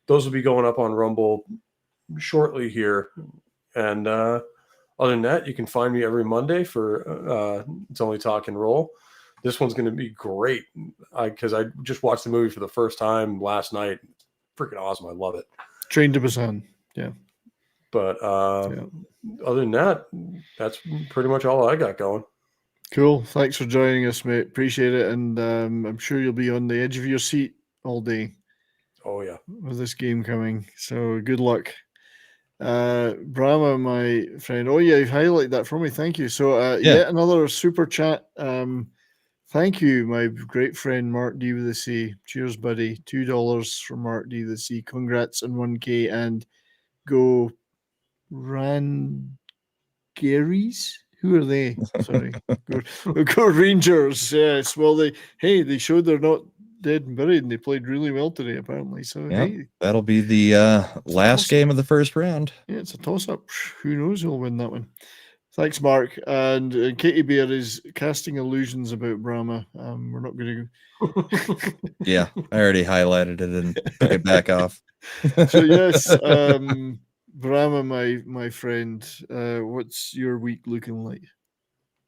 those will be going up on Rumble shortly here. And other than that, you can find me every Monday for It's Only Talk and Roll. This one's going to be great because I just watched the movie for the first time last night. Freaking awesome. I love it.
Train to Busan. Yeah.
But other than that, that's pretty much all I got going.
Cool. Thanks for joining us, mate. Appreciate it. And I'm sure you'll be on the edge of your seat all day.
Oh, yeah.
With this game coming. So good luck. Brahma, my friend. Oh, yeah, you've highlighted that for me. Thank you. So yet another super chat. Thank you, my great friend Mark D with a C. Cheers, buddy. $2 from Mark D with a C. Congrats on 1K and go Rangaries. Who are they? Sorry. go Rangers. Yes. Well, they showed they're not dead and buried, and they played really well today, apparently. So hey,
that'll be the last game of the first round.
Yeah, it's a toss-up. Who knows who'll win that one? Thanks, Mark. And Katie Bear is casting illusions about Brahma. We're not going to.
Yeah, I already highlighted it and took it back off.
So yes, Brahma, my friend, what's your week looking like?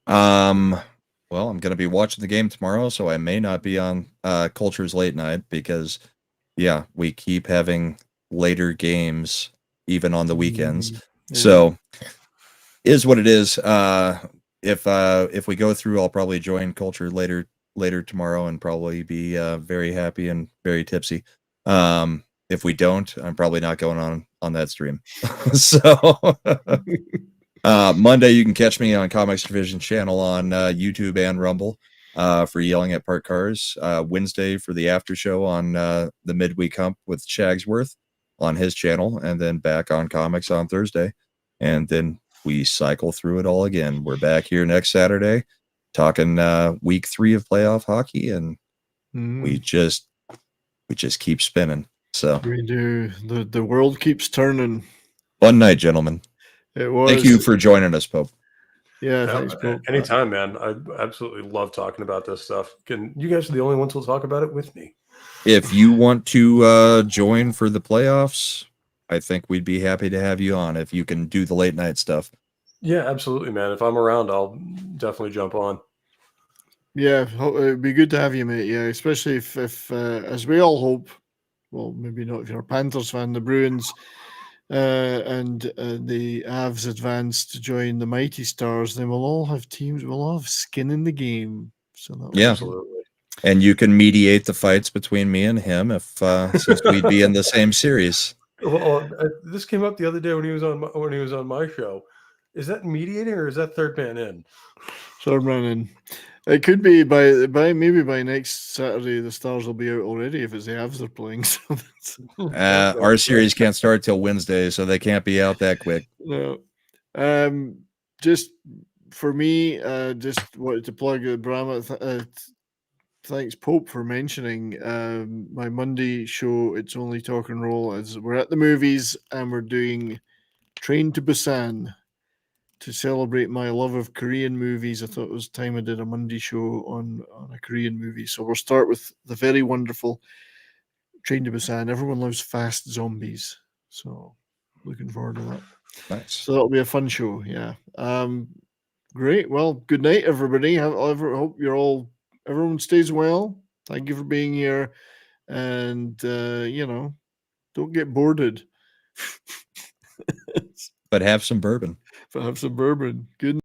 Well, I'm going to be watching the game tomorrow, so I may not be on Culture's Late Night because, we keep having later games even on the weekends. So is what it is. If we go through, I'll probably join Culture later tomorrow and probably be very happy and very tipsy. If we don't, I'm probably not going on that stream. So Monday you can catch me on Comics Division channel on YouTube and Rumble for yelling at parked cars. Wednesday for the after show on the midweek hump with Shagsworth on his channel, and then back on Comics on Thursday, and then we cycle through it all again. We're back here next Saturday talking week 3 of playoff hockey, and we just keep spinning. So
we do. The world keeps turning.
Fun night, gentlemen.
It was.
Thank you for joining us, Pope.
Yeah, thanks, Pope.
Anytime, man. I absolutely love talking about this stuff. You guys are the only ones who'll talk about it with me.
If you want to join for the playoffs, I think we'd be happy to have you on if you can do the late night stuff.
Yeah, absolutely, man. If I'm around, I'll definitely jump on.
Yeah, it'd be good to have you, mate. Yeah, especially if as we all hope, well, maybe not if you're a Panthers fan, the Bruins and the Avs advance to join the Mighty Stars, then we'll all have teams. We'll all have skin in the game. So
Absolutely.
And you can mediate the fights between me and him if since we'd be in the same series.
Well, this came up the other day when he was on my show. Is that mediating or is that third man in?
Third man in. It could be by maybe by next Saturday the Stars will be out already if it's the Avs they're playing. So
our series can't start till Wednesday, so they can't be out that quick.
No. Just for me, just wanted to plug Brahma. Thanks, Pope, for mentioning my Monday show. It's Only Talk and Roll. As we're at the movies and we're doing Train to Busan to celebrate my love of Korean movies. I thought it was time I did a Monday show on a Korean movie. So we'll start with the very wonderful Train to Busan. Everyone loves fast zombies, so looking forward to that.
Nice.
So that'll be a fun show. Yeah. Great. Well, good night, everybody. I hope everyone stays well. Thank you for being here, and don't get boarded.
But have some bourbon.
Good.